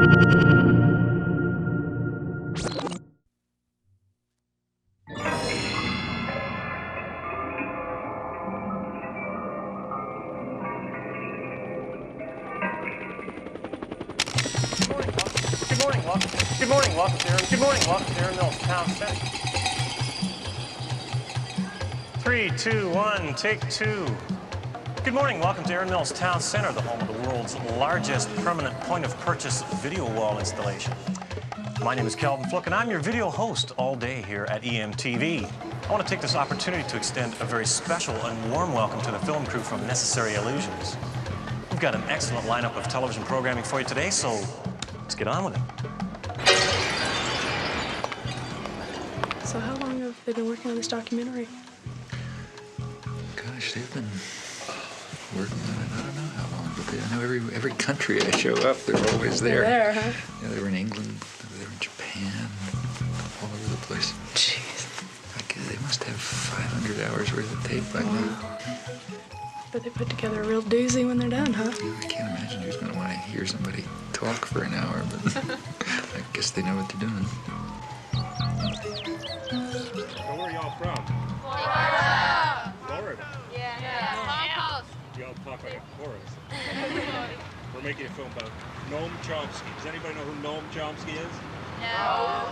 Good morning, welcome to Aaron Mills Town Center. 3, 2, 1, take 2. Good morning, welcome to Aaron Mills Town Center, the home of the world's largest permanent point-of-purchase video wall installation. My name is Calvin Fluck, and I'm your video host all day here at EMTV. I want to take this opportunity to extend a very special and warm welcome to the film crew from Necessary Illusions. We've got an excellent lineup of television programming for you today, so let's get on with it. So how long have they been working on this documentary? Gosh, they've been working on it, I don't know how long, but I know every country I show up, they're always there. They're there, huh? Yeah, they were in England, they were in Japan, all over the place. Jeez. They must have 500 hours worth of tape by now. But they put together a real doozy when they're done, huh? I can't imagine who's going to want to hear somebody talk for an hour, but I guess they know what they're doing. So where are y'all from? Florida. Florida? Yeah. Y'all talk like a chorus. We're making a film about Noam Chomsky. Does anybody know who Noam Chomsky is? No.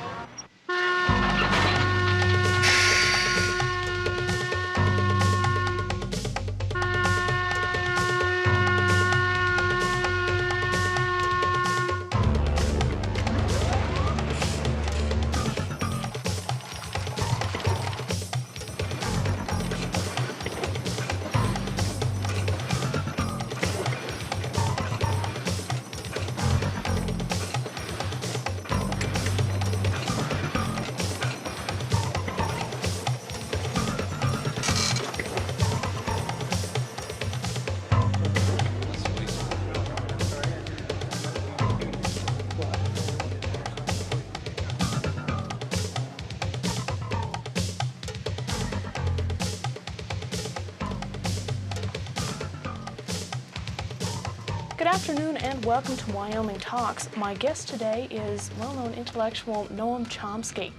Good afternoon and welcome to Wyoming Talks. My guest today is well-known intellectual Noam Chomsky.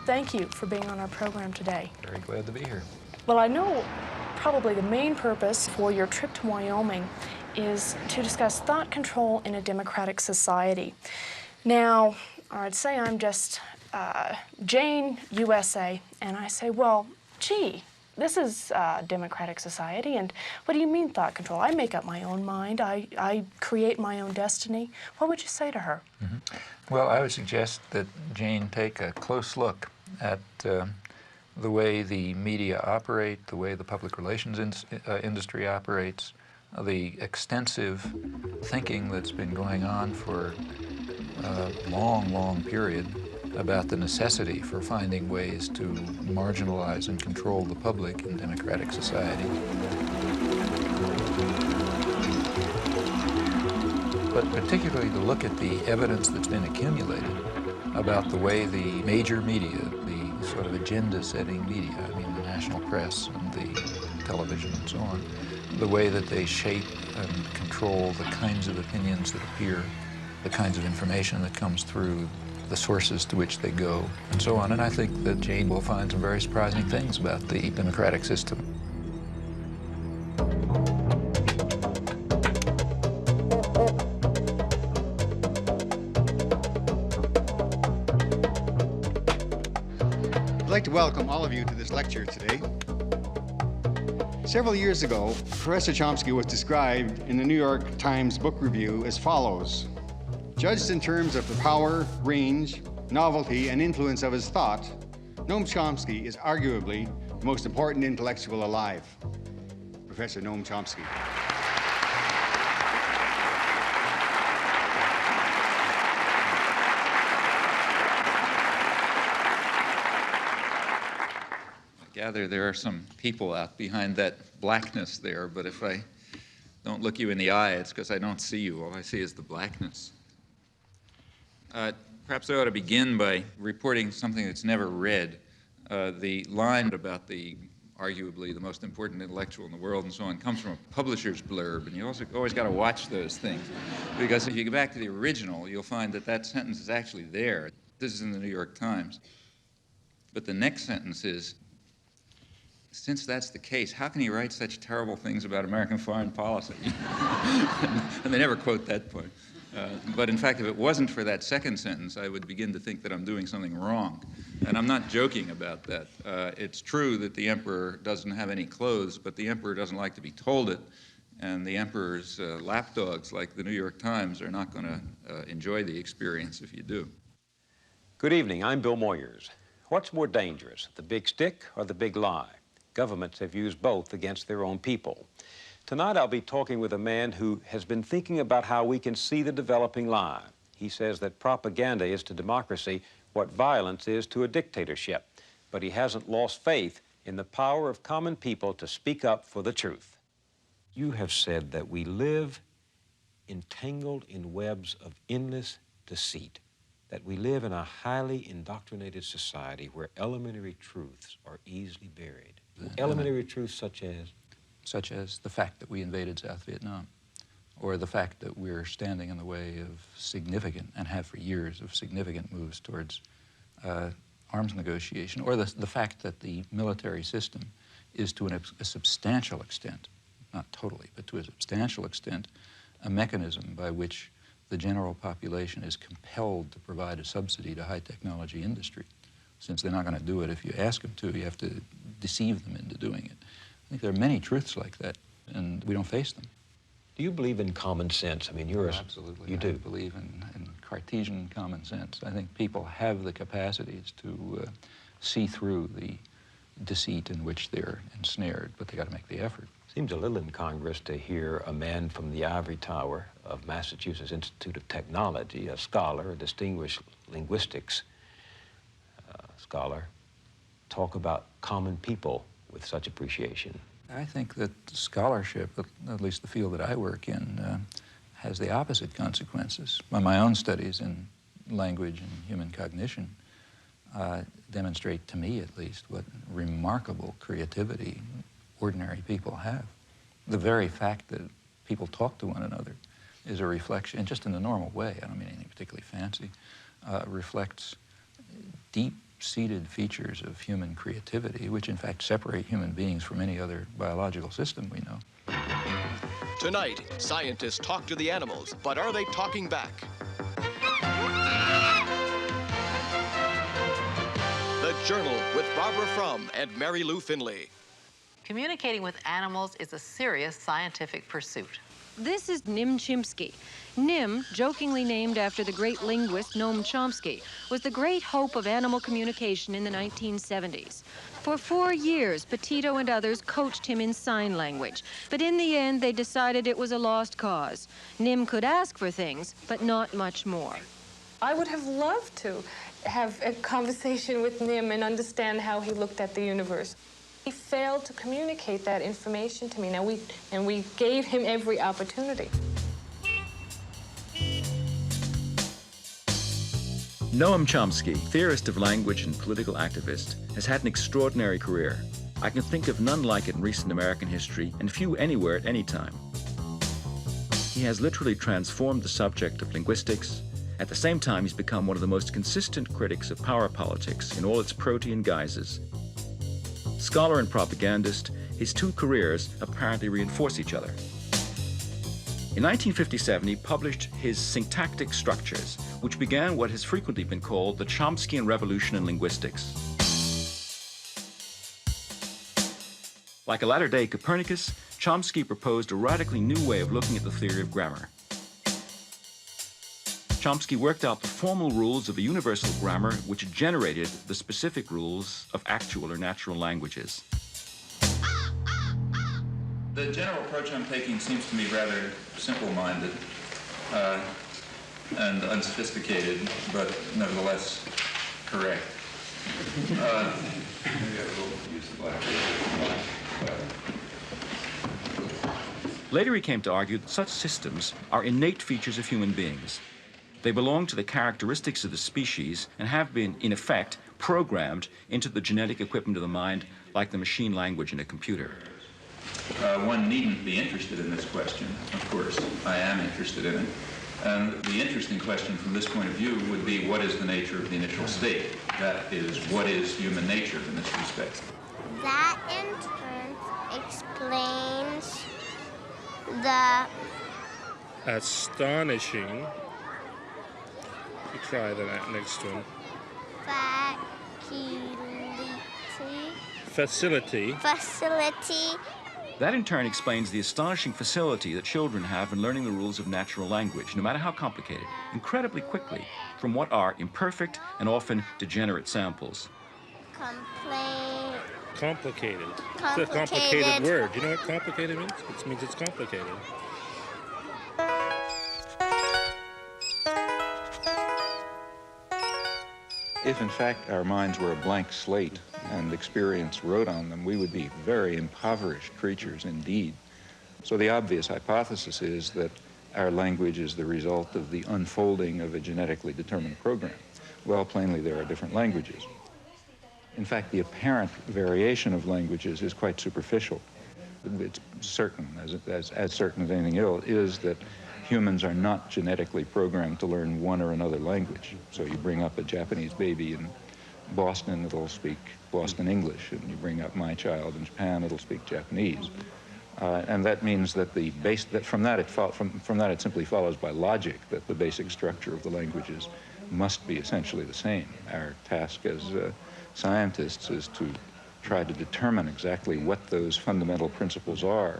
Thank you for being on our program today. Very glad to be here. Well, I know probably the main purpose for your trip to Wyoming is to discuss thought control in a democratic society. Now, I'd say I'm just Jane, USA, and I say, well, gee, this is a democratic society, and what do you mean thought control? I make up my own mind. I create my own destiny. What would you say to her? Mm-hmm. Well, I would suggest that Jane take a close look at the way the media operate, the way the public relations industry operates, the extensive thinking that's been going on for a long, long period about the necessity for finding ways to marginalize and control the public in democratic society. But particularly to look at the evidence that's been accumulated about the way the major media, the sort of agenda-setting media, I mean the national press and the television and so on, the way that they shape and control the kinds of opinions that appear, the kinds of information that comes through, the sources to which they go, and so on. And I think that Jane will find some very surprising things about the democratic system. I'd like to welcome all of you to this lecture today. Several years ago, Professor Chomsky was described in the New York Times Book Review as follows: judged in terms of the power, range, novelty, and influence of his thought, Noam Chomsky is arguably the most important intellectual alive. Professor Noam Chomsky. I gather there are some people out behind that blackness there, but if I don't look you in the eye, it's because I don't see you. All I see is the blackness. Perhaps I ought to begin by reporting something that's never read. The line about the arguably the most important intellectual in the world and so on, comes from a publisher's blurb, and you also always got to watch those things, because if you go back to the original, you'll find that that sentence is actually there. This is in the New York Times. But the next sentence is, since that's the case, how can he write such terrible things about American foreign policy? And they never quote that point. But in fact, if it wasn't for that second sentence, I would begin to think that I'm doing something wrong. And I'm not joking about that. It's true that the emperor doesn't have any clothes, but the emperor doesn't like to be told it. And the emperor's lapdogs, like the New York Times, are not going to enjoy the experience if you do. Good evening, I'm Bill Moyers. What's more dangerous, the big stick or the big lie? Governments have used both against their own people. Tonight I'll be talking with a man who has been thinking about how we can see the developing lie. He says that propaganda is to democracy what violence is to a dictatorship, but he hasn't lost faith in the power of common people to speak up for the truth. You have said that we live entangled in webs of endless deceit, that we live in a highly indoctrinated society where elementary truths are easily buried. Elementary truths such as? Such as the fact that we invaded South Vietnam, or the fact that we're standing in the way of significant, and have for years, of significant moves towards arms negotiation, or the fact that the military system is to a substantial extent, not totally, but to a substantial extent, a mechanism by which the general population is compelled to provide a subsidy to high technology industry. Since they're not going to do it if you ask them to, you have to deceive them into doing it. I think there are many truths like that, and we don't face them. Do you believe in common sense? I mean, you're Absolutely. You do. I believe in Cartesian common sense. I think people have the capacities to see through the deceit in which they're ensnared, but they got to make the effort. Seems a little incongruous to hear a man from the ivory tower of Massachusetts Institute of Technology, a scholar, a distinguished linguistics scholar, talk about common people with such appreciation. I think that scholarship, at least the field that I work in, has the opposite consequences. My own studies in language and human cognition demonstrate, to me at least, what remarkable creativity ordinary people have. The very fact that people talk to one another is a reflection, and just in the normal way, I don't mean anything particularly fancy, reflects deep-seated features of human creativity, which in fact separate human beings from any other biological system we know. Tonight, scientists talk to the animals, but are they talking back? The Journal with Barbara Frum and Mary Lou Finley. Communicating with animals is a serious scientific pursuit. This is Noam Chomsky. Nim, jokingly named after the great linguist Noam Chomsky, was the great hope of animal communication in the 1970s. For 4 years, Petito and others coached him in sign language, but in the end, they decided it was a lost cause. Nim could ask for things, but not much more. I would have loved to have a conversation with Nim and understand how he looked at the universe. He failed to communicate that information to me. And we gave him every opportunity. Noam Chomsky, theorist of language and political activist, has had an extraordinary career. I can think of none like it in recent American history, and few anywhere at any time. He has literally transformed the subject of linguistics. At the same time, he's become one of the most consistent critics of power politics in all its protean guises. Scholar and propagandist, his two careers apparently reinforce each other. In 1957, he published his Syntactic Structures, which began what has frequently been called the Chomskyan Revolution in linguistics. Like a latter-day Copernicus, Chomsky proposed a radically new way of looking at the theory of grammar. Chomsky worked out the formal rules of a universal grammar which generated the specific rules of actual or natural languages. The general approach I'm taking seems to me rather simple-minded and unsophisticated, but nevertheless correct. Maybe I will use the blackboard. Later he came to argue that such systems are innate features of human beings. They belong to the characteristics of the species and have been, in effect, programmed into the genetic equipment of the mind like the machine language in a computer. One needn't be interested in this question. Of course, I am interested in it. And the interesting question from this point of view would be, what is the nature of the initial state? That is, what is human nature in this respect? That in turn explains the astonishing. You try the next one. Facility. That in turn explains the astonishing facility that children have in learning the rules of natural language, no matter how complicated, incredibly quickly, from what are imperfect and often degenerate samples. Complicated. It's a complicated word. You know what complicated means? It means it's complicated. If, in fact, our minds were a blank slate and experience wrote on them, we would be very impoverished creatures indeed. So the obvious hypothesis is that our language is the result of the unfolding of a genetically determined program. Well, plainly, there are different languages. In fact, the apparent variation of languages is quite superficial. It's certain, as certain as anything else, is that humans are not genetically programmed to learn one or another language. So you bring up a Japanese baby in Boston, it'll speak Boston English, and you bring up my child in Japan, it'll speak Japanese. And that means that from that it simply follows by logic that the basic structure of the languages must be essentially the same. Our task as scientists is to try to determine exactly what those fundamental principles are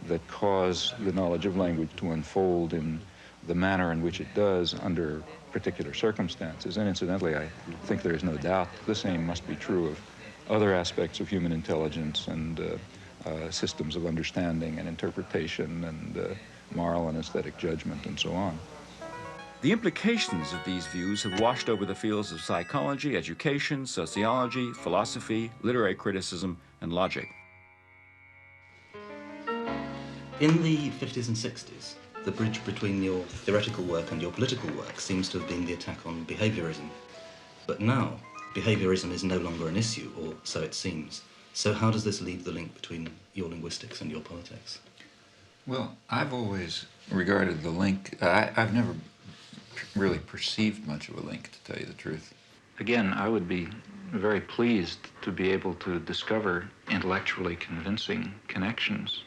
that cause the knowledge of language to unfold in the manner in which it does under particular circumstances. And incidentally, I think there is no doubt the same must be true of other aspects of human intelligence and systems of understanding and interpretation and moral and aesthetic judgment and so on. The implications of these views have washed over the fields of psychology, education, sociology, philosophy, literary criticism, and logic. In the 50s and 60s, the bridge between your theoretical work and your political work seems to have been the attack on behaviorism. But now, behaviorism is no longer an issue, or so it seems. So how does this leave the link between your linguistics and your politics? Well, I've always regarded the link, I've never really perceived much of a link, to tell you the truth. Again, I would be very pleased to be able to discover intellectually convincing connections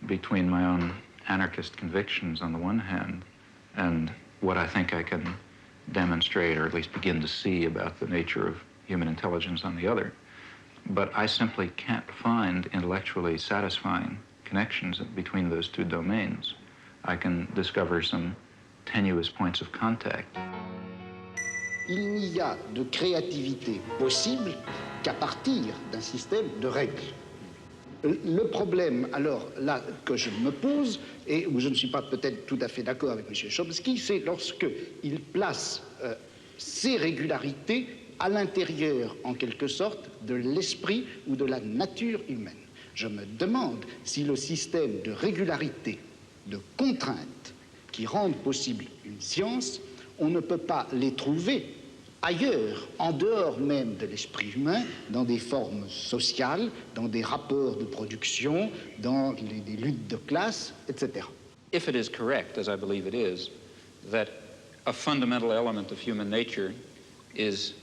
between my own anarchist convictions on the one hand and what I think I can demonstrate or at least begin to see about the nature of human intelligence on the other. But I simply can't find intellectually satisfying connections between those two domains. I can discover some tenuous points of contact. Il n'y a de créativité possible qu'à partir d'un système de règles. Le problème, alors, là, que je me pose, et où je ne suis pas peut-être tout à fait d'accord avec M. Chomsky, c'est lorsqu'il place ces régularités à l'intérieur, en quelque sorte, de l'esprit ou de la nature humaine. Je me demande si le système de régularité, de contraintes qui rendent possible une science, on ne peut pas les trouver ailleurs, en dehors même de l'esprit humain, dans des formes sociales, dans des rapports de production, dans des luttes de classe, etc. If it is correct, as I believe it is, that a fundamental element of human nature is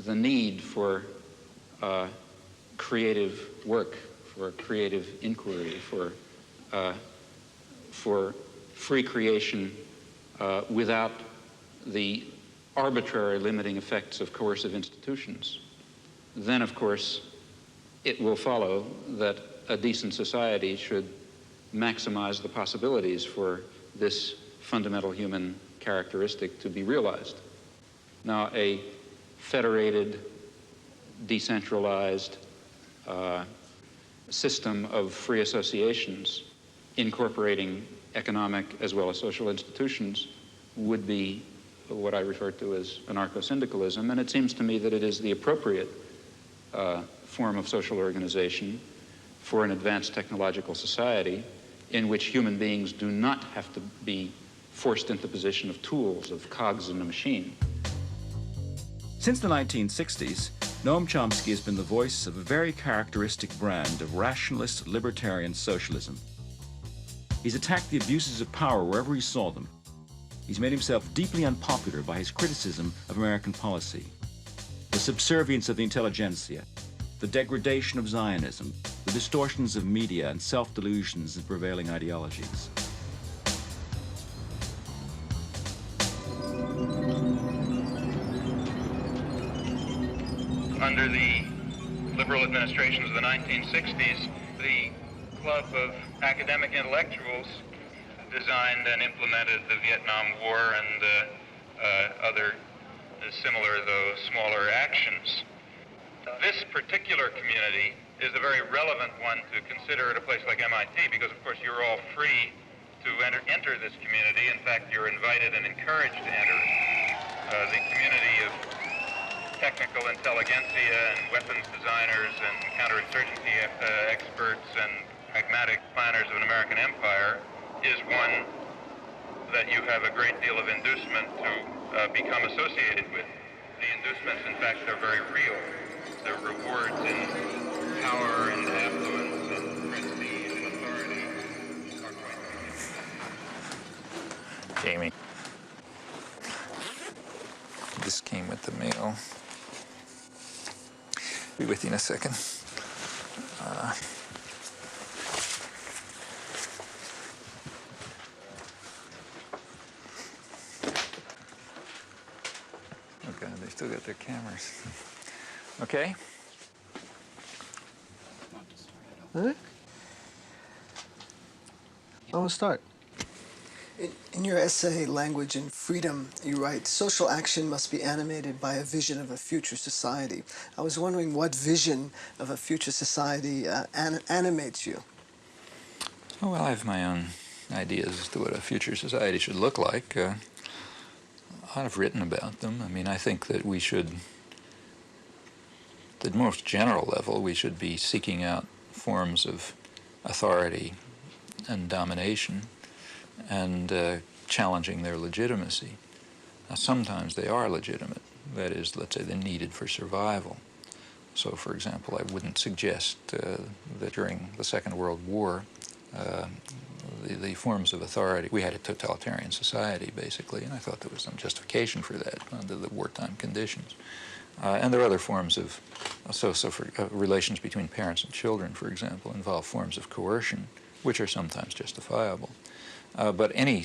the need for creative work, for creative inquiry, for free creation without the arbitrary limiting effects of coercive institutions, then, of course, it will follow that a decent society should maximize the possibilities for this fundamental human characteristic to be realized. Now, a federated, decentralized system of free associations incorporating economic as well as social institutions would be what I refer to as anarcho-syndicalism, and it seems to me that it is the appropriate form of social organization for an advanced technological society in which human beings do not have to be forced into the position of tools, of cogs in a machine. Since the 1960s, Noam Chomsky has been the voice of a very characteristic brand of rationalist libertarian socialism. He's attacked the abuses of power wherever he saw them. He's made himself deeply unpopular by his criticism of American policy, the subservience of the intelligentsia, the degradation of Zionism, the distortions of media and self-delusions of prevailing ideologies. Under the liberal administrations of the 1960s, the club of academic intellectuals designed and implemented the Vietnam War and other similar, though smaller, actions. This particular community is a very relevant one to consider at a place like MIT because, of course, you're all free to enter this community. In fact, you're invited and encouraged to enter the community of technical intelligentsia and weapons designers and counterinsurgency experts and pragmatic planners of an American empire is one that you have a great deal of inducement to become associated with. The inducements, in fact, are very real. The rewards in power and affluence and prestige and authority are quite real. Jamie. This came with the mail. Be with you in a second. Oh God, they still got their cameras. Okay. Huh? I want to start. In your essay, Language and Freedom, you write, social action must be animated by a vision of a future society. I was wondering what vision of a future society animates you? Oh, well, I have my own ideas as to what a future society should look like. I've written about them. I mean, I think that we should, at the most general level, we should be seeking out forms of authority and domination and challenging their legitimacy. Now, sometimes they are legitimate. That is, let's say, they're needed for survival. So, for example, I wouldn't suggest that during the Second World War, the forms of authority, we had a totalitarian society, basically, and I thought there was some justification for that under the wartime conditions. And there are other forms of, relations between parents and children, for example, involve forms of coercion, which are sometimes justifiable. But any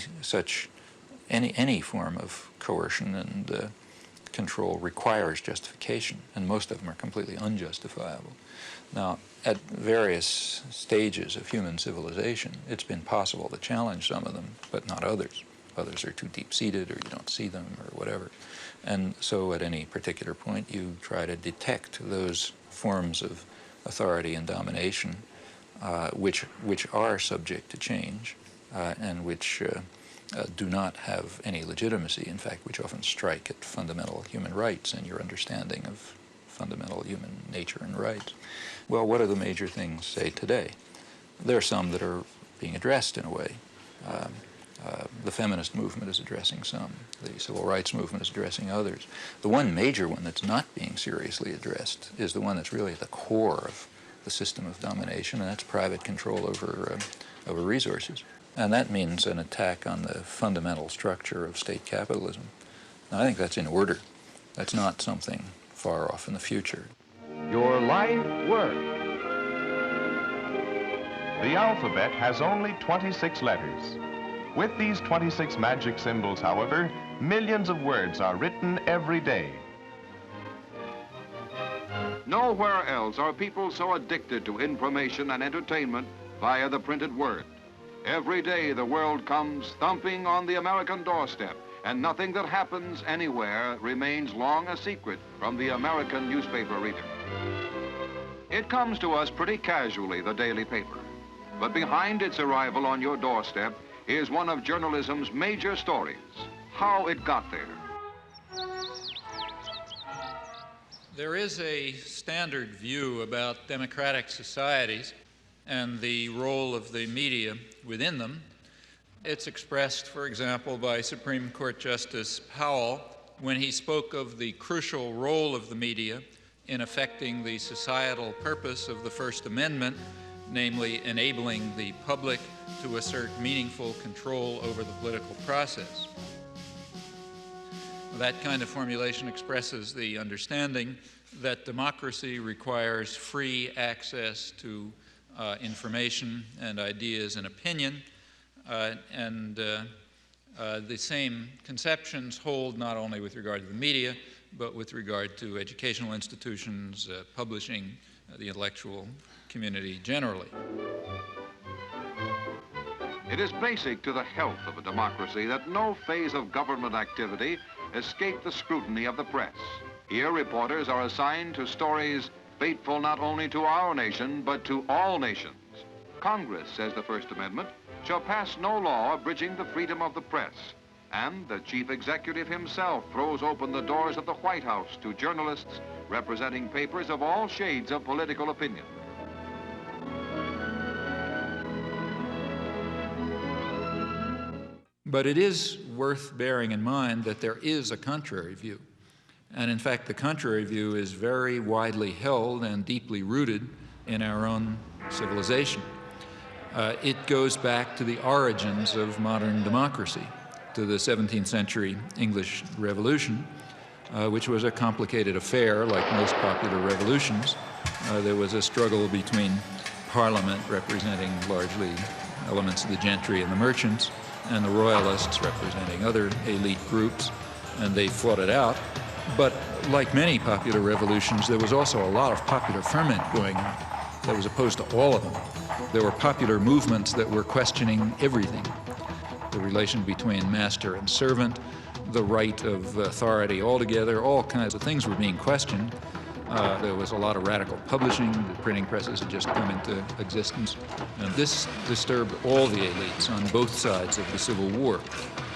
form of coercion and control requires justification, and most of them are completely unjustifiable. Now, at various stages of human civilization, it's been possible to challenge some of them, but not others. Others are too deep-seated, or you don't see them, or whatever. And so at any particular point, you try to detect those forms of authority and domination which are subject to change and which do not have any legitimacy, in fact, which often strike at fundamental human rights and your understanding of fundamental human nature and rights. Well, what are the major things, say, today? There are some that are being addressed in a way. The feminist movement is addressing some. The civil rights movement is addressing others. The one major one that's not being seriously addressed is the one that's really at the core of the system of domination, and that's private control over resources. And that means an attack on the fundamental structure of state capitalism. Now, I think that's in order. That's not something far off in the future. Your life work. The alphabet has only 26 letters. With these 26 magic symbols, however, millions of words are written every day. Nowhere else are people so addicted to information and entertainment via the printed word. Every day the world comes thumping on the American doorstep, and nothing that happens anywhere remains long a secret from the American newspaper reader. It comes to us pretty casually, the daily paper. But behind its arrival on your doorstep is one of journalism's major stories, how it got there. There is a standard view about democratic societies and the role of the media within them. It's expressed, for example, by Supreme Court Justice Powell when he spoke of the crucial role of the media in affecting the societal purpose of the First Amendment, namely enabling the public to assert meaningful control over the political process. That kind of formulation expresses the understanding that democracy requires free access to information and ideas and opinion, the same conceptions hold not only with regard to the media, but with regard to educational institutions, publishing, the intellectual community generally. It is basic to the health of a democracy that no phase of government activity escape the scrutiny of the press. Here, reporters are assigned to stories fateful not only to our nation, but to all nations. Congress, says the First Amendment, shall pass no law abridging the freedom of the press. And the chief executive himself throws open the doors of the White House to journalists representing papers of all shades of political opinion. But it is worth bearing in mind that there is a contrary view. And in fact, the contrary view is very widely held and deeply rooted in our own civilization. It goes back to the origins of modern democracy, to the 17th century English Revolution, which was a complicated affair like most popular revolutions. There was a struggle between Parliament, representing largely elements of the gentry and the merchants, and the royalists representing other elite groups, and they fought it out. But like many popular revolutions, there was also a lot of popular ferment going on that was opposed to all of them. There were popular movements that were questioning everything. The relation between master and servant, the right of authority altogether, all kinds of things were being questioned. There was a lot of radical publishing. The printing presses had just come into existence. And this disturbed all the elites on both sides of the Civil War.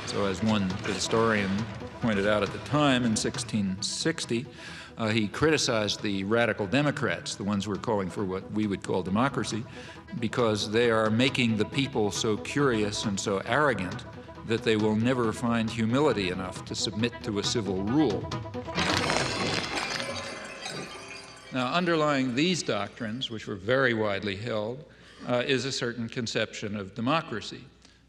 So as one historian pointed out at the time in 1660, he criticized the radical Democrats, the ones who were calling for what we would call democracy, because they are making the people so curious and so arrogant that they will never find humility enough to submit to a civil rule. Now, underlying these doctrines, which were very widely held, is a certain conception of democracy.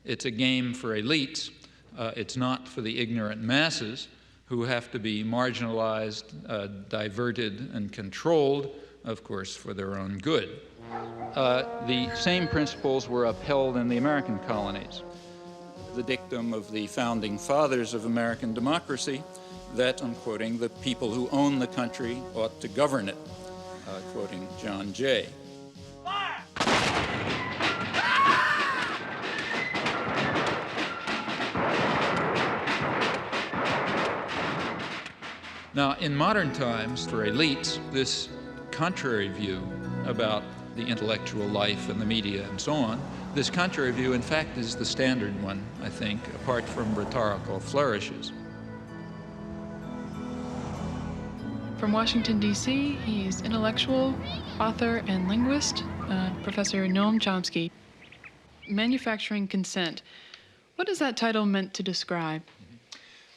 It's a game for elites. It's not for the ignorant masses who have to be marginalized, diverted, and controlled, of course, for their own good. The same principles were upheld in the American colonies. The dictum of the founding fathers of American democracy that, I'm quoting, the people who own the country ought to govern it, quoting John Jay. Now, in modern times, for elites, this contrary view about the intellectual life and the media and so on, this contrary view, in fact, is the standard one, I think, apart from rhetorical flourishes. From Washington, D.C., he's intellectual, author, and linguist, Professor Noam Chomsky. Manufacturing Consent. What is that title meant to describe?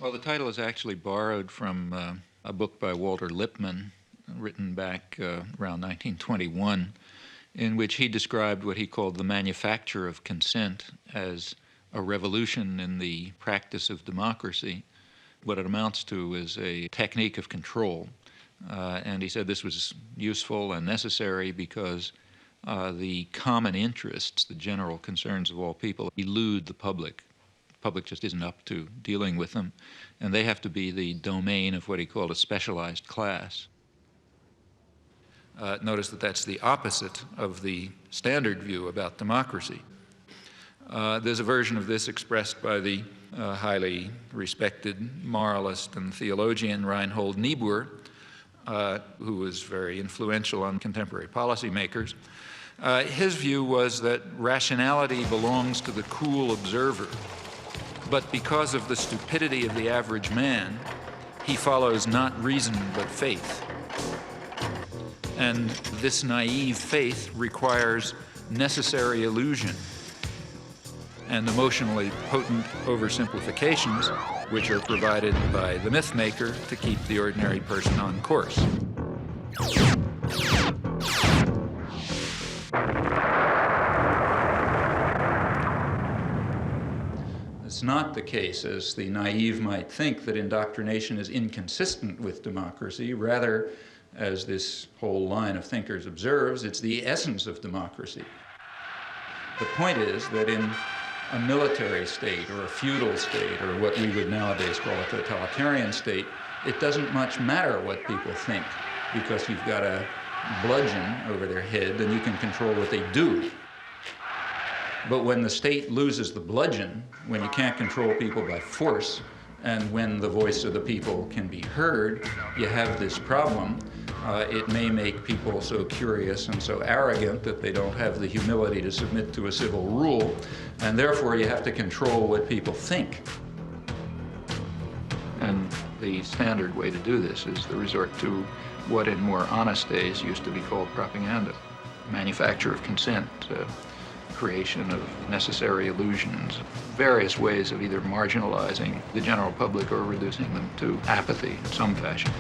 Well, the title is actually borrowed from a book by Walter Lippmann, written back around 1921, in which he described what he called the manufacture of consent as a revolution in the practice of democracy. What it amounts to is a technique of control. And he said this was useful and necessary because the common interests, the general concerns of all people, elude the public. The public just isn't up to dealing with them, and they have to be the domain of what he called a specialized class. Notice that that's the opposite of the standard view about democracy. There's a version of this expressed by the highly respected moralist and theologian Reinhold Niebuhr, who was very influential on contemporary policymakers. His view was that rationality belongs to the cool observer, but because of the stupidity of the average man, he follows not reason but faith. And this naive faith requires necessary illusion and emotionally potent oversimplifications, which are provided by the myth maker to keep the ordinary person on course. It's not the case, as the naive might think, that indoctrination is inconsistent with democracy. Rather, as this whole line of thinkers observes, it's the essence of democracy. The point is that in a military state or a feudal state or what we would nowadays call a totalitarian state, it doesn't much matter what people think because you've got a bludgeon over their head and you can control what they do. But when the state loses the bludgeon, when you can't control people by force, and when the voice of the people can be heard, you have this problem. It may make people so curious and so arrogant that they don't have the humility to submit to a civil rule, and therefore you have to control what people think. And the standard way to do this is the resort to what in more honest days used to be called propaganda, manufacture of consent, creation of necessary illusions, various ways of either marginalizing the general public or reducing them to apathy in some fashion.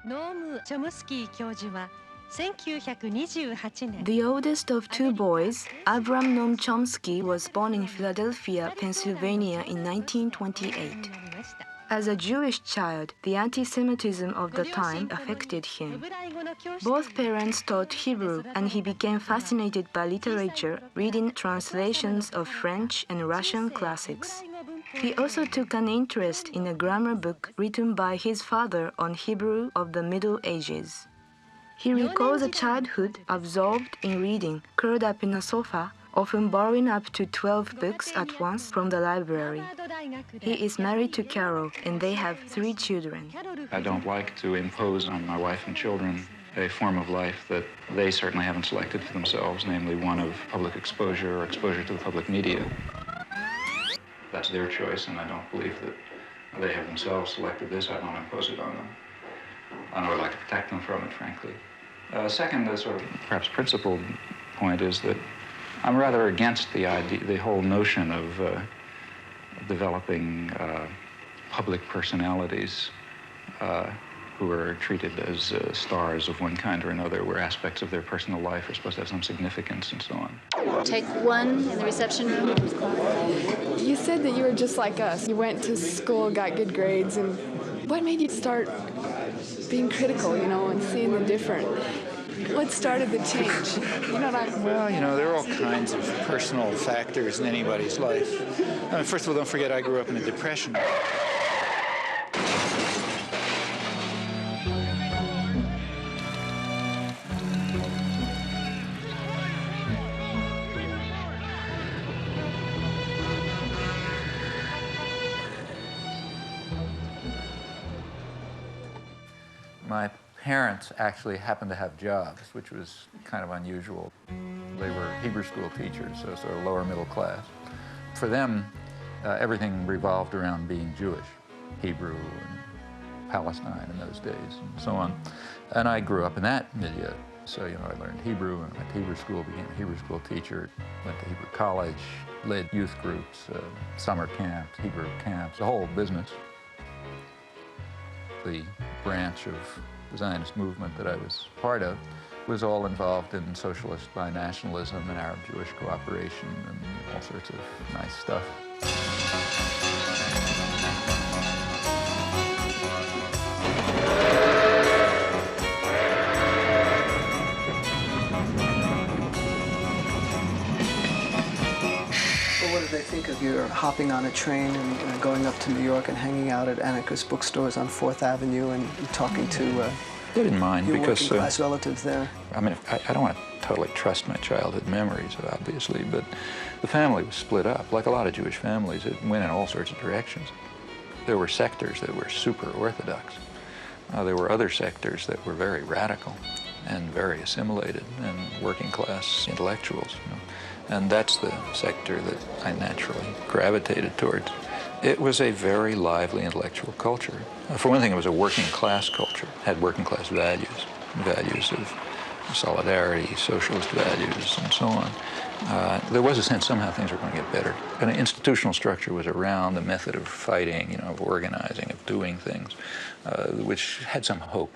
Noam Chomsky 教授は1928年 The oldest of two boys, Abram Noam Chomsky, was born in Philadelphia, Pennsylvania in 1928. As a Jewish child, the anti-Semitism of the time affected him. Both parents taught Hebrew, and he became fascinated by literature, reading translations of French and Russian classics. He also took an interest in a grammar book written by his father on Hebrew of the Middle Ages. He recalls a childhood absorbed in reading, curled up in a sofa, often borrowing up to 12 books at once from the library. He is married to Carol, and they have 3 children. I don't like to impose on my wife and children a form of life that they certainly haven't selected for themselves, namely one of public exposure or exposure to the public media. That's their choice, and I don't believe that they have themselves selected this. I don't impose it on them. I would like to protect them from it, frankly. Second, the sort of perhaps principled point is that I'm rather against the idea, the whole notion of developing public personalities who are treated as stars of one kind or another, where aspects of their personal life are supposed to have some significance and so on. Take 1 in the reception room. You said that you were just like us. You went to school, got good grades, and what made you start being critical, and seeing the different? What started the change? Well, there are all kinds of personal factors in anybody's life. First of all, don't forget I grew up in a depression. My parents actually happened to have jobs, which was kind of unusual. They were Hebrew school teachers, so sort of lower middle class. For them, everything revolved around being Jewish, Hebrew and Palestine in those days and so on. And I grew up in that milieu. So, I learned Hebrew and went to Hebrew school, became a Hebrew school teacher, went to Hebrew college, led youth groups, summer camps, Hebrew camps, the whole business. The branch of the Zionist movement that I was part of was all involved in socialist binationalism and Arab-Jewish cooperation and all sorts of nice stuff. What did they think of your hopping on a train and going up to New York and hanging out at anarchist bookstores on 4th Avenue and talking to They didn't mind your because working class relatives there? I mean, I don't want to totally trust my childhood memories, obviously, but the family was split up. Like a lot of Jewish families, it went in all sorts of directions. There were sectors that were super orthodox. There were other sectors that were very radical and very assimilated and working class intellectuals. And that's the sector that I naturally gravitated towards. It was a very lively intellectual culture. For one thing, it was a working class culture, had working class values, values of solidarity, socialist values, and so on. There was a sense somehow things were going to get better. And an institutional structure was around, the method of fighting, of organizing, of doing things, which had some hope.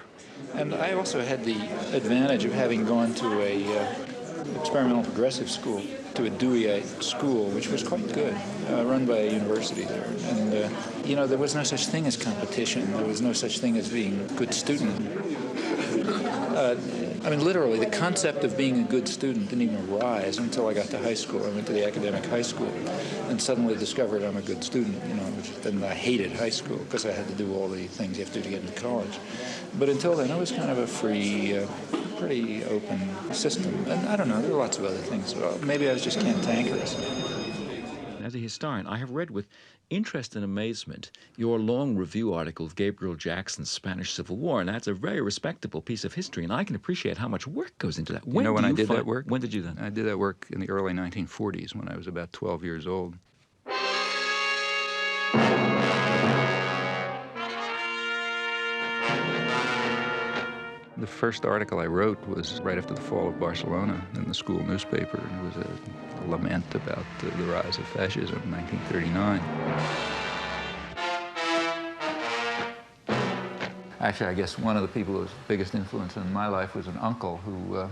And I also had the advantage of having gone to a experimental progressive school, to a Deweyite school, which was quite good, run by a university there. And, there was no such thing as competition. There was no such thing as being a good student. I mean, literally, the concept of being a good student didn't even arise until I got to high school. I went to the academic high school and suddenly discovered I'm a good student, which then I hated high school because I had to do all the things you have to do to get into college. But until then, it was kind of a free, pretty open system. And I don't know, there were lots of other things. Well, maybe I was just cantankerous. As a historian, I have read with interest and amazement your long review article of Gabriel Jackson's Spanish Civil War, and that's a very respectable piece of history, and I can appreciate how much work goes into that. When I did that work? When did you do that? I did that work in the early 1940s when I was about 12 years old. The first article I wrote was right after the fall of Barcelona in the school newspaper. It was a lament about the rise of fascism in 1939. Actually, I guess one of the people who was the biggest influence in my life was an uncle who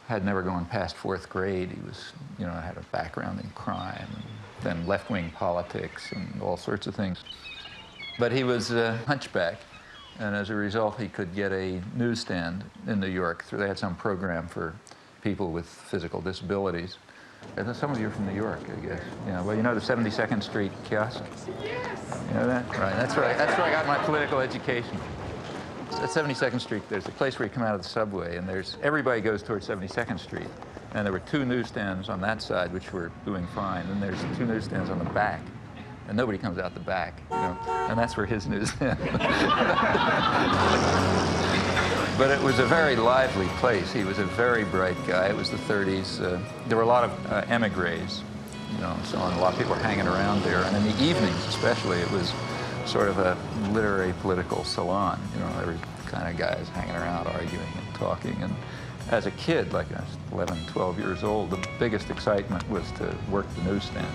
had never gone past 4th grade. He was, had a background in crime, and then left-wing politics and all sorts of things. But he was a hunchback. And as a result, he could get a newsstand in New York. They had some program for people with physical disabilities. And some of you are from New York, I guess. Well, the 72nd Street kiosk? You know that? Right, that's right. That's where I got my political education. At 72nd Street, there's a place where you come out of the subway, and everybody goes towards 72nd Street. And there were 2 newsstands on that side, which were doing fine. And there's 2 newsstands on the back. And nobody comes out the back, and that's where his newsstand. But it was a very lively place. He was a very bright guy. It was the 30s. There were a lot of emigres, so on. A lot of people were hanging around there. And in the evenings, especially, it was sort of a literary political salon. Every kind of guys hanging around, arguing and talking. And as a kid, like I was 11, 12 years old, the biggest excitement was to work the newsstand.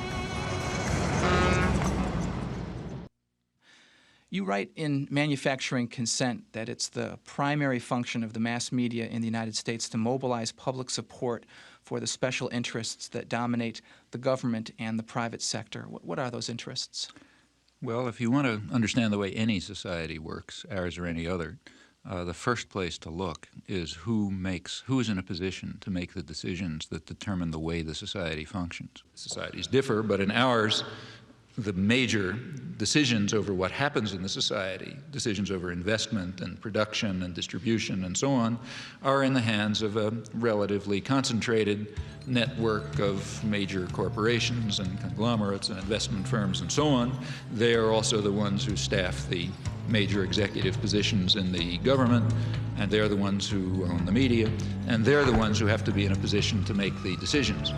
You write in Manufacturing Consent that it's the primary function of the mass media in the United States to mobilize public support for the special interests that dominate the government and the private sector. What are those interests? Well, if you want to understand the way any society works, ours or any other, the first place to look is who is in a position to make the decisions that determine the way the society functions. Societies differ, but in ours, the major decisions over what happens in the society, decisions over investment and production and distribution and so on, are in the hands of a relatively concentrated network of major corporations and conglomerates and investment firms and so on. They are also the ones who staff the major executive positions in the government, and they're the ones who own the media, and they're the ones who have to be in a position to make the decisions.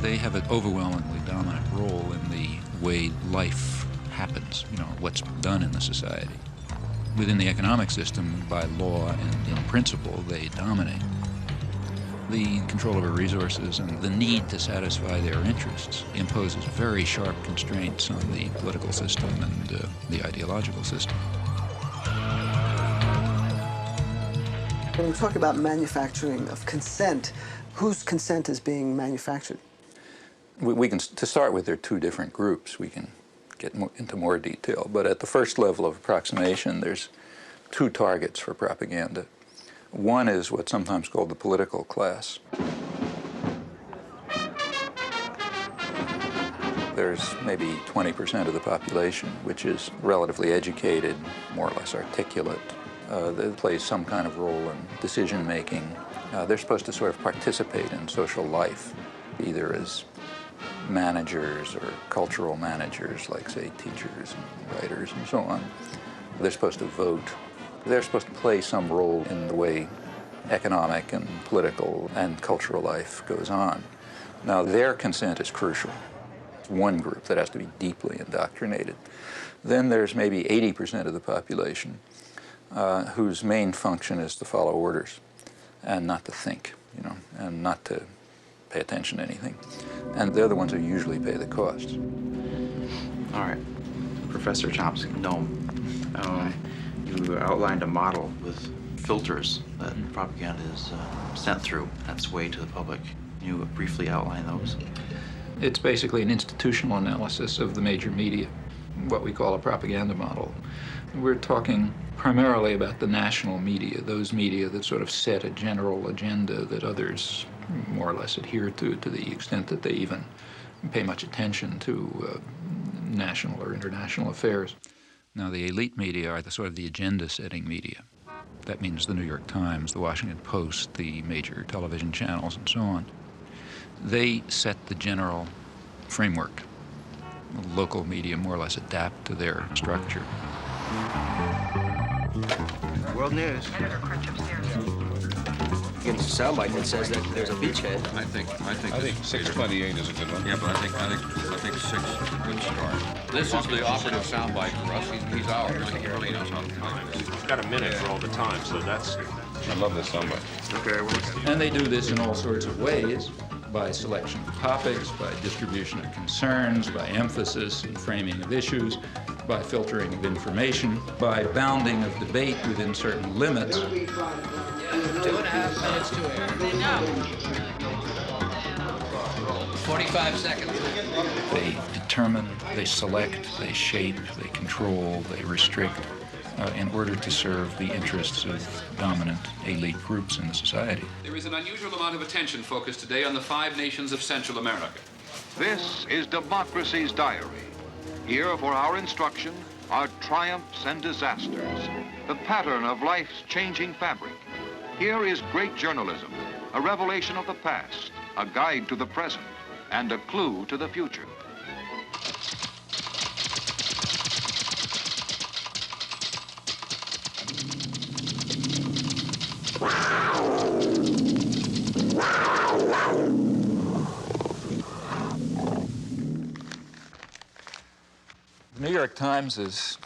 They have an overwhelmingly dominant role in the way life happens, what's done in the society. Within the economic system, by law and in principle, they dominate. The control over resources and the need to satisfy their interests imposes very sharp constraints on the political system and the ideological system. When we talk about manufacturing of consent, whose consent is being manufactured? We can, to start with, there are 2 different groups. We can get into more detail. But at the first level of approximation, there's 2 targets for propaganda. One is what's sometimes called the political class. There's maybe 20% of the population, which is relatively educated, more or less articulate, They play some kind of role in decision-making. They're supposed to sort of participate in social life, either as managers or cultural managers, like, say, teachers and writers and so on. They're supposed to vote. They're supposed to play some role in the way economic and political and cultural life goes on. Now, their consent is crucial. It's one group that has to be deeply indoctrinated. Then there's maybe 80% of the population whose main function is to follow orders and not to think, you know, and not to pay attention to anything. And they're the ones who usually pay the costs. All right, Professor Chomsky, Noam, you outlined a model with filters that propaganda is sent through its way to the public. Can you briefly outline those? It's basically an institutional analysis of the major media, what we call a propaganda model. We're talking primarily about the national media, those media that sort of set a general agenda that others more or less adhere to the extent that they even pay much attention to national or international affairs. Now, the elite media are the sort of the agenda-setting media. That means the New York Times, the Washington Post, the major television channels, and so on. They set the general framework. The local media more or less adapt to their structure. World News. Get a soundbite that says that there's a beachhead. I think 628 is a good one. Yeah, but I think 6 is a good start. This is the operative soundbite for us. He's out. He really knows how to time this. He's got a minute for all the time, so that's. I love this soundbite. Okay, well. And they do this in all sorts of ways, by selection of topics, by distribution of concerns, by emphasis and framing of issues, by filtering of information, by bounding of debate within certain limits. 2.5 minutes to air. 45 seconds. They determine, they select, they shape, they control, they restrict in order to serve the interests of dominant elite groups in the society. There is an unusual amount of attention focused today on the 5 nations of Central America. This is Democracy's Diary. Here for our instruction are triumphs and disasters, the pattern of life's changing fabric. Here is great journalism, a revelation of the past, a guide to the present, and a clue to the future. The New York Times is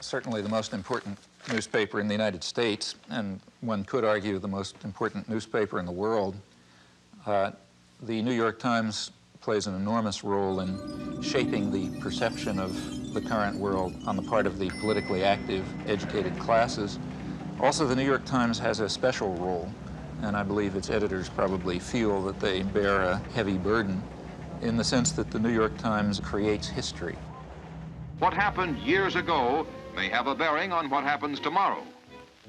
certainly the most important newspaper in the United States, and one could argue the most important newspaper in the world. The New York Times plays an enormous role in shaping the perception of the current world on the part of the politically active, educated classes. Also, the New York Times has a special role, and I believe its editors probably feel that they bear a heavy burden in the sense that the New York Times creates history. What happened years ago may have a bearing on what happens tomorrow.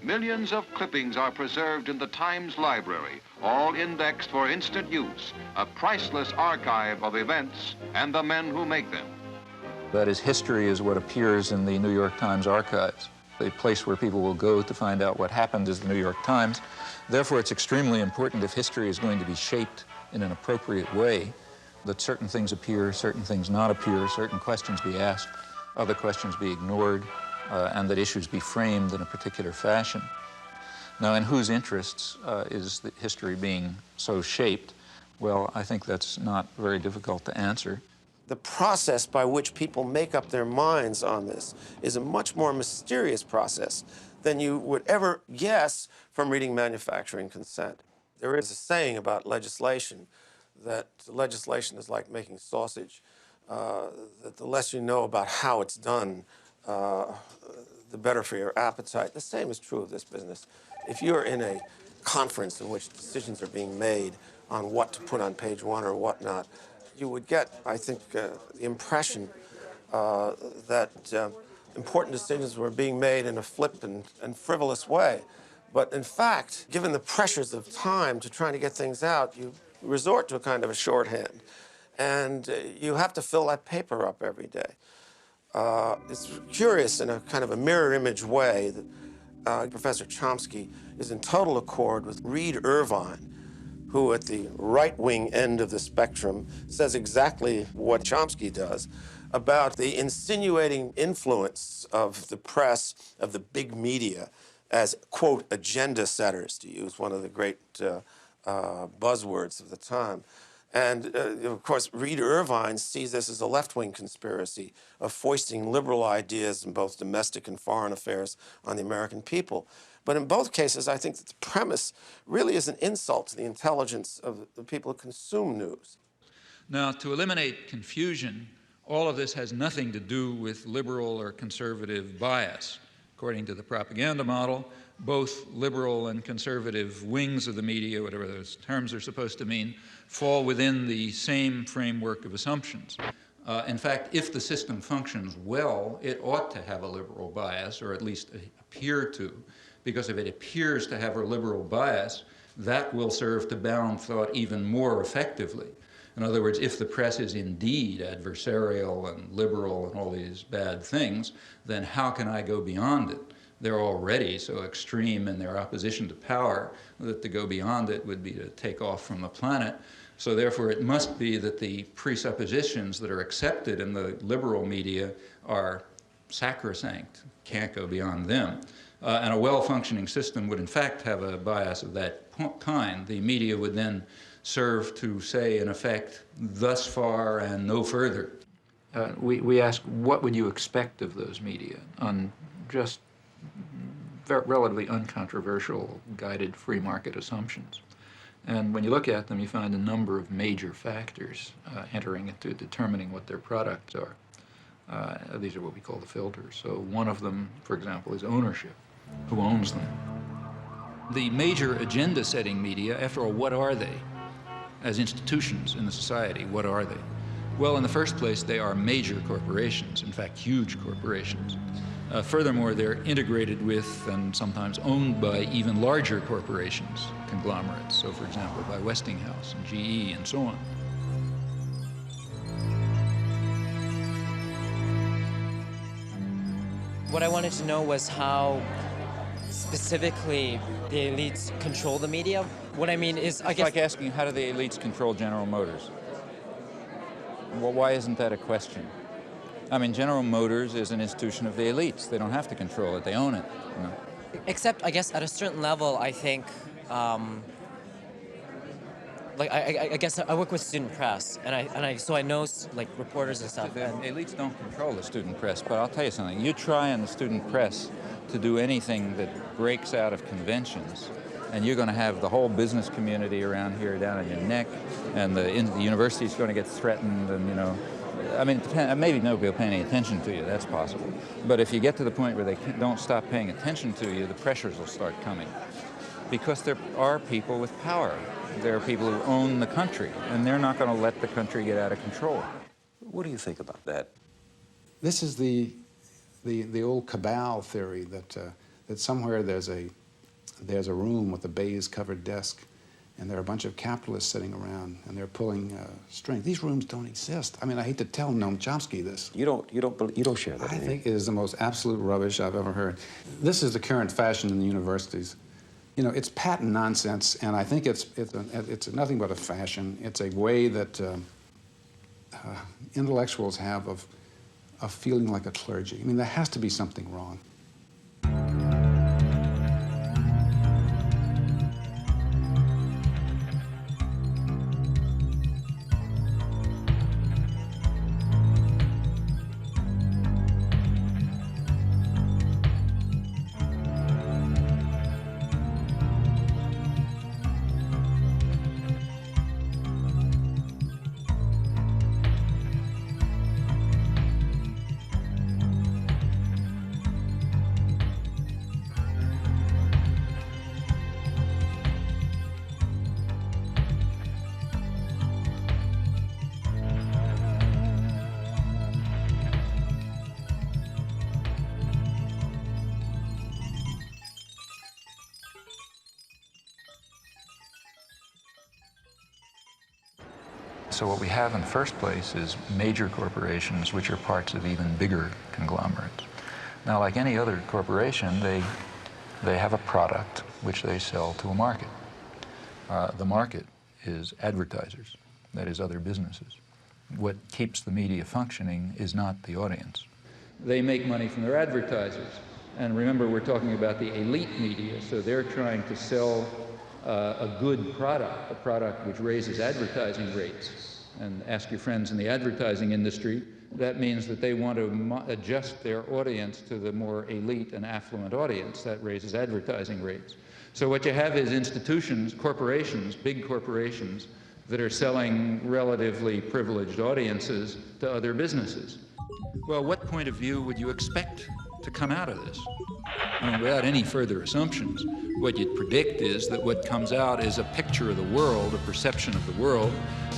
Millions of clippings are preserved in the Times library, all indexed for instant use, a priceless archive of events and the men who make them. That is, history is what appears in the New York Times archives. The place where people will go to find out what happened is the New York Times. Therefore, it's extremely important, if history is going to be shaped in an appropriate way, that certain things appear, certain things not appear, certain questions be asked, other questions be ignored, and that issues be framed in a particular fashion. Now, in whose interests is the history being so shaped? Well, I think that's not very difficult to answer. The process by which people make up their minds on this is a much more mysterious process than you would ever guess from reading Manufacturing Consent. There is a saying about legislation that legislation is like making sausage, that the less you know about how it's done, the better for your appetite. The same is true of this business. If you're in a conference in which decisions are being made on what to put on page 1 or whatnot, you would get, I think, the impression that important decisions were being made in a flippant and frivolous way. But in fact, given the pressures of time to trying to get things out, you resort to a kind of a shorthand. And you have to fill that paper up every day. It's curious in a kind of a mirror image way that Professor Chomsky is in total accord with Reed Irvine, who at the right-wing end of the spectrum says exactly what Chomsky does about the insinuating influence of the press, of the big media, as, quote, agenda setters, to use one of the great buzzwords of the time. And, of course, Reed Irvine sees this as a left-wing conspiracy of foisting liberal ideas in both domestic and foreign affairs on the American people. But in both cases, I think that the premise really is an insult to the intelligence of the people who consume news. Now, to eliminate confusion, all of this has nothing to do with liberal or conservative bias. According to the propaganda model, both liberal and conservative wings of the media, whatever those terms are supposed to mean, fall within the same framework of assumptions. In fact, if the system functions well, it ought to have a liberal bias, or at least appear to, because if it appears to have a liberal bias, that will serve to bound thought even more effectively. In other words, if the press is indeed adversarial and liberal and all these bad things, then how can I go beyond it? They're already so extreme in their opposition to power that to go beyond it would be to take off from the planet. So therefore, it must be that the presuppositions that are accepted in the liberal media are sacrosanct, can't go beyond them. And a well-functioning system would in fact have a bias of that kind. The media would then serve to say, in effect, thus far and no further. We ask, what would you expect of those media on just relatively uncontroversial, guided free market assumptions? And when you look at them, you find a number of major factors entering into determining what their products are. These are what we call the filters. So one of them, for example, is ownership. Who owns them? The major agenda-setting media, after all, what are they? As institutions in the society, what are they? Well, in the first place, they are major corporations, in fact, huge corporations. Furthermore, they're integrated with and sometimes owned by even larger corporations, conglomerates, so for example, by Westinghouse and GE and so on. What I wanted to know was how specifically the elites control the media. What I mean is, I guess... It's like asking, how do the elites control General Motors? Well, why isn't that a question? I mean, General Motors is an institution of the elites. They don't have to control it. They own it. You know? Except, I guess, at a certain level, I think, like, I guess I work with student press, so I know, like, reporters and stuff. The elites don't control the student press, but I'll tell you something. You try in the student press to do anything that breaks out of conventions, and you're going to have the whole business community around here down on your neck, and the university's going to get threatened, and, you know, I mean, maybe nobody will pay any attention to you, that's possible. But if you get to the point where they don't stop paying attention to you, the pressures will start coming. Because there are people with power. There are people who own the country, and they're not going to let the country get out of control. What do you think about that? This is the old cabal theory that somewhere there's a room with a baize-covered desk, and there are a bunch of capitalists sitting around, and they're pulling string. These rooms don't exist. I mean, I hate to tell Noam Chomsky this. You don't share that. I think it is the most absolute rubbish I've ever heard. This is the current fashion in the universities. You know, it's patent nonsense, and I think it's nothing but a fashion. It's a way that intellectuals have of feeling like a clergy. I mean, there has to be something wrong. So what we have in the first place is major corporations, which are parts of even bigger conglomerates. Now, like any other corporation, they They have a product which they sell to a market. The market is advertisers, that is, other businesses. What keeps the media functioning is not the audience. They make money from their advertisers. And remember, we're talking about the elite media, so they're trying to sell a good product, a product which raises advertising rates. And ask your friends in the advertising industry, that means that they want to adjust their audience to the more elite and affluent audience. That raises advertising rates. So what you have is institutions, corporations, big corporations, that are selling relatively privileged audiences to other businesses. Well, what point of view would you expect to come out of this? I mean, without any further assumptions, what you'd predict is that what comes out is a picture of the world, a perception of the world,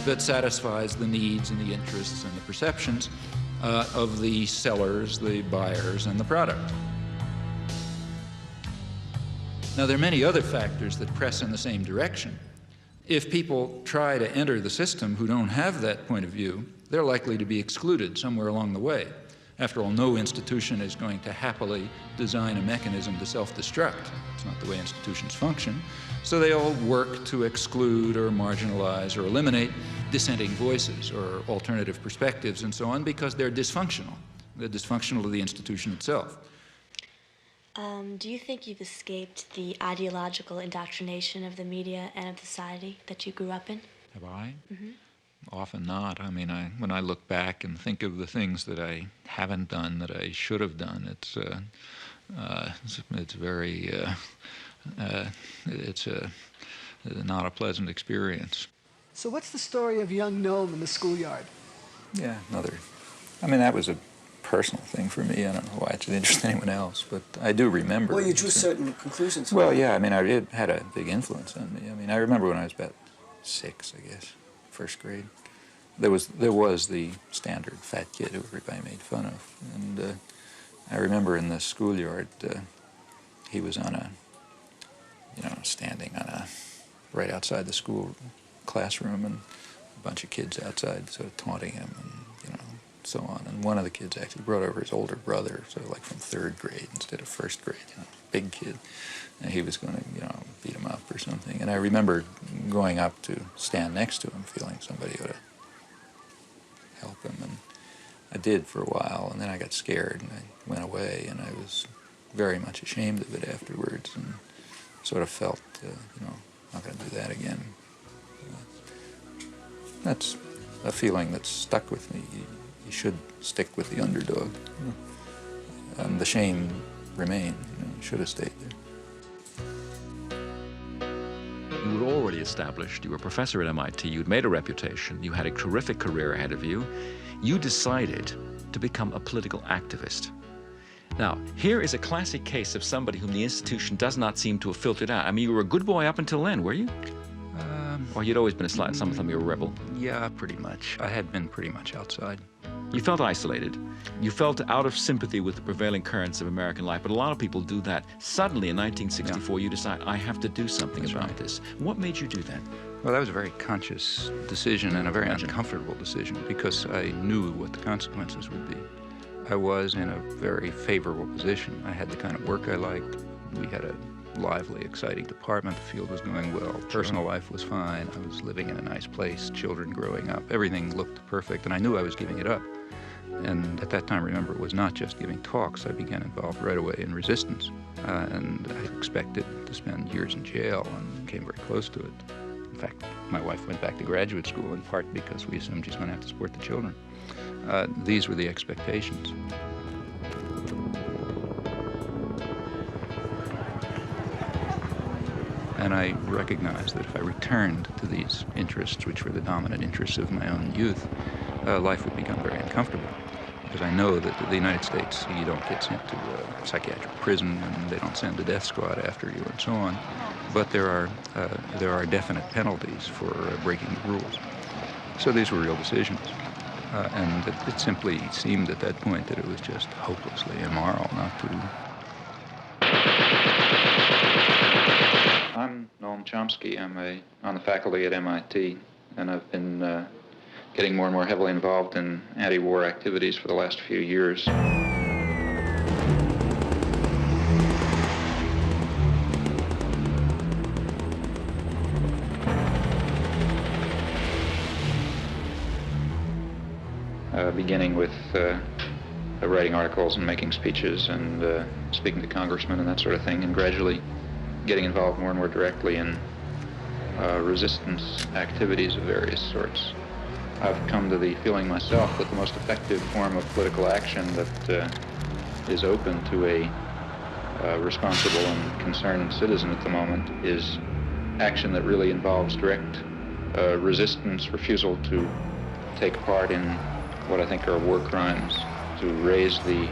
that satisfies the needs and the interests and the perceptions of the sellers, the buyers, and the product. Now, there are many other factors that press in the same direction. If people try to enter the system who don't have that point of view, they're likely to be excluded somewhere along the way. After all, no institution is going to happily design a mechanism to self-destruct. It's not the way institutions function. So they all work to exclude or marginalize or eliminate dissenting voices or alternative perspectives and so on because they're dysfunctional. They're dysfunctional to the institution itself. Do you think you've escaped the ideological indoctrination of the media and of society that you grew up in? Have I? Mm-hmm. Often not. I mean, when I look back and think of the things that I haven't done that I should have done, it's very, it's not a pleasant experience. So what's the story of young Noam in the schoolyard? Yeah, I mean, that was a personal thing for me. I don't know why it should interest anyone else, but I do remember. Well, you drew certain conclusions from Well, it. yeah, I mean, it had a big influence on me. I mean, I remember when I was about 6, I guess, first grade. There was the standard fat kid who everybody made fun of, and I remember in the schoolyard, he was on standing on right outside the school classroom, and a bunch of kids outside sort of taunting him, and so on. And one of the kids actually brought over his older brother, sort of like from 3rd grade instead of 1st grade, big kid. And he was going to, beat him up or something. And I remember going up to stand next to him, feeling somebody ought to help him. And I did for a while, and then I got scared, and I went away, and I was very much ashamed of it afterwards, and sort of felt, I'm not going to do that again. That's a feeling that's stuck with me. You should stick with the underdog. And the shame remained. You should have stayed there. You were already established. You were a professor at MIT. You'd made a reputation. You had a terrific career ahead of you. You decided to become a political activist. Now, here is a classic case of somebody whom the institution does not seem to have filtered out. I mean, you were a good boy up until then, were you? Or you'd always been a slight, some of them you were a rebel? Yeah, pretty much. I had been pretty much outside. You felt isolated. You felt out of sympathy with the prevailing currents of American life, but a lot of people do that. Suddenly, in 1964, you decide, I have to do something about this. What made you do that? Well, that was a very conscious decision and a very uncomfortable decision because I knew what the consequences would be. I was in a very favorable position. I had the kind of work I liked. We had a lively, exciting department. The field was going well. Personal life was fine. I was living in a nice place, children growing up. Everything looked perfect, and I knew I was giving it up. And at that time, remember, it was not just giving talks. I began involved right away in resistance. And I expected to spend years in jail and came very close to it. In fact, my wife went back to graduate school in part because we assumed she's going to have to support the children. These were the expectations. And I recognized that if I returned to these interests, which were the dominant interests of my own youth, life would become very uncomfortable. Because I know that in the United States, you don't get sent to a psychiatric prison, and they don't send a death squad after you, and so on. But there are definite penalties for breaking the rules. So these were real decisions. And it simply seemed at that point that it was just hopelessly immoral not to. I'm Noam Chomsky. I'm on the faculty at MIT, and I've been getting more and more heavily involved in anti-war activities for the last few years. beginning with writing articles and making speeches and speaking to congressmen and that sort of thing, and gradually getting involved more and more directly in resistance activities of various sorts. I've come to the feeling myself that the most effective form of political action that is open to a responsible and concerned citizen at the moment is action that really involves direct resistance, refusal to take part in what I think are war crimes, to raise the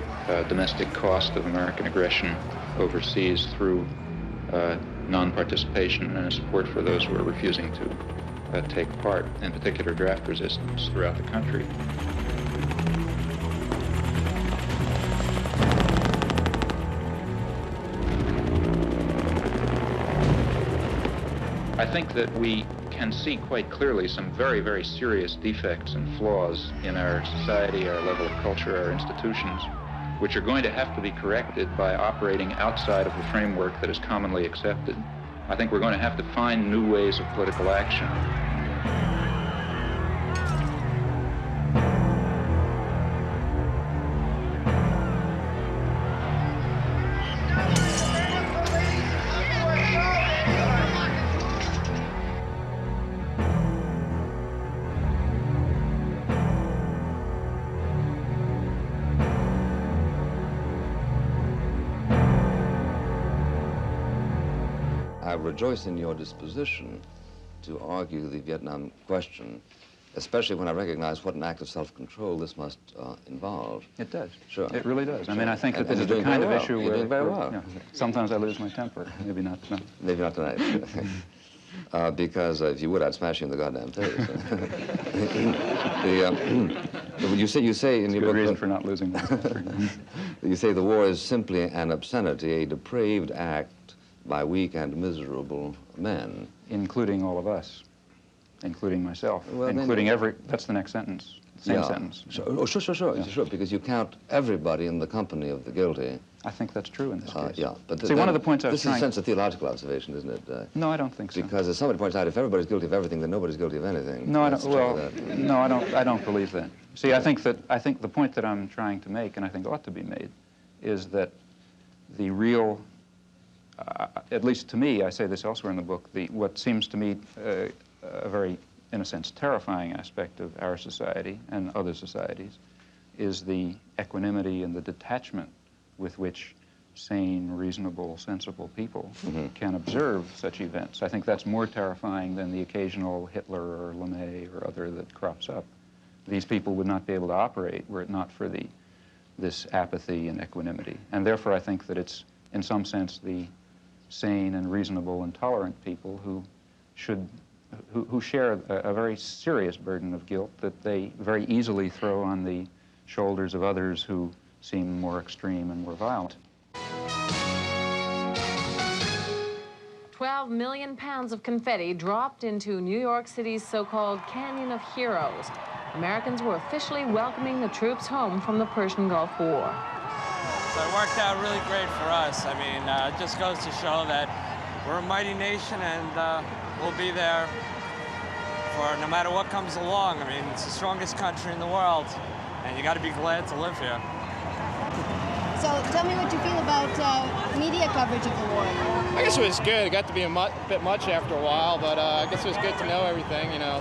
domestic cost of American aggression overseas through non-participation and support for those who are refusing to take part, in particular draft resistance throughout the country. I think that we can see quite clearly some very, very serious defects and flaws in our society, our level of culture, our institutions, which are going to have to be corrected by operating outside of the framework that is commonly accepted. I think we're going to have to find new ways of political action. I rejoice in your disposition to argue the Vietnam question, especially when I recognize what an act of self-control this must involve. It does. Sure. It really does. Sure. I mean, I think that And this is you're the doing kind of very issue well. You're where, doing very well. you know, sometimes I lose my temper. Maybe not tonight. Maybe not tonight. Because if you would, I'd smash you in the goddamn face. You say in your book, reason for not losing my temper. You say the war is simply an obscenity, a depraved act by weak and miserable men. Including all of us, including myself, Well, including that's the next sentence, same sentence. Sure, because you count everybody in the company of the guilty. I think that's true in this case. Yeah, but see, one of the points I was this is in a sense a theological observation, isn't it? No, I don't think so. Because as somebody points out, if everybody's guilty of everything, then nobody's guilty of anything. No, I don't. Well, no, I don't believe that. See, I think the point that I'm trying to make, and I think ought to be made, is that the real, at least to me, I say this elsewhere in the book, what seems to me a very, in a sense, terrifying aspect of our society and other societies is the equanimity and the detachment with which sane, reasonable, sensible people can observe such events. I think that's more terrifying than the occasional Hitler or LeMay or other that crops up. These people would not be able to operate were it not for this apathy and equanimity. And therefore, I think that it's, in some sense, the sane and reasonable and tolerant people who share a very serious burden of guilt that they very easily throw on the shoulders of others who seem more extreme and more violent. 12 million pounds of confetti dropped into New York City's so-called Canyon of Heroes. Americans were officially welcoming the troops home from the Persian Gulf War. So it worked out really great for us. I mean, it just goes to show that we're a mighty nation and we'll be there for no matter what comes along. I mean, it's the strongest country in the world, and you got to be glad to live here. So tell me what you feel about media coverage of the war. I guess it was good. It got to be a bit much after a while, but I guess it was good to know everything, you know.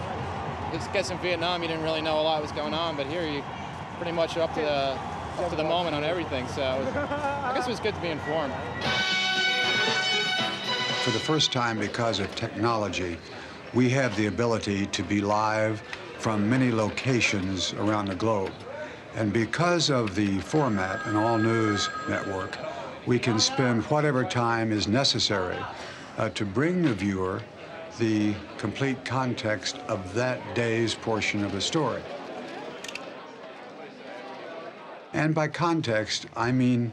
I guess in Vietnam you didn't really know a lot was going on, but here you pretty much up to the moment on everything, so I guess it was good to be informed. For the first time, because of technology, we have the ability to be live from many locations around the globe. And because of the format, an all-news network, we can spend whatever time is necessary to bring the viewer the complete context of that day's portion of the story. And by context, I mean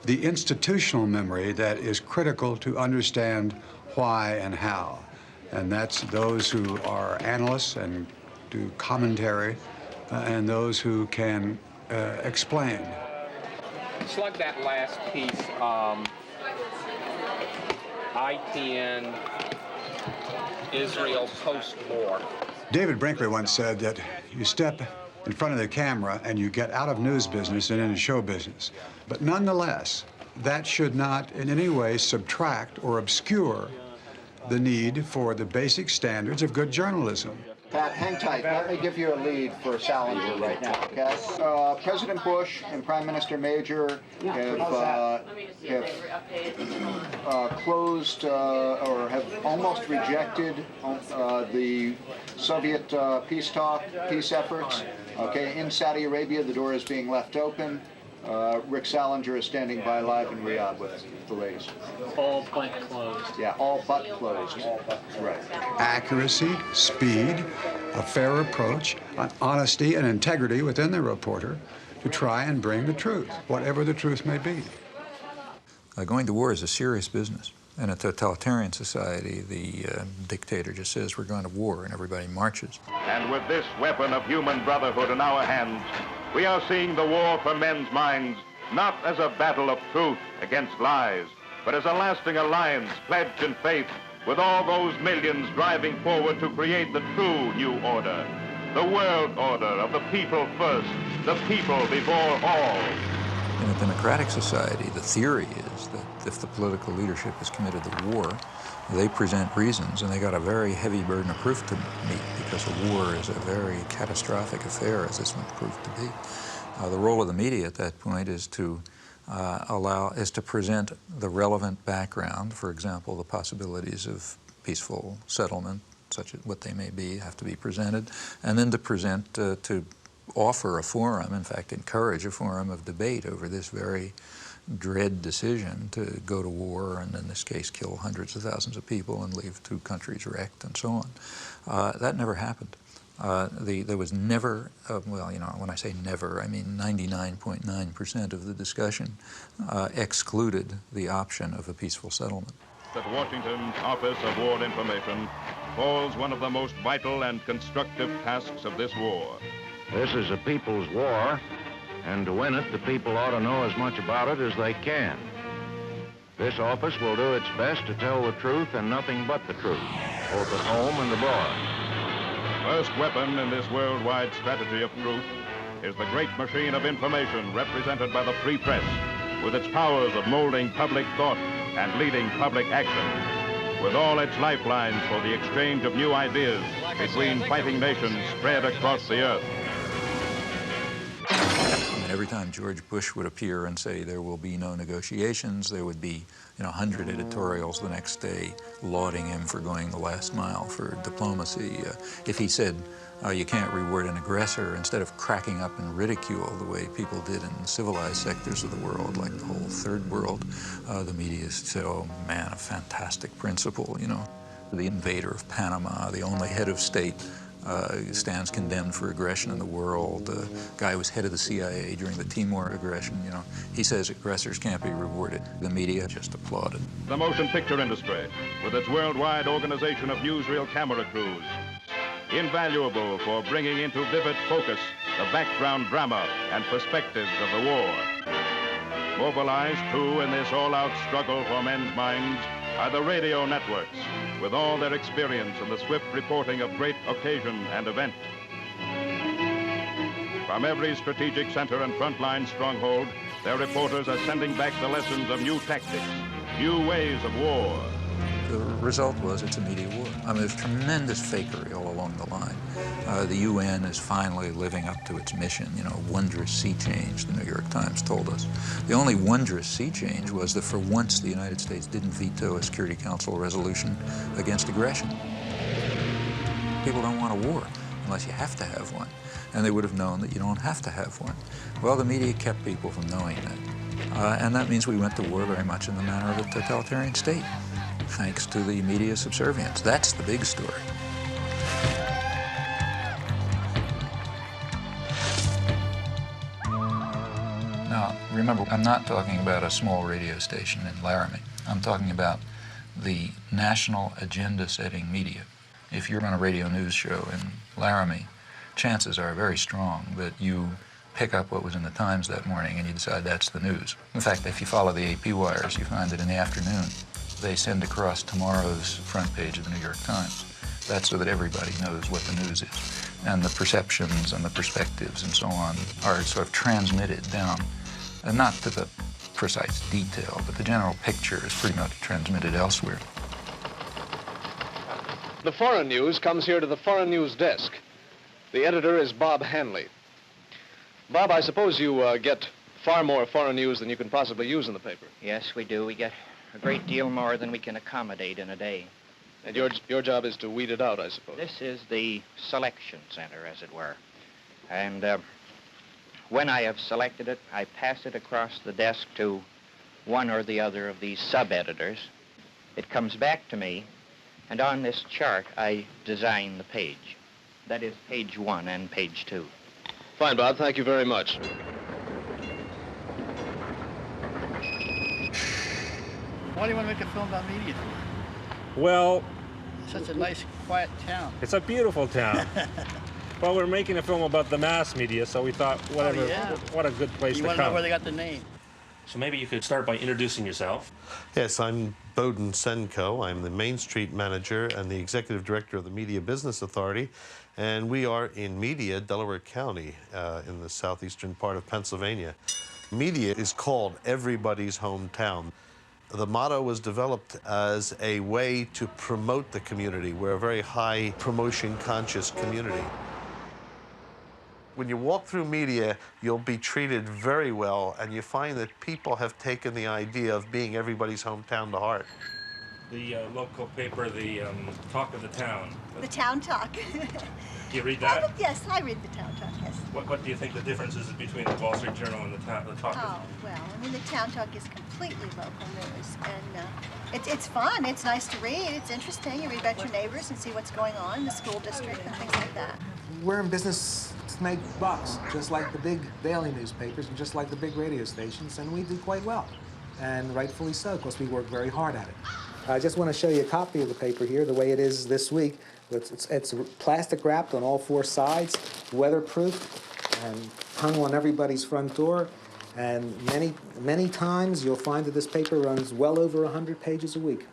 the institutional memory that is critical to understand why and how. And that's those who are analysts and do commentary, and those who can explain. Slug that last piece, ITN, Israel post-war. David Brinkley once said that you step in front of the camera and you get out of news business and into show business. But nonetheless, that should not in any way subtract or obscure the need for the basic standards of good journalism. Pat, hang tight. Let me give you a lead for Salinger right now, okay? President Bush and Prime Minister Major have closed or have almost rejected the Soviet peace efforts. Okay, in Saudi Arabia, the door is being left open. Rick Salinger is standing by live in Riyadh with the latest. All but closed. Yeah, all but closed. Right. Accuracy, speed, a fair approach, honesty and integrity within the reporter to try and bring the truth, whatever the truth may be. Going to war is a serious business. In a totalitarian society, the dictator just says we're going to war and everybody marches. And with this weapon of human brotherhood in our hands, we are seeing the war for men's minds not as a battle of truth against lies, but as a lasting alliance pledged in faith with all those millions driving forward to create the true new order, the world order of the people first, the people before all. In a democratic society, the theory is that if the political leadership is committed to war, they present reasons, and they got a very heavy burden of proof to meet because a war is a very catastrophic affair, as this one proved to be. The role of the media at that point is to present the relevant background. For example, the possibilities of peaceful settlement, such as what they may be, have to be presented, and then to present, to offer a forum, in fact, encourage a forum of debate over this very dread decision to go to war and, in this case, kill hundreds of thousands of people and leave two countries wrecked and so on. That never happened. There was never, well, you know, when I say never, I mean 99.9% of the discussion excluded the option of a peaceful settlement. At Washington's Office of War Information falls one of the most vital and constructive tasks of this war. This is a people's war, and to win it, the people ought to know as much about it as they can. This office will do its best to tell the truth and nothing but the truth, both at home and abroad. First weapon in this worldwide strategy of truth is the great machine of information represented by the free press, with its powers of molding public thought and leading public action, with all its lifelines for the exchange of new ideas between fighting nations spread across the earth. And every time George Bush would appear and say there will be no negotiations, there would be, 100 editorials the next day lauding him for going the last mile for diplomacy. If he said you can't reward an aggressor, instead of cracking up in ridicule the way people did in civilized sectors of the world, like the whole third world, the media said, oh man, a fantastic principle, The invader of Panama, the only head of state, stands condemned for aggression in the world. The guy who was head of the CIA during the Timor aggression, he says aggressors can't be rewarded. The media just applauded. The motion picture industry, with its worldwide organization of newsreel camera crews, invaluable for bringing into vivid focus the background drama and perspectives of the war. Mobilized, too, in this all-out struggle for men's minds are the radio networks, with all their experience in the swift reporting of great occasion and event. From every strategic center and frontline stronghold, their reporters are sending back the lessons of new tactics, new ways of war. The result was it's a media war. There's tremendous fakery all along the line. The UN is finally living up to its mission, wondrous sea change, the New York Times told us. The only wondrous sea change was that for once the United States didn't veto a Security Council resolution against aggression. People don't want a war unless you have to have one. And they would have known that you don't have to have one. Well, the media kept people from knowing that. And that means we went to war very much in the manner of a totalitarian state, thanks to the media subservience. That's the big story. Now, remember, I'm not talking about a small radio station in Laramie. I'm talking about the national agenda-setting media. If you're on a radio news show in Laramie, chances are very strong that you pick up what was in the Times that morning and you decide that's the news. In fact, if you follow the AP wires, you find that in the afternoon, they send across tomorrow's front page of the New York Times. That's so that everybody knows what the news is. and the perceptions and the perspectives and so on are sort of transmitted down, and not to the precise detail, but the general picture is pretty much transmitted elsewhere. The foreign news comes here to the foreign news desk. The editor is Bob Hanley. Bob, I suppose you get far more foreign news than you can possibly use in the paper. Yes, we do. We get a great deal more than we can accommodate in a day. And your job is to weed it out, I suppose. This is the selection center, as it were. And when I have selected it, I pass it across the desk to one or the other of these sub-editors. It comes back to me, and on this chart, I design the page. That is page 1 and page 2. Fine, Bob. Thank you very much. Why do you want to make a film about media for? Well, Such a nice, quiet town. it's a beautiful town. Well, we're making a film about the mass media, so we thought, whatever, Oh, yeah. what a good place You to want to know come. where they got the name? So maybe you could start by introducing yourself. Yes, I'm Bowden Senko. I'm the Main Street manager and the executive director of the Media Business Authority, and we are in Media, Delaware County, in the southeastern part of Pennsylvania. Media is called everybody's hometown. The motto was developed as a way to promote the community. We're a very high promotion-conscious community. When you walk through media, you'll be treated very well, and you find that people have taken the idea of being everybody's hometown to heart. The local paper, the Talk of the Town. The Town Talk. Do you read that? Yes, I read the Town Talk, yes. What do you think the difference is between the Wall Street Journal and the Talk of Oh, well, I mean, the Town Talk is completely local news, and it's fun. It's nice to read. It's interesting. You read about your neighbors and see what's going on in the school district and things like that. We're in business to make bucks, just like the big daily newspapers and just like the big radio stations, and we do quite well, and rightfully so, because we work very hard at it. I just want to show you a copy of the paper here, the way it is this week. It's plastic wrapped on all 4 sides, weatherproof, and hung on everybody's front door. And many times you'll find that this paper runs well over 100 pages a week.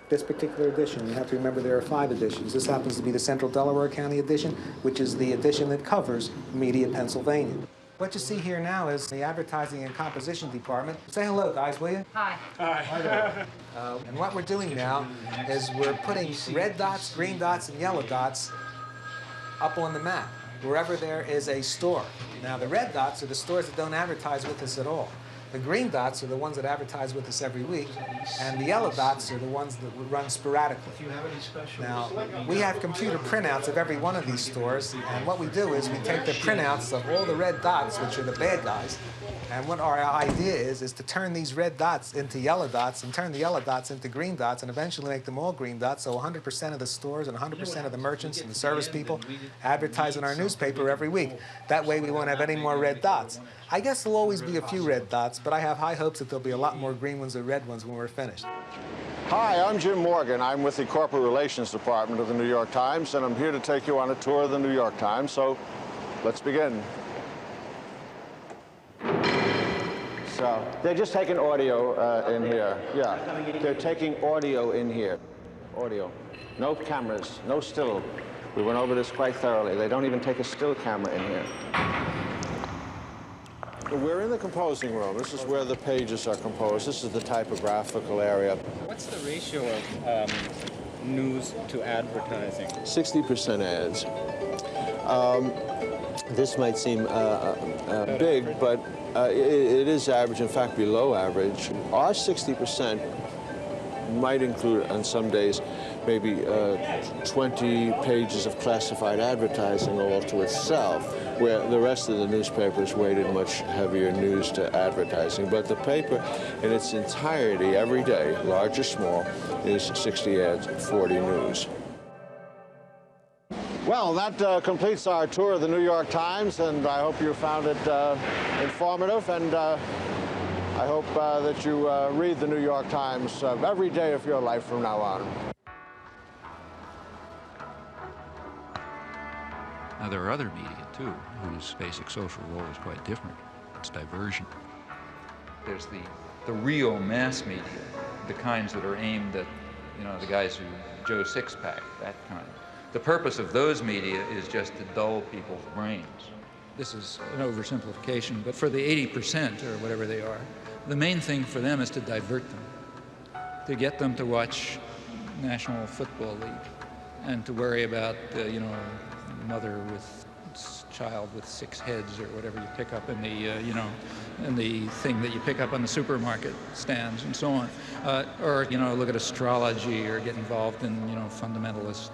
This particular edition, you have to remember there are 5 editions. This happens to be the Central Delaware County edition, which is the edition that covers Media, Pennsylvania. What you see here now is the advertising and composition department. Say hello, guys, will you? Hi. Hi. And what we're doing now is we're putting red dots, green dots, and yellow dots up on the map, wherever there is a store. Now, the red dots are the stores that don't advertise with us at all. The green dots are the ones that advertise with us every week, and the yellow dots are the ones that run sporadically. Now, we have computer printouts of every one of these stores, and what we do is we take the printouts of all the red dots, which are the bad guys, and what our idea is to turn these red dots into yellow dots and turn the yellow dots into green dots and eventually make them all green dots, so 100% of the stores and 100% of the merchants and the service people advertise in our newspaper every week. That way we won't have any more red dots. I guess there'll always be a few red dots, but I have high hopes that there'll be a lot more green ones or red ones when we're finished. Hi, I'm Jim Morgan. I'm with the Corporate Relations Department of the New York Times, and I'm here to take you on a tour of the New York Times, so let's begin. So they're just taking audio in here. Yeah, they're taking audio in here. Audio. No cameras, no still. We went over this quite thoroughly. They don't even take a still camera in here. We're in the composing room. This is where the pages are composed. This is the typographical area. What's the ratio of news to advertising? 60% ads. This might seem big, but it is average, in fact, below average. Our 60% might include, on some days, maybe 20 pages of classified advertising all to itself, where the rest of the newspapers weighted much heavier news to advertising. But the paper in its entirety, every day, large or small, is 60 ads, 40 news. Well, that completes our tour of the New York Times, and I hope you found it informative, and I hope that you read the New York Times every day of your life from now on. Now, there are other media, too, whose basic social role is quite different. It's diversion. There's the real mass media, the kinds that are aimed at, you know, the guys who Joe Sixpack, that kind. The purpose of those media is just to dull people's brains. This is an oversimplification, but for the 80% or whatever they are, the main thing for them is to divert them, to get them to watch National Football League and to worry about, mother with child with 6 heads or whatever you pick up in the, in the thing that you pick up on the supermarket stands and so on. Or, look at astrology or get involved in, fundamentalist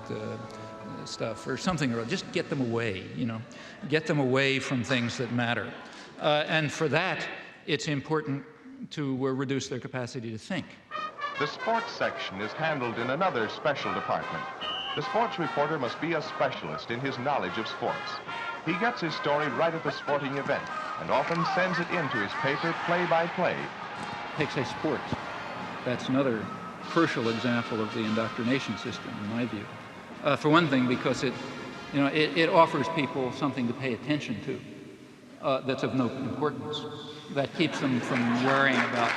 stuff or something, or just get them away, get them away from things that matter. And for that, it's important to reduce their capacity to think. The sports section is handled in another special department. The sports reporter must be a specialist in his knowledge of sports. He gets his story right at the sporting event and often sends it into his paper play-by-play. Take, say, sports. That's another crucial example of the indoctrination system, in my view. For one thing, because it offers people something to pay attention to that's of no importance, that keeps them from worrying about,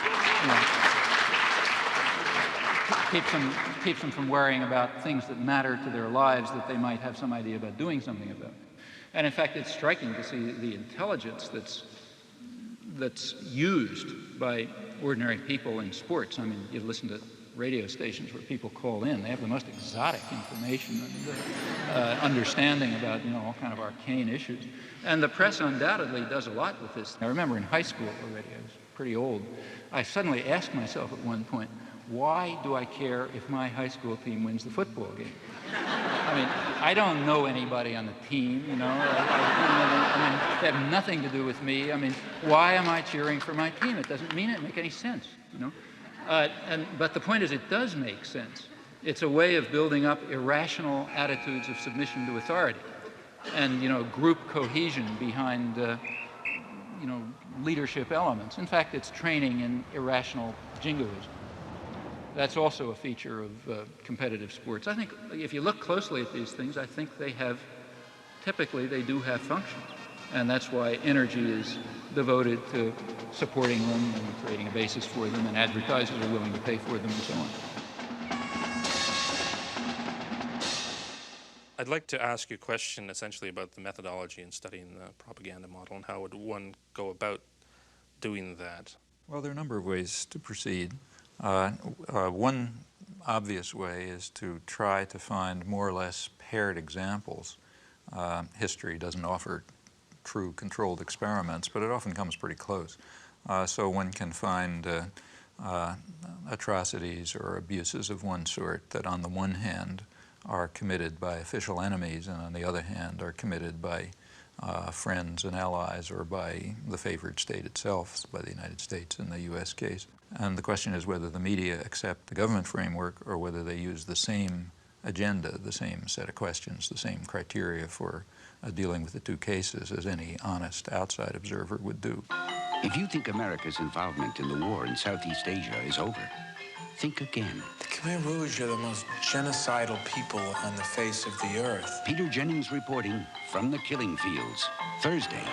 keeps them from worrying about things that matter to their lives that they might have some idea about doing something about. And in fact, it's striking to see the intelligence that's used by ordinary people in sports. I mean, you listen to radio stations where people call in. They have the most exotic information and understanding about, all kind of arcane issues. And the press undoubtedly does a lot with this. I remember in high school already, I was pretty old, I suddenly asked myself at one point, why do I care if my high school team wins the football game? I mean, I don't know anybody on the team, I mean, they have nothing to do with me. I mean, why am I cheering for my team? It doesn't make any sense, But the point is, it does make sense. It's a way of building up irrational attitudes of submission to authority and, group cohesion behind, leadership elements. In fact, it's training in irrational jingoism. That's also a feature of competitive sports. I think if you look closely at these things, I think typically they do have functions. And that's why energy is devoted to supporting them and creating a basis for them, and advertisers are willing to pay for them and so on. I'd like to ask you a question essentially about the methodology in studying the propaganda model and how would one go about doing that? Well, there are a number of ways to proceed. One obvious way is to try to find more or less paired examples. History doesn't offer true controlled experiments, but it often comes pretty close. So one can find atrocities or abuses of one sort that on the one hand are committed by official enemies and on the other hand are committed by friends and allies or by the favored state itself, by the United States in the U.S. case. And the question is whether the media accept the government framework or whether they use the same agenda, the same set of questions, the same criteria for dealing with the two cases as any honest outside observer would do. If you think America's involvement in the war in Southeast Asia is over, think again. The Khmer Rouge are the most genocidal people on the face of the earth. Peter Jennings reporting from the killing fields, Thursday.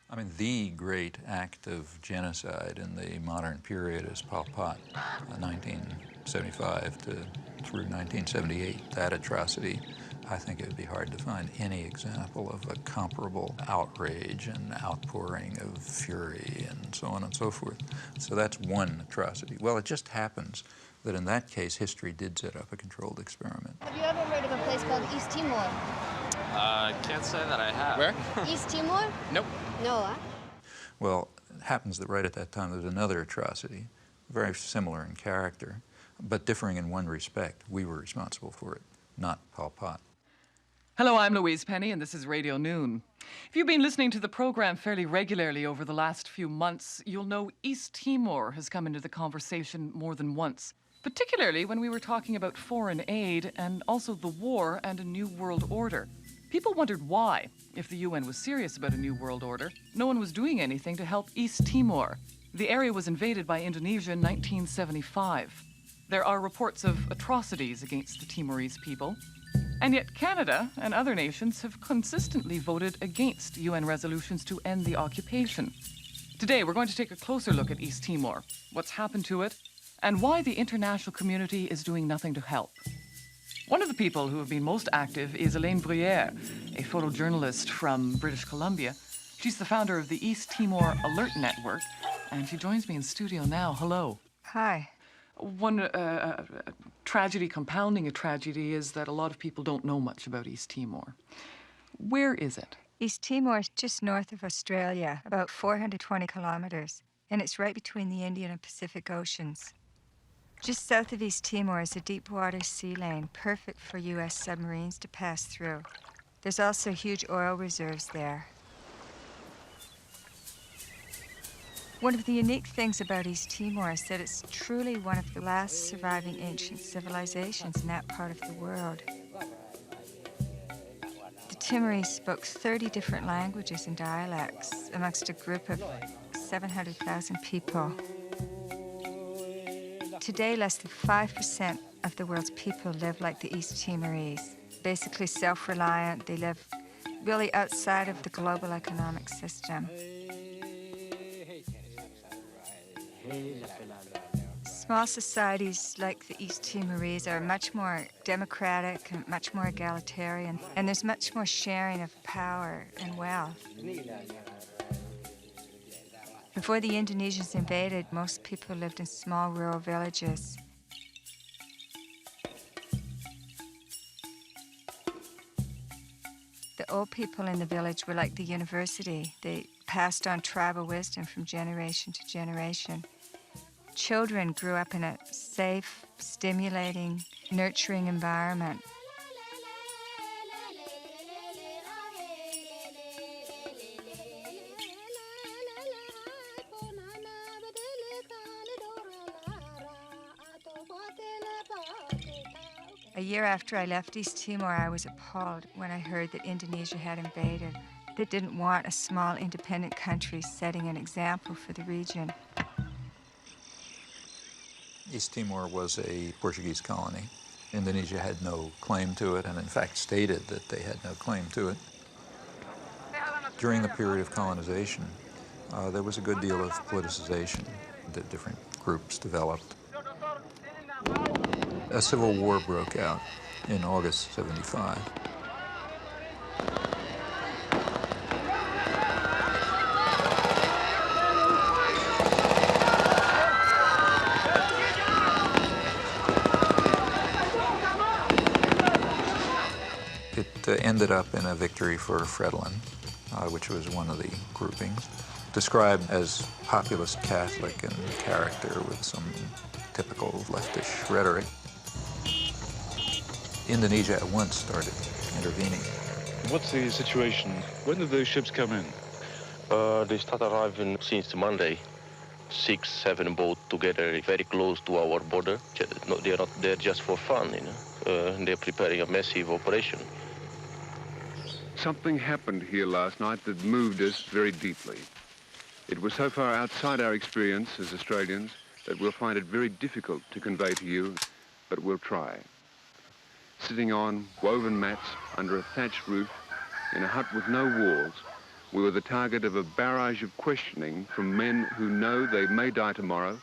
I mean, the great act of genocide in the modern period is Pol Pot, 1975 through 1978. That atrocity, I think it would be hard to find any example of a comparable outrage and outpouring of fury and so on and so forth. So that's one atrocity. Well, it just happens that in that case, history did set up a controlled experiment. Have you ever heard of a place called East Timor? Can't say that I have. Where? East Timor? Nope. No, huh? Well, it happens that right at that time there's another atrocity, very similar in character, but differing in one respect. We were responsible for it, not Pol Pot. Hello, I'm Louise Penny, and this is Radio Noon. If you've been listening to the program fairly regularly over the last few months, you'll know East Timor has come into the conversation more than once, particularly when we were talking about foreign aid and also the war and a new world order. People wondered why, if the UN was serious about a new world order, no one was doing anything to help East Timor. The area was invaded by Indonesia in 1975. There are reports of atrocities against the Timorese people. And yet Canada and other nations have consistently voted against UN resolutions to end the occupation. Today, we're going to take a closer look at East Timor, what's happened to it, and why the international community is doing nothing to help. One of the people who have been most active is Elaine Bruyere, a photojournalist from British Columbia. She's the founder of the East Timor Alert Network, and she joins me in studio now. Hello. Hi. One tragedy compounding a tragedy is that a lot of people don't know much about East Timor. Where is it? East Timor is just north of Australia, about 420 kilometers, and it's right between the Indian and Pacific Oceans. Just south of East Timor is a deep-water sea lane, perfect for U.S. submarines to pass through. There's also huge oil reserves there. One of the unique things about East Timor is that it's truly one of the last surviving ancient civilizations in that part of the world. The Timorese spoke 30 different languages and dialects amongst a group of 700,000 people. Today, less than 5% of the world's people live like the East Timorese, basically self-reliant. They live really outside of the global economic system. Small societies like the East Timorese are much more democratic and much more egalitarian, and there's much more sharing of power and wealth. Before the Indonesians invaded, most people lived in small rural villages. The old people in the village were like the university. They passed on tribal wisdom from generation to generation. Children grew up in a safe, stimulating, nurturing environment. A year after I left East Timor, I was appalled when I heard that Indonesia had invaded. They didn't want a small, independent country setting an example for the region. East Timor was a Portuguese colony. Indonesia had no claim to it, and in fact stated that they had no claim to it. During the period of colonization, there was a good deal of politicization that different groups developed. A civil war broke out in August '75. It ended up in a victory for Fredlin, which was one of the groupings, described as populist Catholic in character with some typical leftish rhetoric. Indonesia at once started intervening. What's the situation? When did those ships come in? They start arriving since Monday. 6, 7 boats together, very close to our border. No, they're not there just for fun, you know. They're preparing a massive operation. Something happened here last night that moved us very deeply. It was so far outside our experience as Australians that we'll find it very difficult to convey to you, but we'll try. Sitting on woven mats under a thatched roof in a hut with no walls, we were the target of a barrage of questioning from men who know they may die tomorrow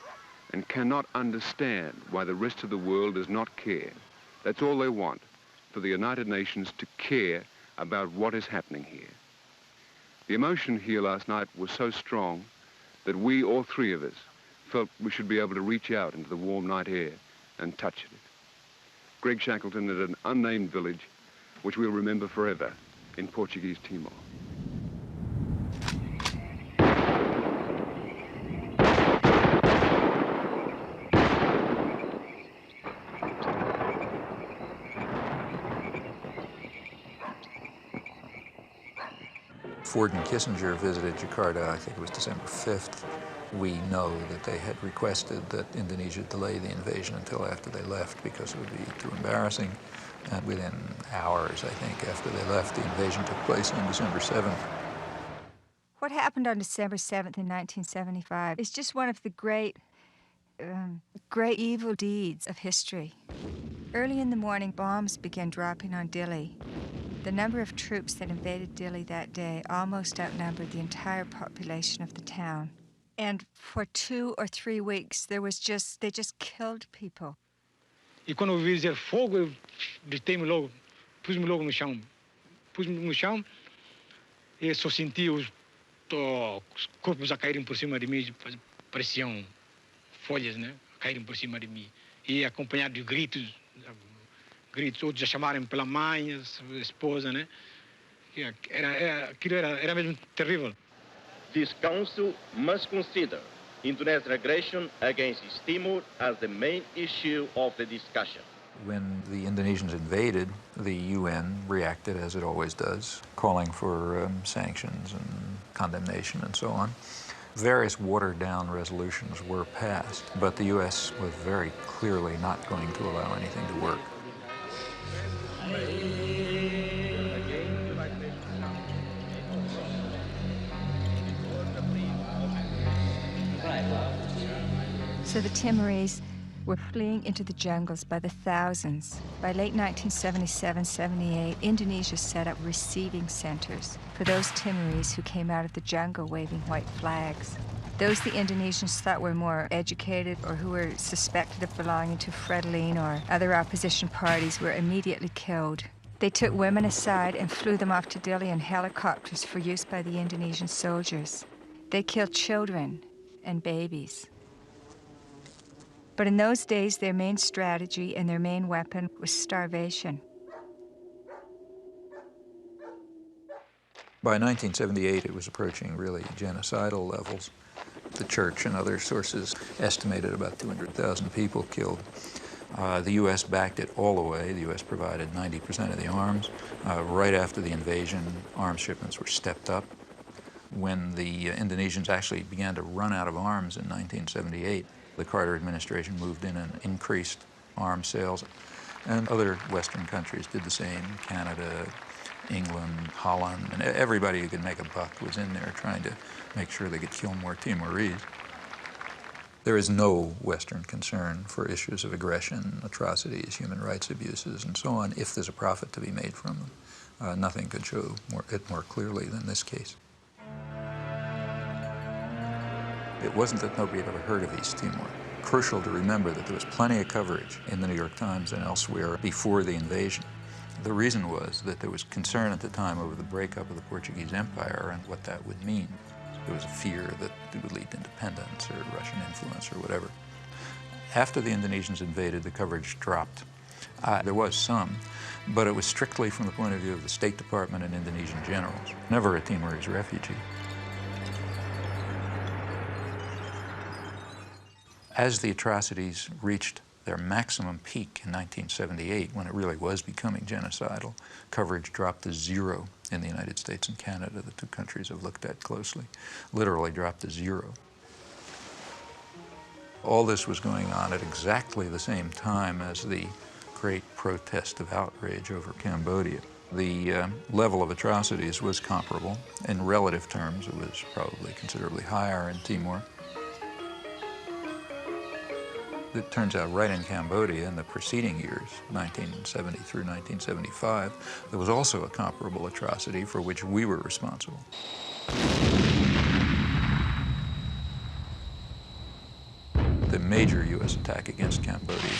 and cannot understand why the rest of the world does not care. That's all they want, for the United Nations to care about what is happening here. The emotion here last night was so strong that we, all three of us, felt we should be able to reach out into the warm night air and touch it. Greg Shackleton at an unnamed village, which we'll remember forever in Portuguese Timor. Ford and Kissinger visited Jakarta, I think it was December 5th. We know that they had requested that Indonesia delay the invasion until after they left because it would be too embarrassing. And within hours, I think, after they left, the invasion took place on December 7th. What happened on December 7th in 1975 is just one of the great evil deeds of history. Early in the morning, bombs began dropping on Dili. The number of troops that invaded Dili that day almost outnumbered the entire population of the town. And for 2 or 3 weeks, they just killed people. E quando eu ouvi dizer fogo, eu gritei-me logo, pus-me logo no chão. Pus-me no chão e só senti os corpos a caírem por cima de mim, pareciam folhas, né? A caírem por cima de mim. E acompanhado de gritos, outros a chamarem pela mãe, a esposa, né? Aquilo era mesmo terrível. This council must consider Indonesian aggression against East Timor as the main issue of the discussion. When the Indonesians invaded, the UN reacted as it always does, calling for sanctions and condemnation and so on. Various watered-down resolutions were passed, but the U.S. was very clearly not going to allow anything to work. So the Timorese were fleeing into the jungles by the thousands. By late 1977-78, Indonesia set up receiving centers for those Timorese who came out of the jungle waving white flags. Those the Indonesians thought were more educated or who were suspected of belonging to Frelimo or other opposition parties were immediately killed. They took women aside and flew them off to Dili in helicopters for use by the Indonesian soldiers. They killed children and babies. But in those days, their main strategy and their main weapon was starvation. By 1978, it was approaching really genocidal levels. The church and other sources estimated about 200,000 people killed. The U.S. backed it all the way. The U.S. provided 90% of the arms. Right after the invasion, arms shipments were stepped up. When the Indonesians actually began to run out of arms in 1978, the Carter administration moved in and increased arms sales, and other Western countries did the same. Canada, England, Holland, and everybody who could make a buck was in there trying to make sure they could kill more Timorese. There is no Western concern for issues of aggression, atrocities, human rights abuses, and so on, if there's a profit to be made from them. Nothing could show it more clearly than this case. It wasn't that nobody had ever heard of East Timor. Crucial to remember that there was plenty of coverage in the New York Times and elsewhere before the invasion. The reason was that there was concern at the time over the breakup of the Portuguese Empire and what that would mean. There was a fear that it would lead to independence or Russian influence or whatever. After the Indonesians invaded, the coverage dropped. There was some, but it was strictly from the point of view of the State Department and Indonesian generals, never a Timorese refugee. As the atrocities reached their maximum peak in 1978, when it really was becoming genocidal, coverage dropped to zero in the United States and Canada, the two countries I've looked at closely, literally dropped to zero. All this was going on at exactly the same time as the great protest of outrage over Cambodia. The level of atrocities was comparable. In relative terms, it was probably considerably higher in Timor. It turns out right in Cambodia in the preceding years, 1970 through 1975, there was also a comparable atrocity for which we were responsible. The major U.S. attack against Cambodia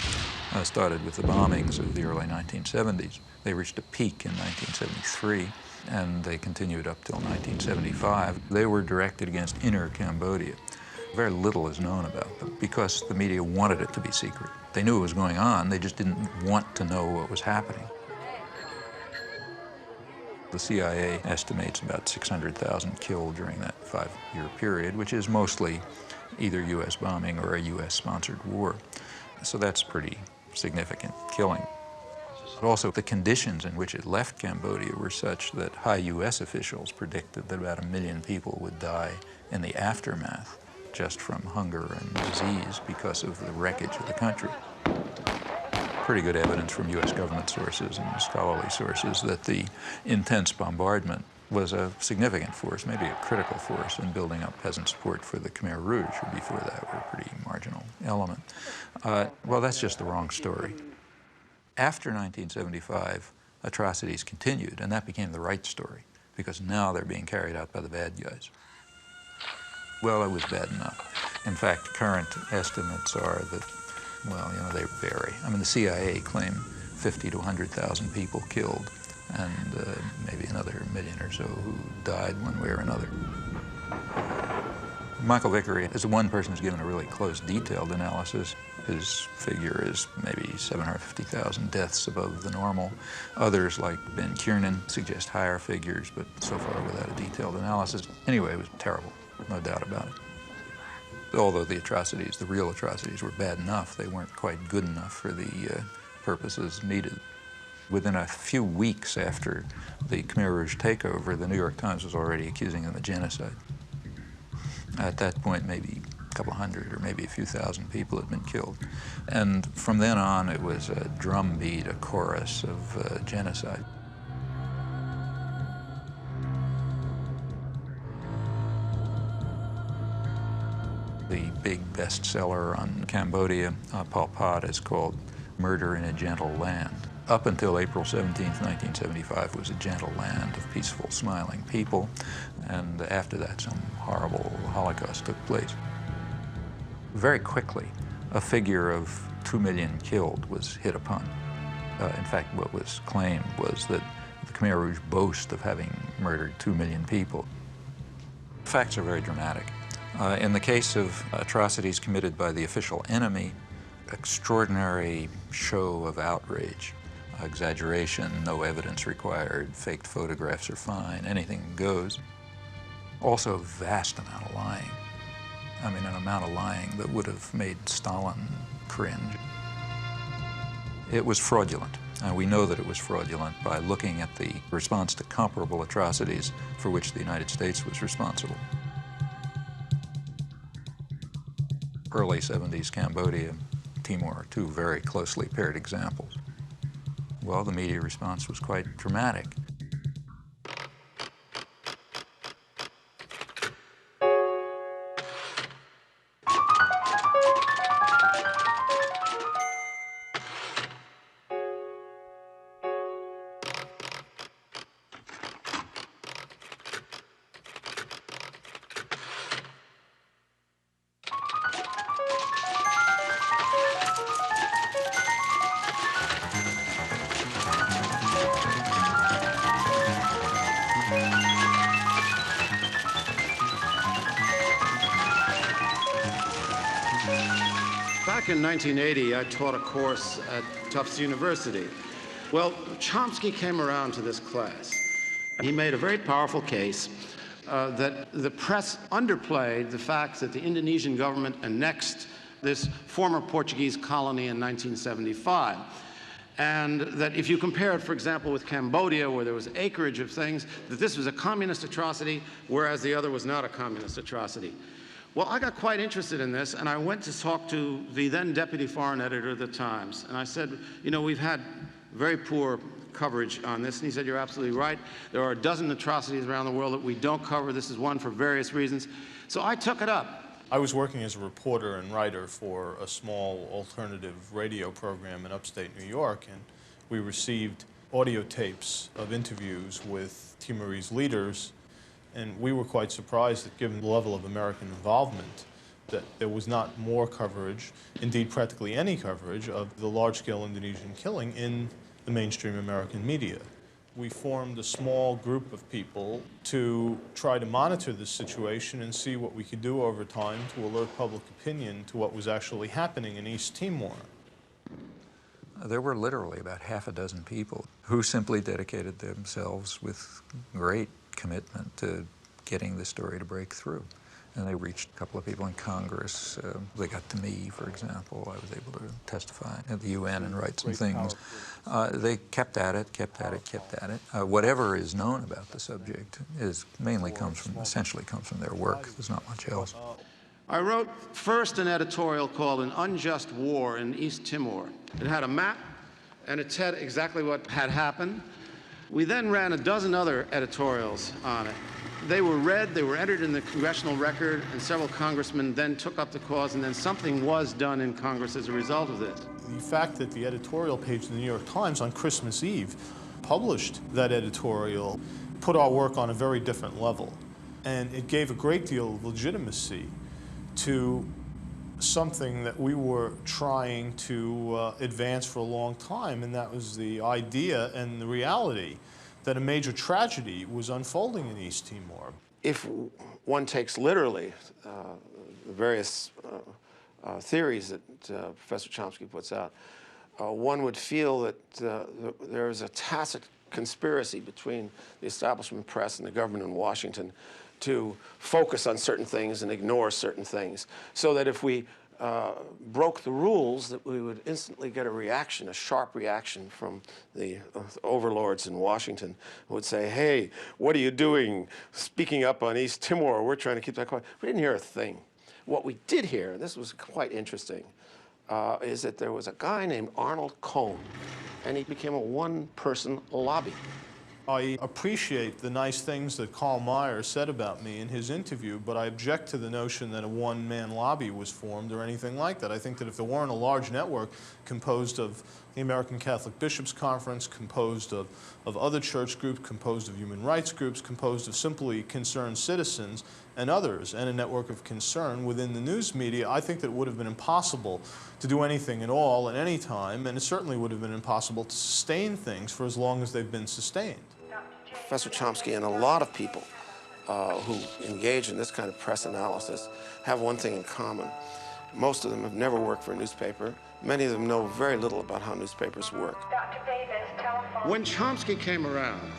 started with the bombings of the early 1970s. They reached a peak in 1973, and they continued up till 1975. They were directed against inner Cambodia. Very little is known about them because the media wanted it to be secret. They knew it was going on, they just didn't want to know what was happening. The CIA estimates about 600,000 killed during that 5-year period, which is mostly either U.S. bombing or a U.S.-sponsored war. So that's pretty significant killing. But also, the conditions in which it left Cambodia were such that high U.S. officials predicted that about 1 million people would die in the aftermath just from hunger and disease because of the wreckage of the country. Pretty good evidence from U.S. government sources and scholarly sources that the intense bombardment was a significant force, maybe a critical force in building up peasant support for the Khmer Rouge, who before that were a pretty marginal element. Well, that's just the wrong story. After 1975, atrocities continued, and that became the right story, because now they're being carried out by the bad guys. Well, it was bad enough. In fact, current estimates are that Well, you know, they vary. I mean, the CIA claimed 50 to 100,000 people killed, and maybe another million or so who died one way or another. Michael Vickery is the one person who's given a really close, detailed analysis. His figure is maybe 750,000 deaths above the normal. Others, like Ben Kiernan, suggest higher figures, but so far without a detailed analysis. Anyway, it was terrible, no doubt about it. Although the atrocities, the real atrocities, were bad enough, they weren't quite good enough for the purposes needed. Within a few weeks after the Khmer Rouge takeover, the New York Times was already accusing them of genocide. At that point, maybe a couple hundred or maybe a few thousand people had been killed. And from then on, it was a drumbeat, a chorus of genocide. The big bestseller on Cambodia, Pol Pot, is called Murder in a Gentle Land. Up until April 17, 1975, was a gentle land of peaceful, smiling people, and after that, some horrible Holocaust took place. Very quickly, a figure of 2 million killed was hit upon. In fact, what was claimed was that the Khmer Rouge boast of having murdered 2 million people. Facts are very dramatic. In the case of atrocities committed by the official enemy, extraordinary show of outrage. Exaggeration, no evidence required, faked photographs are fine, anything goes. Also, a vast amount of lying. I mean, an amount of lying that would have made Stalin cringe. It was fraudulent, and we know that it was fraudulent by looking at the response to comparable atrocities for which the United States was responsible. Early 70s Cambodia, Timor, two very closely paired examples. Well, the media response was quite dramatic. Back in 1980, I taught a course at Tufts University. Well, Chomsky came around to this class. He made a very powerful case that the press underplayed the fact that the Indonesian government annexed this former Portuguese colony in 1975. And that if you compare it, for example, with Cambodia, where there was acreage of things, that this was a communist atrocity, whereas the other was not a communist atrocity. Well, I got quite interested in this, and I went to talk to the then deputy foreign editor of the Times. And I said, you know, we've had very poor coverage on this. And he said, you're absolutely right. There are a dozen atrocities around the world that we don't cover. This is one for various reasons. So I took it up. I was working as a reporter and writer for a small alternative radio program in upstate New York, and we received audio tapes of interviews with Timorese leaders. And we were quite surprised that, given the level of American involvement, that there was not more coverage, indeed practically any coverage, of the large-scale Indonesian killing in the mainstream American media. We formed a small group of people to try to monitor this situation and see what we could do over time to alert public opinion to what was actually happening in East Timor. There were literally about half a dozen people who simply dedicated themselves with great commitment to getting the story to break through. And they reached a couple of people in Congress. They got to me, for example. I was able to testify at the UN and write some things. They kept at it, kept at it, kept at it. Whatever is known about the subject essentially comes from their work. There's not much else. I wrote first an editorial called An Unjust War in East Timor. It had a map, and it said exactly what had happened. We then ran a dozen other editorials on it. They were read, they were entered in the congressional record, and several congressmen then took up the cause, and then something was done in Congress as a result of this. The fact that the editorial page of the New York Times on Christmas Eve published that editorial put our work on a very different level. And it gave a great deal of legitimacy to something that we were trying to advance for a long time, and that was the idea and the reality that a major tragedy was unfolding in East Timor. If one takes literally the various theories that Professor Chomsky puts out, one would feel that there is a tacit conspiracy between the establishment press and the government in Washington to focus on certain things and ignore certain things, so that if we broke the rules, that we would instantly get a reaction, a sharp reaction from the overlords in Washington, who would say, hey, what are you doing speaking up on East Timor? We're trying to keep that quiet. We didn't hear a thing. What we did hear, and this was quite interesting, is that there was a guy named Arnold Cohn, and he became a one-person lobby. I appreciate the nice things that Karl Mayr said about me in his interview, but I object to the notion that a one-man lobby was formed or anything like that. I think that if there weren't a large network composed of the American Catholic Bishops' Conference, composed of other church groups, composed of human rights groups, composed of simply concerned citizens and others, and a network of concern within the news media, I think that it would have been impossible to do anything at all at any time, and it certainly would have been impossible to sustain things for as long as they've been sustained. Professor Chomsky and a lot of people who engage in this kind of press analysis have one thing in common. Most of them have never worked for a newspaper. Many of them know very little about how newspapers work. When Chomsky came around,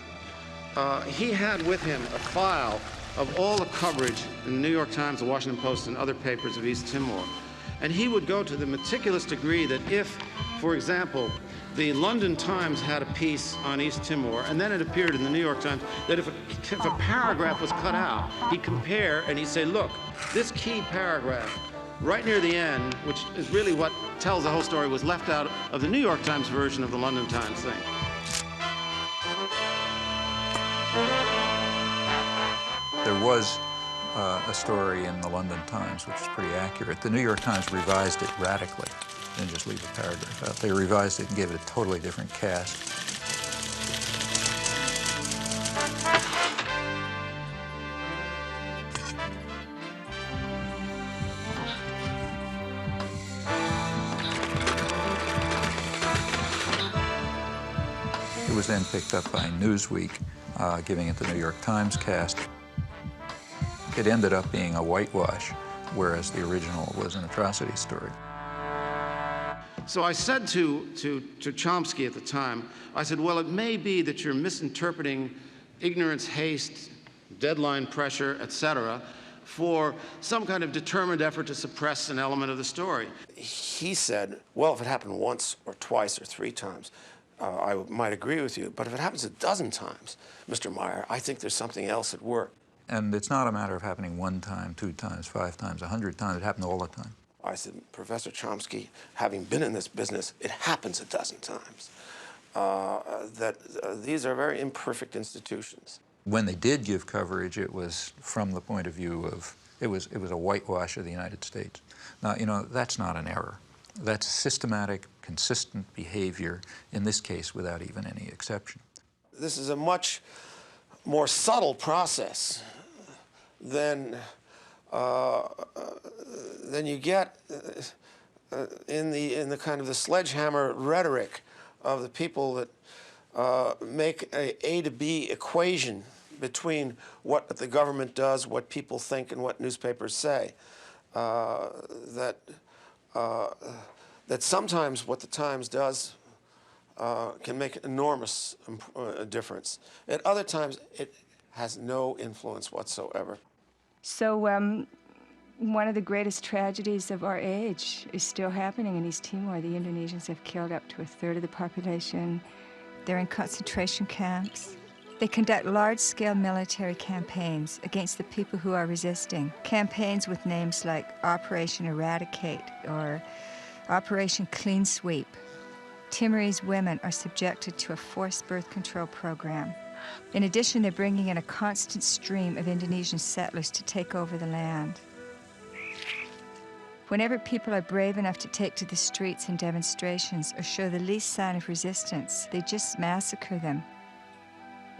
he had with him a file of all the coverage in the New York Times, the Washington Post, and other papers of East Timor. And he would go to the meticulous degree that if, for example, the London Times had a piece on East Timor, and then it appeared in the New York Times, that if a paragraph was cut out, he'd compare and he'd say, look, this key paragraph right near the end, which is really what tells the whole story, was left out of the New York Times version of the London Times thing. There was a story in the London Times which is pretty accurate. The New York Times revised it radically. Didn't just leave a paragraph out. They revised it and gave it a totally different cast. It was then picked up by Newsweek, giving it the New York Times cast. It ended up being a whitewash, whereas the original was an atrocity story. So I said to Chomsky at the time, I said, well, it may be that you're misinterpreting ignorance, haste, deadline pressure, etc., for some kind of determined effort to suppress an element of the story. He said, well, if it happened once or twice or three times, I might agree with you, but if it happens a dozen times, Mr. Meyer, I think there's something else at work. And it's not a matter of happening 1 time, 2 times, 5 times, 100 times. It happened all the time. I said, Professor Chomsky, having been in this business, it happens a dozen times. These are very imperfect institutions. When they did give coverage, it was from the point of view of, it was a whitewash of the United States. Now, you know, that's not an error. That's systematic, consistent behavior, in this case, without even any exception. This is a much more subtle process than you get in the kind of the sledgehammer rhetoric of the people that make a to B equation between what the government does, what people think, and what newspapers say. That sometimes what the Times does can make an enormous difference. At other times, it has no influence whatsoever. So one of the greatest tragedies of our age is still happening in East Timor. The Indonesians have killed up to 1/3 of the population. They're in concentration camps. They conduct large-scale military campaigns against the people who are resisting. Campaigns with names like Operation Eradicate or Operation Clean Sweep. Timorese women are subjected to a forced birth control program. In addition, they're bringing in a constant stream of Indonesian settlers to take over the land. Whenever people are brave enough to take to the streets in demonstrations or show the least sign of resistance, they just massacre them.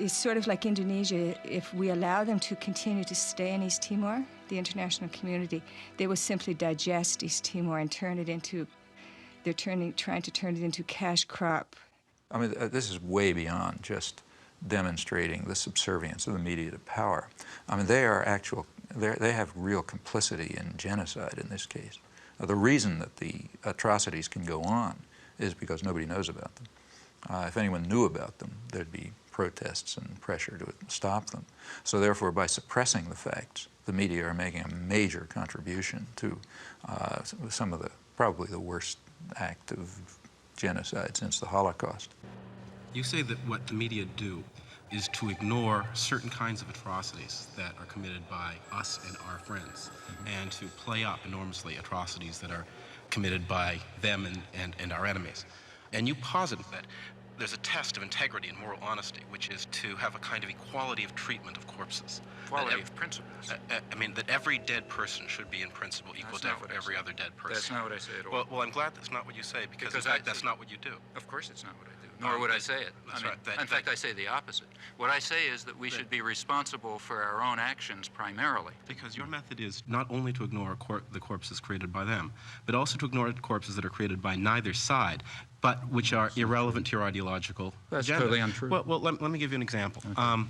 is sort of like Indonesia. If we allow them to continue to stay in East Timor, the international community, they will simply digest East Timor and turn it into, trying to turn it into cash crop. I mean, this is way beyond just demonstrating the subservience of the media to power. I mean, they have real complicity in genocide in this case. The reason that the atrocities can go on is because nobody knows about them. If anyone knew about them, there'd be protests and pressure to stop them. So therefore, by suppressing the facts, the media are making a major contribution to some of probably the worst act of genocide since the Holocaust. You say that what the media do is to ignore certain kinds of atrocities that are committed by us and our friends, and to play up enormously atrocities that are committed by them and our enemies. And you posit that there's a test of integrity and moral honesty, which is to have a kind of equality of treatment of corpses. Equality of principles. I mean, that every dead person should be in principle equal to every other dead person. That's not what I say at all. Well, I'm glad that's not what you say, because in fact, that's not what you do. Of course it's not what I do, nor would I say it. That's right. In fact, I say the opposite. What I say is that we should be responsible for our own actions primarily. Because your method is not only to ignore the corpses created by them, but also to ignore corpses that are created by neither side, but which are irrelevant to your ideological That's agenda. totally untrue. Well, let me give you an example. Okay.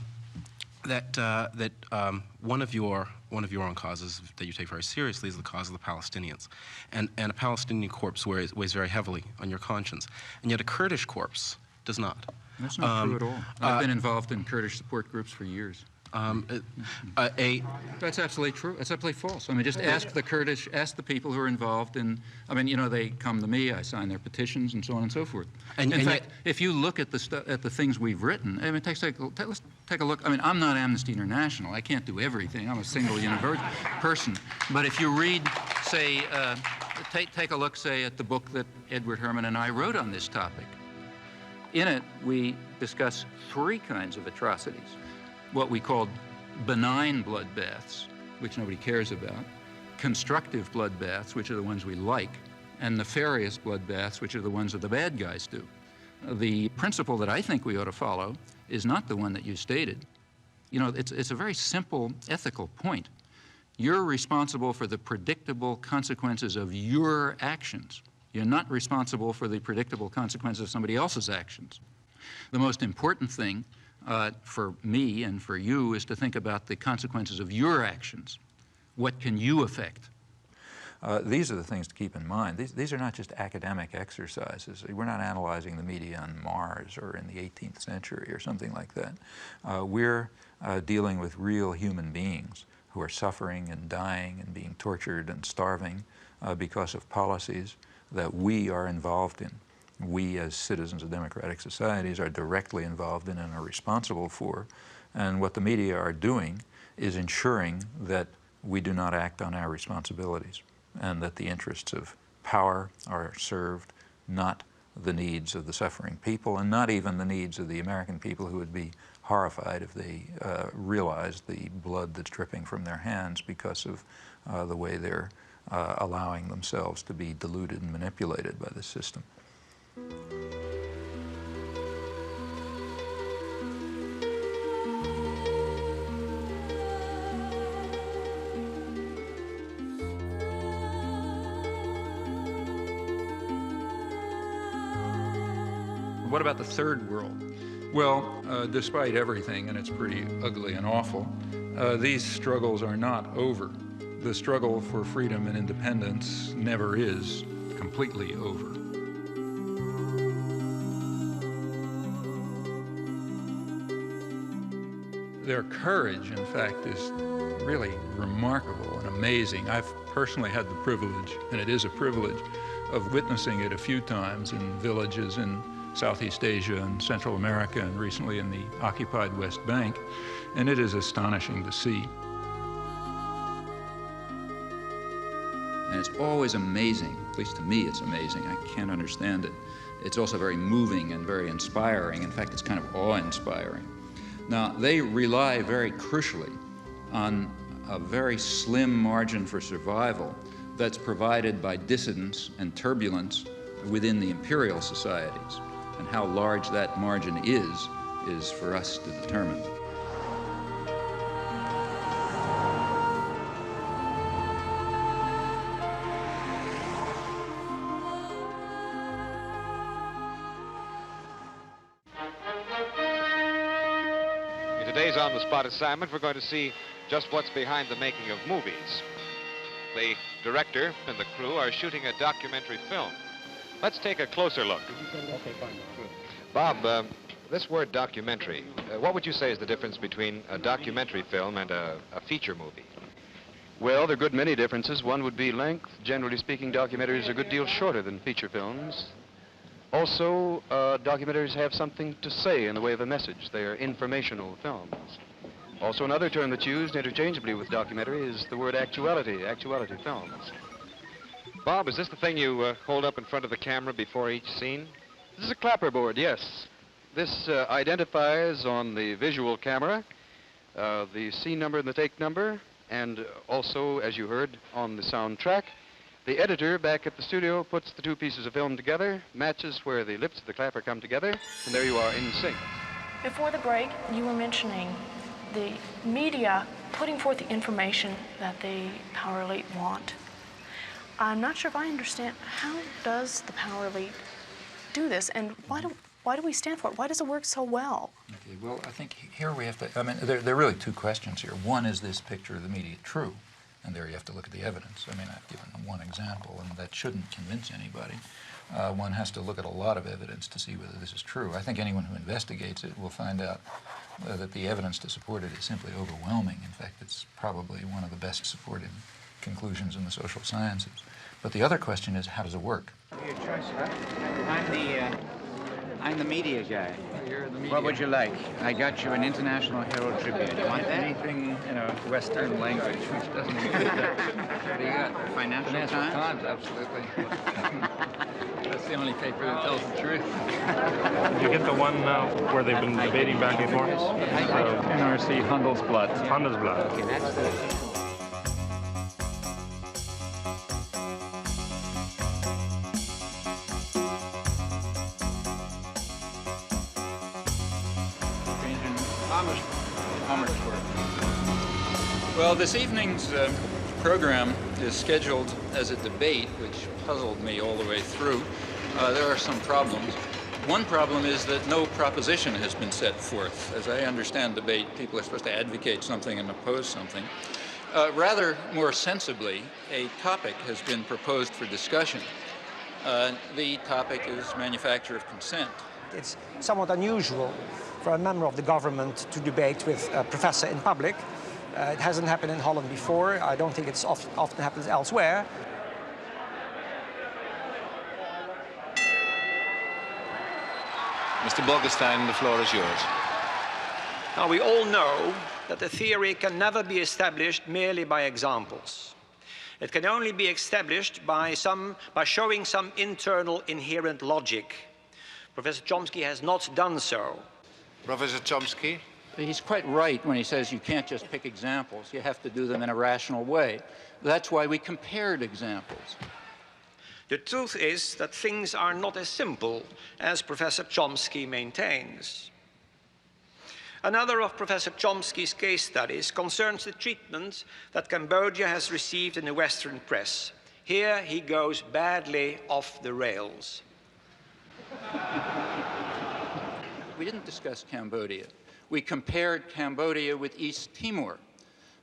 One of your own causes that you take very seriously is the cause of the Palestinians, and a Palestinian corpse weighs very heavily on your conscience, and yet a Kurdish corpse does not. That's not true at all. I've been involved in Kurdish support groups for years. That's absolutely true. That's absolutely false. I mean, just ask the Kurdish, ask the people who are involved in, I mean, you know, they come to me, I sign their petitions and so on and so forth. In fact, if you look at the things we've written, I mean, let's take a look. I mean, I'm not Amnesty International. I can't do everything. I'm a single person. But if you read, say, take a look, say, at the book that Edward Herman and I wrote on this topic. In it, we discuss 3 kinds of atrocities. What we called benign bloodbaths, which nobody cares about, constructive bloodbaths, which are the ones we like, and nefarious bloodbaths, which are the ones that the bad guys do. The principle that I think we ought to follow is not the one that you stated. You know, it's a very simple ethical point. You're responsible for the predictable consequences of your actions. You're not responsible for the predictable consequences of somebody else's actions. The most important thing for me and for you is to think about the consequences of your actions. What can you affect? These are the things to keep in mind. These are not just academic exercises. We're not analyzing the media on Mars or in the 18th century or something like that. We're dealing with real human beings who are suffering and dying and being tortured and starving because of policies that we are involved in. We, as citizens of democratic societies, are directly involved in and are responsible for. And what the media are doing is ensuring that we do not act on our responsibilities and that the interests of power are served, not the needs of the suffering people, and not even the needs of the American people, who would be horrified if they realized the blood that's dripping from their hands because of the way they're allowing themselves to be deluded and manipulated by the system. What about the third world? Well, despite everything, and it's pretty ugly and awful, these struggles are not over. The struggle for freedom and independence never is completely over. Their courage, in fact, is really remarkable and amazing. I've personally had the privilege, and it is a privilege, of witnessing it a few times in villages in Southeast Asia and Central America, and recently in the occupied West Bank, and it is astonishing to see. And it's always amazing, at least to me it's amazing, I can't understand it. It's also very moving and very inspiring. In fact, it's kind of awe-inspiring. Now, they rely very crucially on a very slim margin for survival that's provided by dissidence and turbulence within the imperial societies. And how large that margin is is for us to determine. In today's On the Spot assignment, we're going to see just what's behind the making of movies. The director and the crew are shooting a documentary film. Let's take a closer look. Bob, this word documentary, what would you say is the difference between a documentary film and a feature movie? Well, there are a good many differences. One would be length. Generally speaking, documentaries are a good deal shorter than feature films. Also, documentaries have something to say in the way of a message. They are informational films. Also, another term that's used interchangeably with documentary is the word actuality films. Bob, is this the thing you hold up in front of the camera before each scene? This is a clapperboard, yes. This identifies on the visual camera the scene number and the take number, and also, as you heard, on the soundtrack. The editor back at the studio puts the two pieces of film together, matches where the lips of the clapper come together, and there you are in sync. Before the break, you were mentioning the media putting forth the information that the power elite want. I'm not sure if I understand, how does the power elite do this, and why do we stand for it? Why does it work so well? Okay, well, I think here we have to, I mean, there are really two questions here. One, is this picture of the media true? And there you have to look at the evidence. I mean, I've given one example, and that shouldn't convince anybody. One has to look at a lot of evidence to see whether this is true. I think anyone who investigates it will find out that the evidence to support it is simply overwhelming. In fact, it's probably one of the best supported conclusions in the social sciences. But the other question is, how does it work? Your choice, huh? I'm the media guy. You're the media. What would you like? I got you an International Herald Tribune. You want that? Anything in a Western language which doesn't include that. What do you got? Financial Times, absolutely. That's the only paper that tells the truth. Did you get the one where they've been debating back and forth? NRC Handelsblatt. Handelsblatt. Okay, that's the... Well, this evening's program is scheduled as a debate, which puzzled me all the way through. There are some problems. One problem is that no proposition has been set forth. As I understand debate, people are supposed to advocate something and oppose something. Rather more sensibly, a topic has been proposed for discussion. The topic is manufacture of consent. It's somewhat unusual for a member of the government to debate with a professor in public. It hasn't happened in Holland before. I don't think it's often happens elsewhere. Mr. Bolkestein, the floor is yours. Now, we all know that a theory can never be established merely by examples. It can only be established by showing some internal inherent logic. Professor Chomsky has not done so. Professor Chomsky? He's quite right when he says you can't just pick examples. You have to do them in a rational way. That's why we compared examples. The truth is that things are not as simple as Professor Chomsky maintains. Another of Professor Chomsky's case studies concerns the treatment that Cambodia has received in the Western press. Here he goes badly off the rails. We didn't discuss Cambodia. We compared Cambodia with East Timor,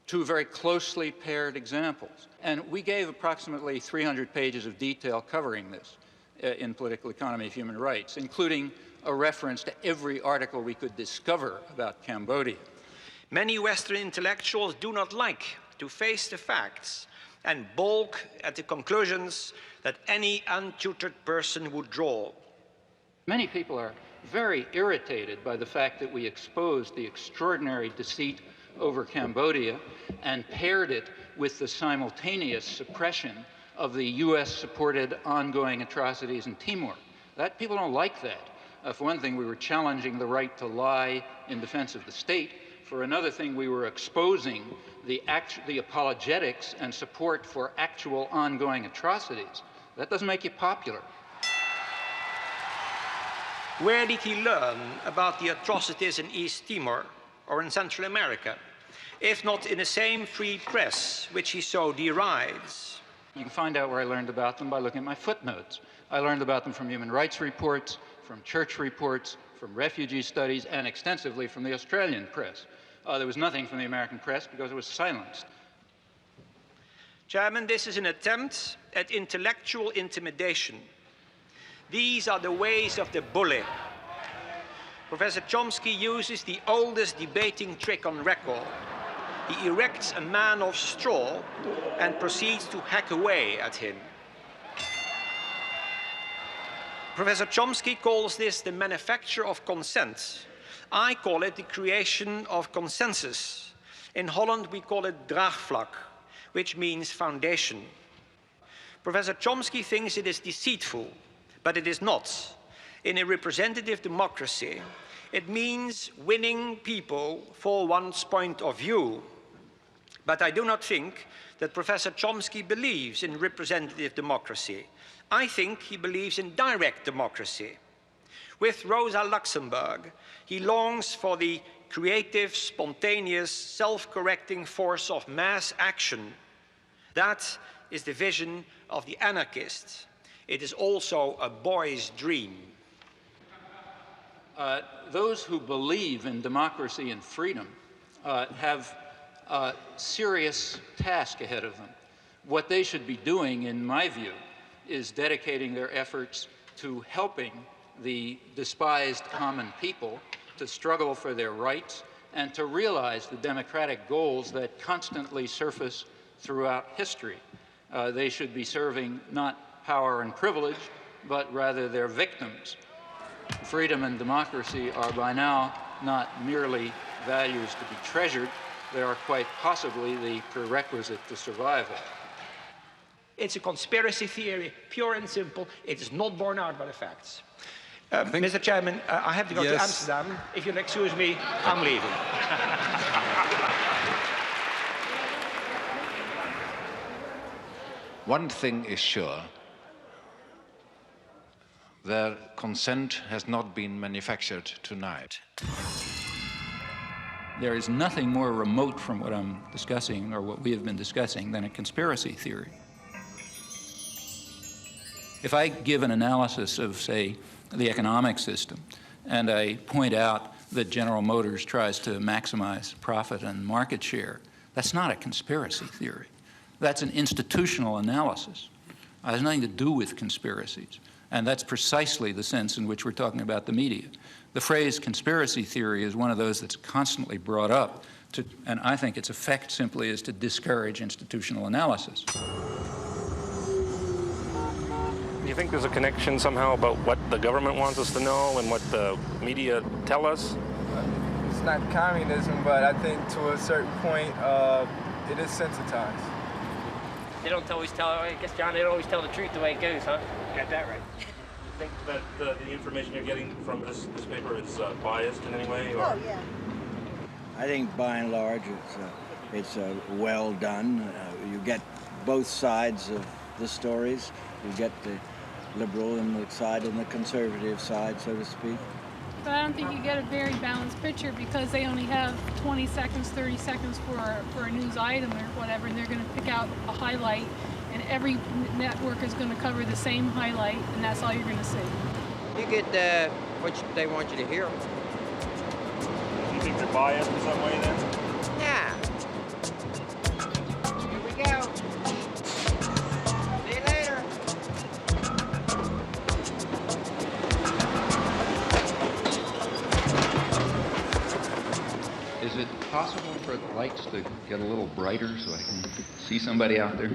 two very closely paired examples. And we gave approximately 300 pages of detail covering this in Political Economy of Human Rights, including a reference to every article we could discover about Cambodia. Many Western intellectuals do not like to face the facts and balk at the conclusions that any untutored person would draw. Many people are very irritated by the fact that we exposed the extraordinary deceit over Cambodia and paired it with the simultaneous suppression of the US-supported ongoing atrocities in Timor. People don't like that. For one thing, we were challenging the right to lie in defense of the state. For another thing, we were exposing the apologetics and support for actual ongoing atrocities. That doesn't make you popular. Where did he learn about the atrocities in East Timor or in Central America, if not in the same free press which he so derides? You can find out where I learned about them by looking at my footnotes. I learned about them from human rights reports, from church reports, from refugee studies, and extensively from the Australian press. There was nothing from the American press because it was silenced. Chairman, this is an attempt at intellectual intimidation. These are the ways of the bully. Professor Chomsky uses the oldest debating trick on record. He erects a man of straw and proceeds to hack away at him. Professor Chomsky calls this the manufacture of consent. I call it the creation of consensus. In Holland, we call it draagvlak, which means foundation. Professor Chomsky thinks it is deceitful, but it is not. In a representative democracy, it means winning people for one's point of view. But I do not think that Professor Chomsky believes in representative democracy. I think he believes in direct democracy. With Rosa Luxemburg, he longs for the creative, spontaneous, self-correcting force of mass action. That is the vision of the anarchist. It is also a boy's dream. Those who believe in democracy and freedom have a serious task ahead of them. What they should be doing, in my view, is dedicating their efforts to helping the despised common people to struggle for their rights and to realize the democratic goals that constantly surface throughout history. They should be serving not power and privilege, but rather their victims. Freedom and democracy are by now not merely values to be treasured, they are quite possibly the prerequisite to survival. It's a conspiracy theory, pure and simple. It is not borne out by the facts. Mr. Chairman, I have to go to Amsterdam. If you'll excuse me, I'm leaving. One thing is sure. Their consent has not been manufactured tonight. There is nothing more remote from what I'm discussing or what we have been discussing than a conspiracy theory. If I give an analysis of, say, the economic system, and I point out that General Motors tries to maximize profit and market share, that's not a conspiracy theory. That's an institutional analysis. It has nothing to do with conspiracies. And that's precisely the sense in which we're talking about the media. The phrase conspiracy theory is one of those that's constantly brought up, and I think its effect simply is to discourage institutional analysis. Do you think there's a connection somehow about what the government wants us to know and what the media tell us? It's not communism, but I think to a certain point, it is sensitized. They don't always tell, I guess, John, they don't always tell the truth the way it goes, huh? You got that right. You think that the information you're getting from this paper is biased in any way? Or? Oh, yeah. I think by and large it's well done. You get both sides of the stories. You get the liberal side and the conservative side, so to speak. But I don't think you get a very balanced picture because they only have 20 seconds, 30 seconds for a news item or whatever, and they're going to pick out a highlight, and every network is going to cover the same highlight, and that's all you're going to see. You get what they want you to hear. You think you're biased in some way then? Yeah. Here we go. See you later. Is it possible for the lights to get a little brighter so I can see somebody out there?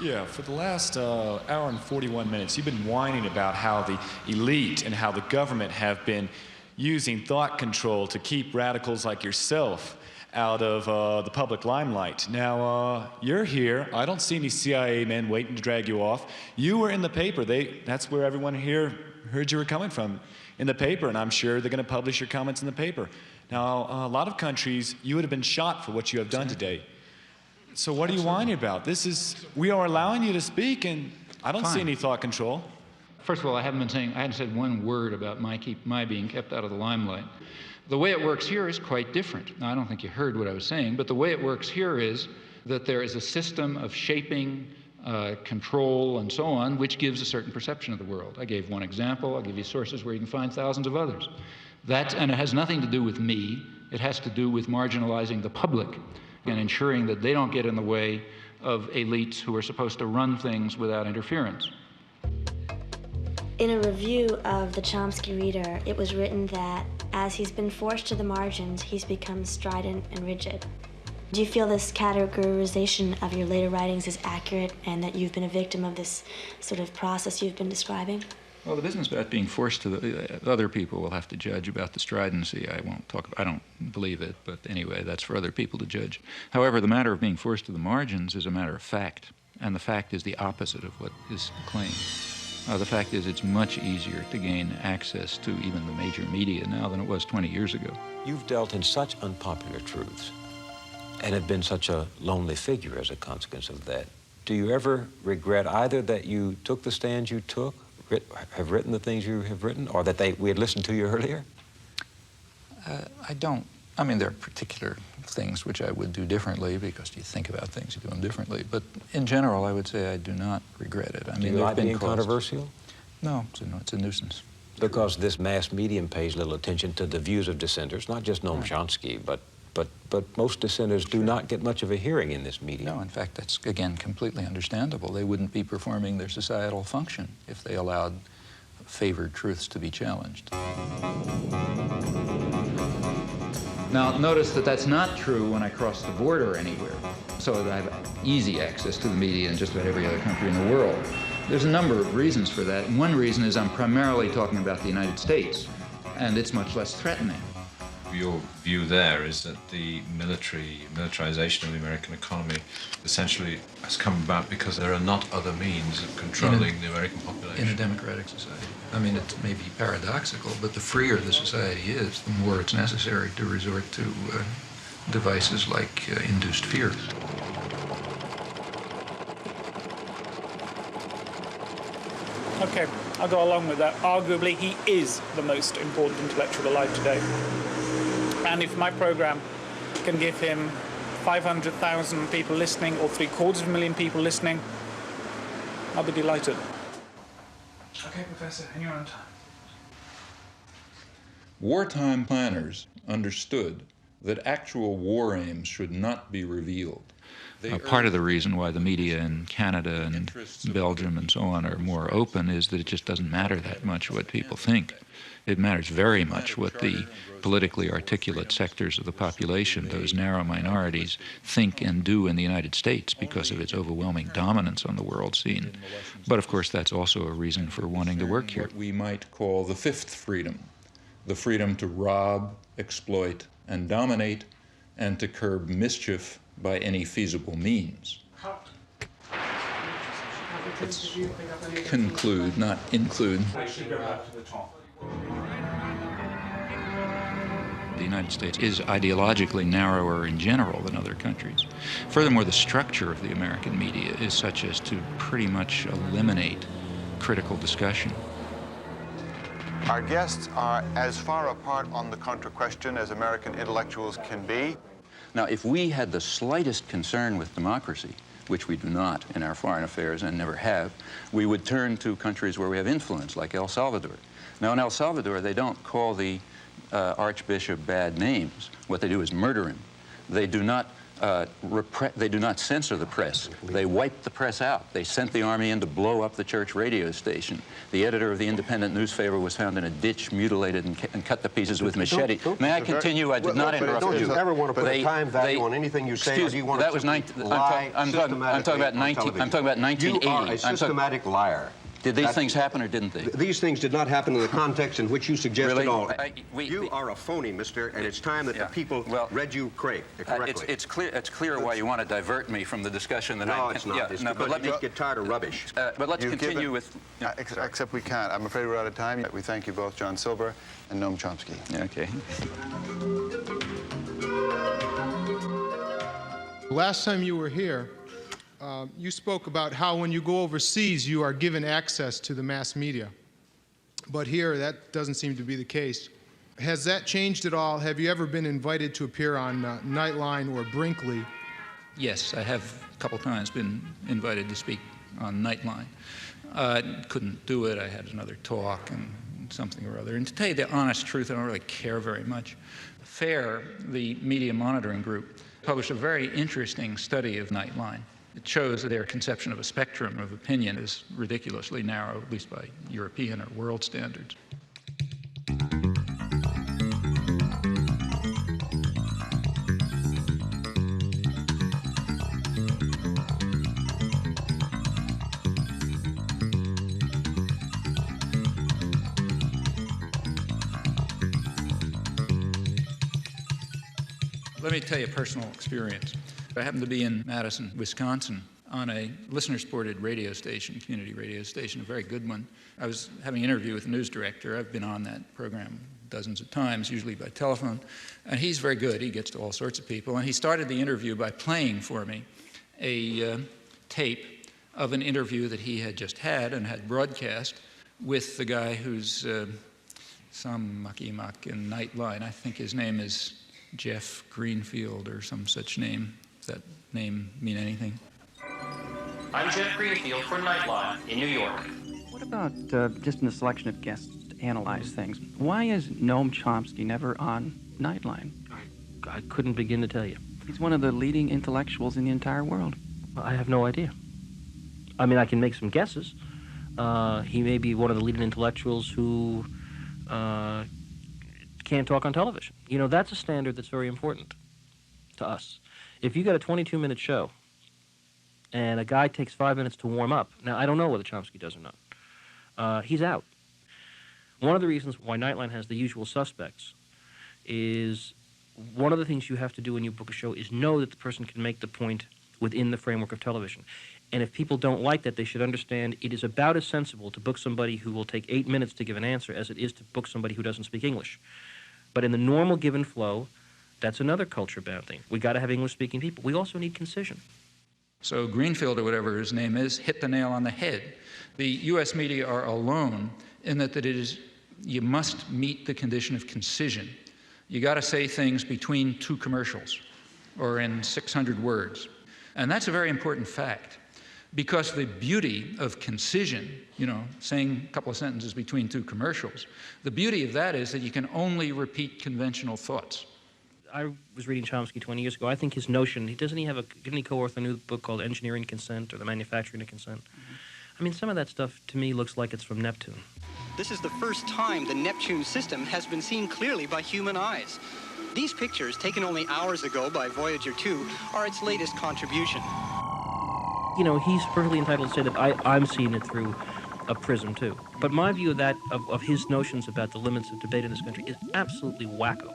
Yeah, for the last hour and 41 minutes, you've been whining about how the elite and how the government have been using thought control to keep radicals like yourself out of the public limelight. Now, you're here. I don't see any CIA men waiting to drag you off. You were in the paper. That's where everyone here heard you were coming from, in the paper, and I'm sure they're going to publish your comments in the paper. Now, a lot of countries, you would have been shot for what you have done today. So what are you whining about? We are allowing you to speak, and I don't see any thought control. First of all, I hadn't said one word about my being kept out of the limelight. The way it works here is quite different. Now, I don't think you heard what I was saying, but the way it works here is that there is a system of shaping, control, and so on, which gives a certain perception of the world. I gave one example. I'll give you sources where you can find thousands of others. And it has nothing to do with me. It has to do with marginalizing the public and ensuring that they don't get in the way of elites who are supposed to run things without interference. In a review of the Chomsky Reader, it was written that as he's been forced to the margins, he's become strident and rigid. Do you feel this categorization of your later writings is accurate and that you've been a victim of this sort of process you've been describing? Well, the business about being forced to other people will have to judge about the stridency. I don't believe it, but anyway, that's for other people to judge. However, the matter of being forced to the margins is a matter of fact, and the fact is the opposite of what is claimed. The fact is it's much easier to gain access to even the major media now than it was 20 years ago. You've dealt in such unpopular truths and have been such a lonely figure as a consequence of that. Do you ever regret either that you took the stand you took, have written the things you have written, or that we had listened to you earlier? I don't. I mean, there are particular things which I would do differently because you think about things, you do them differently. But in general, I would say I do not regret it. I mean, do you like being controversial? No, it's a nuisance. Because this mass medium pays little attention to the views of dissenters, not just Noam Chomsky, but most dissenters do not get much of a hearing in this medium. No, in fact, that's, again, completely understandable. They wouldn't be performing their societal function if they allowed favored truths to be challenged. Now, notice that that's not true when I cross the border anywhere, so that I have easy access to the media in just about every other country in the world. There's a number of reasons for that, and one reason is I'm primarily talking about the United States, and it's much less threatening. Your view there is that the militarization of the American economy essentially has come about because there are not other means of controlling the American population. In a democratic society. I mean, it may be paradoxical, but the freer the society is, the more it's necessary to resort to devices like induced fear. Okay, I'll go along with that. Arguably, he is the most important intellectual alive today. And if my program can give him 500,000 people listening or 750,000 people listening, I'll be delighted. Okay, Professor, and you're on time. Wartime planners understood that actual war aims should not be revealed. Part of the reason why the media in Canada and Belgium and so on are more open is that it just doesn't matter that much what people think. It matters very much what the politically articulate sectors of the population, those narrow minorities, think and do in the United States because of its overwhelming dominance on the world scene. But of course, that's also a reason for wanting to work here. What we might call the fifth freedom, the freedom to rob, exploit, and dominate, and to curb mischief by any feasible means. Let's conclude, not include. The United States is ideologically narrower in general than other countries. Furthermore, the structure of the American media is such as to pretty much eliminate critical discussion. Our guests are as far apart on the contra question as American intellectuals can be. Now, if we had the slightest concern with democracy, which we do not in our foreign affairs and never have, we would turn to countries where we have influence, like El Salvador. Now, in El Salvador, they don't call the archbishop bad names. What they do is murder him. They do not censor the press. They wiped the press out. They sent the army in to blow up the church radio station. The editor of the independent newspaper was found in a ditch, mutilated and cut to pieces with machete. May I continue? I did not interrupt you. Don't you ever want to put a time value on anything you say, or do you want to lie I'm talking about 1980. You are a systematic liar. Did these things happen or didn't they? These things did not happen in the context in which you suggested really? all. You are a phony, mister, and it's time that the people read you correctly. It's clear why you want to divert me from the discussion that No, it's not. Yeah, it's no, because but let you just get tired of rubbish. But let's continue with... Except we can't. I'm afraid we're out of time. We thank you both, John Silver and Noam Chomsky. Okay. Last time you were here, you spoke about how when you go overseas, you are given access to the mass media. But here, that doesn't seem to be the case. Has that changed at all? Have you ever been invited to appear on Nightline or Brinkley? Yes, I have a couple times been invited to speak on Nightline. Couldn't do it. I had another talk and something or other. And to tell you the honest truth, I don't really care very much. FAIR, the media monitoring group, published a very interesting study of Nightline. It shows that their conception of a spectrum of opinion is ridiculously narrow, at least by European or world standards. Let me tell you a personal experience. I happened to be in Madison, Wisconsin, on a listener-supported radio station, community radio station, a very good one. I was having an interview with the news director. I've been on that program dozens of times, usually by telephone. And he's very good. He gets to all sorts of people. And he started the interview by playing for me a tape of an interview that he had just had and had broadcast with the guy who's some mucky-muck in Nightline. I think his name is Jeff Greenfield or some such name. Does that name mean anything? I'm Jeff Greenfield for Nightline in New York. What about just in the selection of guests to analyze things? Why is Noam Chomsky never on Nightline? I couldn't begin to tell you. He's one of the leading intellectuals in the entire world. I have no idea. I mean, I can make some guesses. He may be one of the leading intellectuals who can't talk on television. You know, that's a standard that's very important to us. If you got a 22-minute show and a guy takes 5 minutes to warm up, now I don't know whether Chomsky does or not, he's out. One of the reasons why Nightline has the usual suspects is one of the things you have to do when you book a show is know that the person can make the point within the framework of television. And if people don't like that, they should understand it is about as sensible to book somebody who will take 8 minutes to give an answer as it is to book somebody who doesn't speak English. But in the normal given flow, that's another culture-bound thing. We got to have English-speaking people. We also need concision. So Greenfield, or whatever his name is, hit the nail on the head. The U.S. media are alone in that it is, you must meet the condition of concision. You got to say things between two commercials or in 600 words. And that's a very important fact, because the beauty of concision, you know, saying a couple of sentences between two commercials, the beauty of that is that you can only repeat conventional thoughts. I was reading Chomsky 20 years ago. I think his notion, didn't he co-author a new book called Engineering Consent or The Manufacturing of Consent? Mm-hmm. I mean, some of that stuff to me looks like it's from Neptune. This is the first time the Neptune system has been seen clearly by human eyes. These pictures, taken only hours ago by Voyager 2, are its latest contribution. You know, he's perfectly entitled to say that I'm seeing it through a prism, too. But my view of that, of his notions about the limits of debate in this country, is absolutely wacko.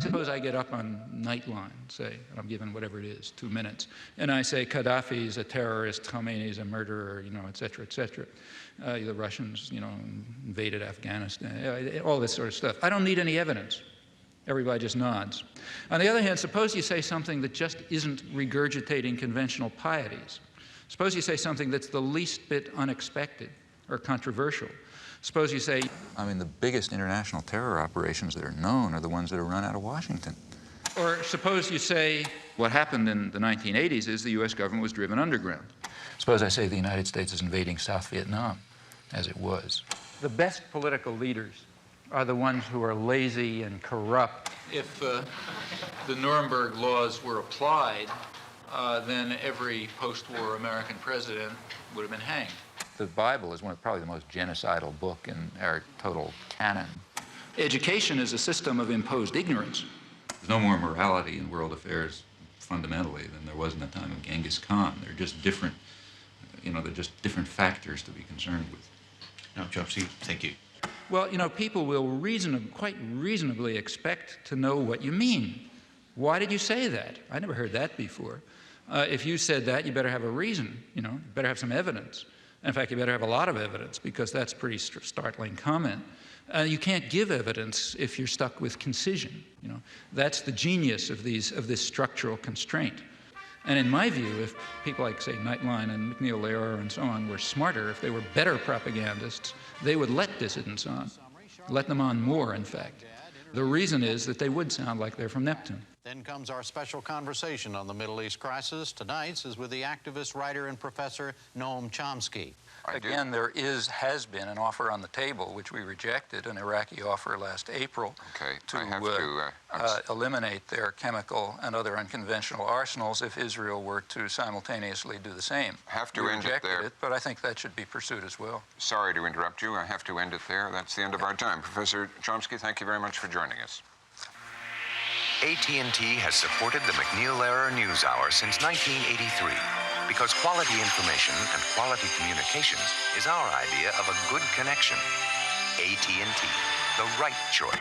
Suppose I get up on Nightline, say, and I'm given whatever it is, 2 minutes, and I say Gaddafi's a terrorist, Khomeini's a murderer, you know, et cetera, et cetera. The Russians, you know, invaded Afghanistan, all this sort of stuff. I don't need any evidence. Everybody just nods. On the other hand, suppose you say something that just isn't regurgitating conventional pieties. Suppose you say something that's the least bit unexpected or controversial. Suppose you say, I mean, the biggest international terror operations that are known are the ones that are run out of Washington. Or suppose you say, what happened in the 1980s is the U.S. government was driven underground. Suppose I say the United States is invading South Vietnam, as it was. The best political leaders are the ones who are lazy and corrupt. If the Nuremberg laws were applied, then every post-war American president would have been hanged. The Bible is probably the most genocidal book in our total canon. Education is a system of imposed ignorance. There's no more morality in world affairs fundamentally than there was in the time of Genghis Khan. They're just different, you know, they're just different factors to be concerned with. Now, Chomsky, thank you. Well, you know, people will quite reasonably expect to know what you mean. Why did you say that? I never heard that before. If you said that, you better have a reason, you know, you better have some evidence. In fact, you better have a lot of evidence, because that's a pretty startling comment. You can't give evidence if you're stuck with concision. You know, that's the genius of this structural constraint. And in my view, if people like, say, Nightline and McNeil Lehrer and so on were smarter, if they were better propagandists, they would let dissidents on, let them on more, in fact. The reason is that they would sound like they're from Neptune. Then comes our special conversation on the Middle East crisis. Tonight's is with the activist, writer, and professor Noam Chomsky. Again, there has been an offer on the table, which we rejected, an Iraqi offer last April, to eliminate their chemical and other unconventional arsenals if Israel were to simultaneously do the same. We rejected it, but I think that should be pursued as well. Sorry to interrupt you. I have to end it there. That's the end of our time. Professor Chomsky, thank you very much for joining us. AT&T has supported the McNeil Lehrer NewsHour since 1983 because quality information and quality communications is our idea of a good connection. AT&T, the right choice.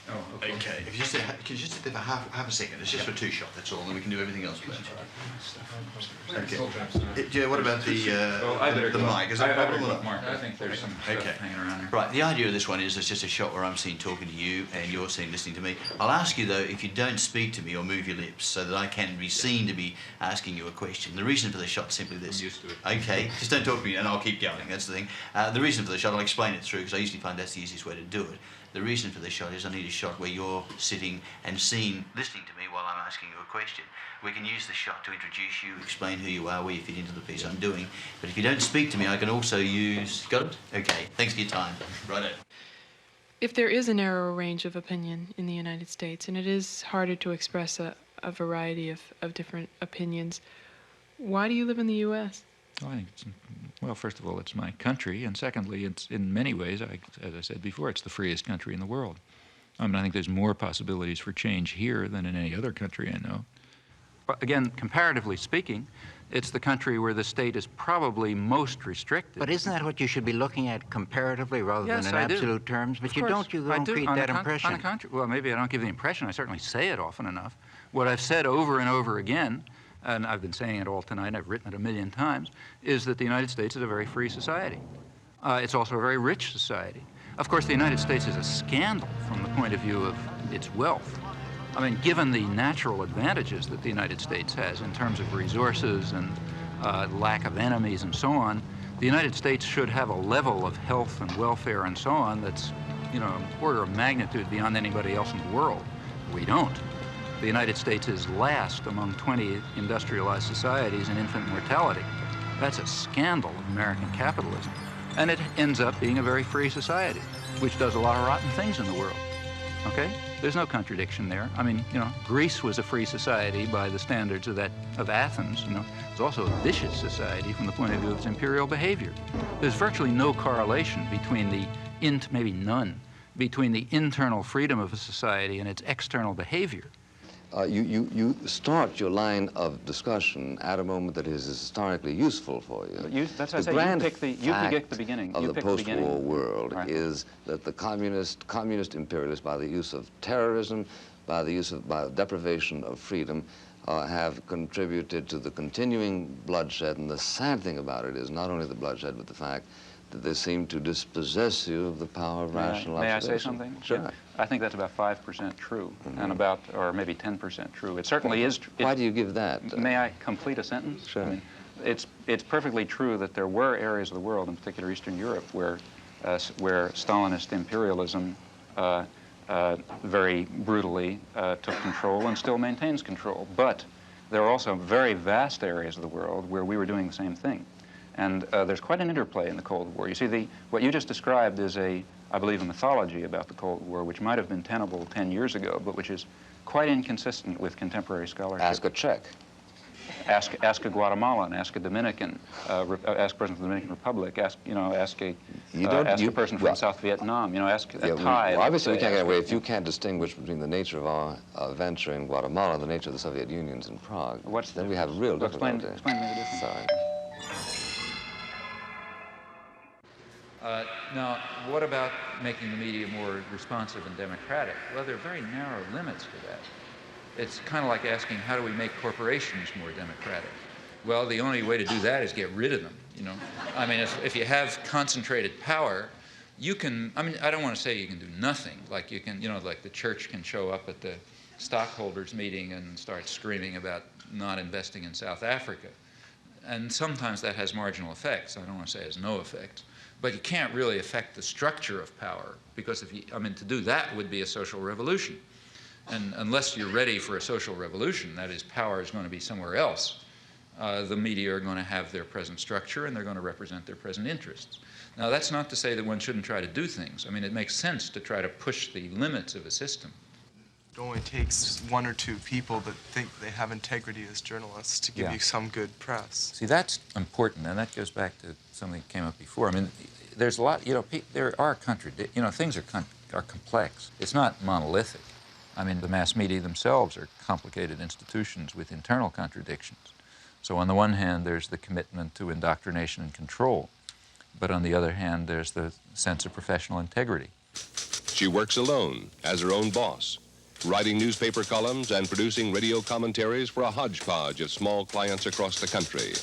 Oh, okay. If you just could you just sit there for half a second? It's just for a two-shot, that's all, and then we can do everything else with it. Okay. Yeah, what about the mic? Is that a problem or not? I think there's some stuff hanging around here. Right, the idea of this one is it's just a shot where I'm seen talking to you and you're seen listening to me. I'll ask you, though, if you don't speak to me or move your lips so that I can be seen to be asking you a question. The reason for the shot is simply this. I'm used to it. Okay, just don't talk to me and I'll keep going, that's the thing. The reason for the shot, I'll explain it through because I usually find that's the easiest way to do it. The reason for the shot is I need a shot where you're sitting and seen, listening to me while I'm asking you a question. We can use the shot to introduce you, explain who you are, where you fit into the piece I'm doing. But if you don't speak to me, I can also use... Got it? Okay, thanks for your time. Righto. If there is a narrower range of opinion in the United States, and it is harder to express a variety of different opinions, why do you live in the U.S.? I think well, first of all, it's my country, and secondly, it's in many ways, as I said before, it's the freest country in the world. I mean, I think there's more possibilities for change here than in any other country I know. But again, comparatively speaking, it's the country where the state is probably most restricted. But isn't that what you should be looking at comparatively rather than in absolute terms? But you don't create that impression. On the contrary, well, maybe I don't give the impression. I certainly say it often enough. What I've said over and over again, and I've been saying it all tonight, I've written it 1,000,000 times, is that the United States is a very free society. It's also a very rich society. Of course, the United States is a scandal from the point of view of its wealth. I mean, given the natural advantages that the United States has in terms of resources and lack of enemies and so on, the United States should have a level of health and welfare and so on that's, an order of magnitude beyond anybody else in the world. We don't. The United States is last among 20 industrialized societies in infant mortality. That's a scandal of American capitalism. And it ends up being a very free society, which does a lot of rotten things in the world. Okay? There's no contradiction there. I mean, Greece was a free society by the standards of Athens. It's also a vicious society from the point of view of its imperial behavior. There's virtually no correlation between maybe none, between the internal freedom of a society and its external behavior. You start your line of discussion at a moment that is historically useful for you. That's what I say. You pick the beginning. Of the post-war world is that the communist imperialists, by the use of terrorism, by deprivation of freedom, have contributed to the continuing bloodshed. And the sad thing about it is not only the bloodshed, but the fact that they seem to dispossess you of the power of rational observation. May I say something? Sure. Yeah. I think that's about 5% true, and or maybe 10% true. It certainly is. Why do you give that? May I complete a sentence? Sure. I mean, it's perfectly true that there were areas of the world, in particular Eastern Europe, where Stalinist imperialism very brutally took control and still maintains control. But there are also very vast areas of the world where we were doing the same thing. And there's quite an interplay in the Cold War. You see, what you just described is I believe, a mythology about the Cold War, which might have been tenable 10 years ago, but which is quite inconsistent with contemporary scholarship. Ask a Czech. Ask a Guatemalan, ask a Dominican, ask President of the Dominican Republic, ask a person from South Vietnam, ask a Thai. Well, obviously, we can't get away. If you can't distinguish between the nature of our venture in Guatemala and the nature of the Soviet Union's in Prague, then we have real difficulty. Explain to me the difference. Sorry. Now, what about making the media more responsive and democratic? Well, there are very narrow limits to that. It's kind of like asking, how do we make corporations more democratic? Well, the only way to do that is get rid of them, I mean, if you have concentrated power, you can, I don't want to say you can do nothing. Like you can, like the church can show up at the stockholders meeting and start screaming about not investing in South Africa. And sometimes that has marginal effects. I don't want to say it has no effects. But you can't really affect the structure of power, because to do that would be a social revolution. And unless you're ready for a social revolution, that is, power is going to be somewhere else, the media are going to have their present structure and they're going to represent their present interests. Now, that's not to say that one shouldn't try to do things. I mean, it makes sense to try to push the limits of a system. It only takes one or two people that think they have integrity as journalists to give you some good press. See, that's important, and that goes back to something that came up before. I mean, there's a lot, there are things are complex. It's not monolithic. I mean, the mass media themselves are complicated institutions with internal contradictions. So on the one hand, there's the commitment to indoctrination and control. But on the other hand, there's the sense of professional integrity. She works alone, as her own boss, writing newspaper columns and producing radio commentaries for a hodgepodge of small clients across the country.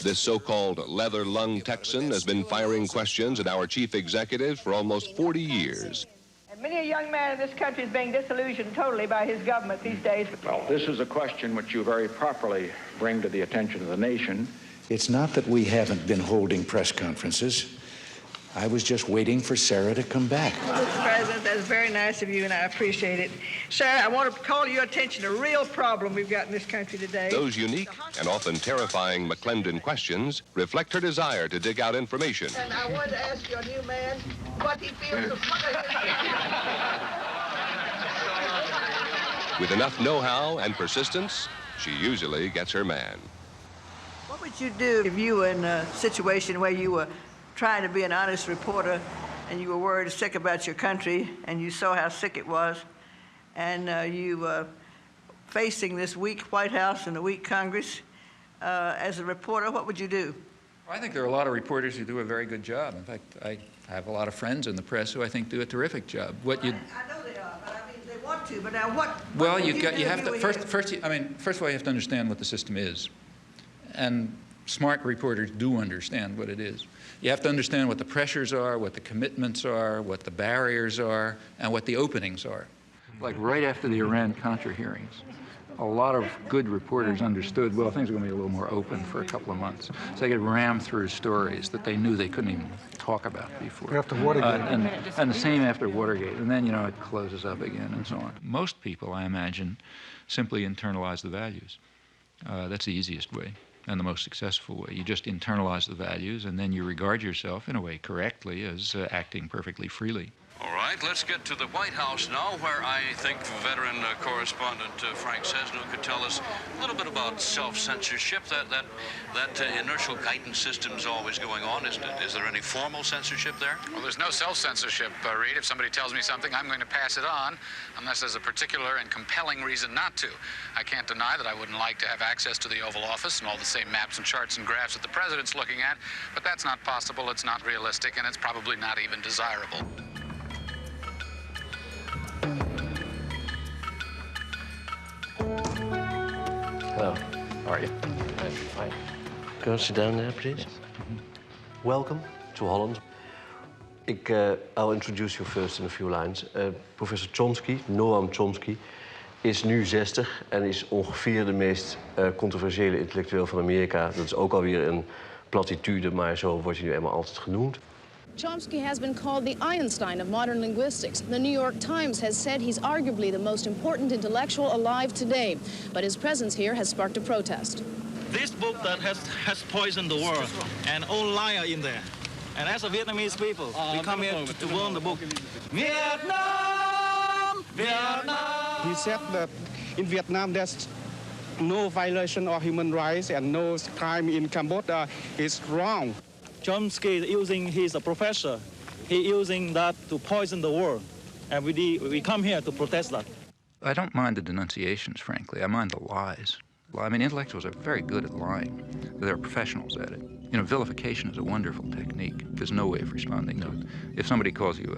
This so-called leather-lung Texan has been firing questions at our chief executives for almost 40 years. And many a young man in this country is being disillusioned totally by his government these days. Well, this is a question which you very properly bring to the attention of the nation. It's not that we haven't been holding press conferences. I was just waiting for Sarah to come back. Well, Mr. President, that's very nice of you, and I appreciate it. Sarah, I want to call your attention to a real problem we've got in this country today. Those unique and often terrifying McClendon questions reflect her desire to dig out information. And I wanted to ask your new man what he feels of... With enough know-how and persistence, she usually gets her man. What would you do if you were in a situation where you were trying to be an honest reporter and you were worried sick about your country and you saw how sick it was, and you were facing this weak White House and a weak Congress as a reporter? What would you do? I think there are a lot of reporters who do a very good job. In fact, I have a lot of friends in the press who I think do a terrific job. I know they are, but I mean, they want to. But now what? Well, you have to first of all, you have to understand what the system is, and smart reporters do understand what it is. You have to understand what the pressures are, what the commitments are, what the barriers are, and what the openings are. Like right after the Iran-Contra hearings, a lot of good reporters understood, well, things are going to be a little more open for a couple of months. So they could ram through stories that they knew they couldn't even talk about before. After Watergate. And the same after Watergate. And then, it closes up again and so on. Most people, I imagine, simply internalize the values. That's the easiest way and the most successful way. You just internalize the values, and then you regard yourself, in a way, correctly as acting perfectly freely. All right, let's get to the White House now, where I think veteran correspondent Frank Sesno could tell us a little bit about self-censorship. That inertial guidance system's always going on, isn't it? Is there any formal censorship there? Well, there's no self-censorship, Reed. If somebody tells me something, I'm going to pass it on, unless there's a particular and compelling reason not to. I can't deny that I wouldn't like to have access to the Oval Office and all the same maps and charts and graphs that the president's looking at, but that's not possible, it's not realistic, and it's probably not even desirable. Hello. How are you? I'm fine. Go sit down there, please. Welcome to Holland. I'll introduce you first in a few lines. Professor Chomsky, Noam Chomsky, is nu 60 en is ongeveer de meest controversiële intellectueel van Amerika. Dat is ook alweer een platitude, maar zo wordt hij nu eenmaal altijd genoemd. Chomsky has been called the Einstein of modern linguistics. The New York Times has said he's arguably the most important intellectual alive today, but his presence here has sparked a protest. This book that has poisoned the world, and all liar in there. And as a Vietnamese people, we come here to learn the book. Vietnam! Vietnam! He said that in Vietnam there's no violation of human rights and no crime in Cambodia is wrong. Chomsky he's a professor. He's using that to poison the world. And we come here to protest that. I don't mind the denunciations, frankly. I mind the lies. Well, I mean, intellectuals are very good at lying. They're professionals at it. Vilification is a wonderful technique. There's no way of responding to it. If somebody calls you,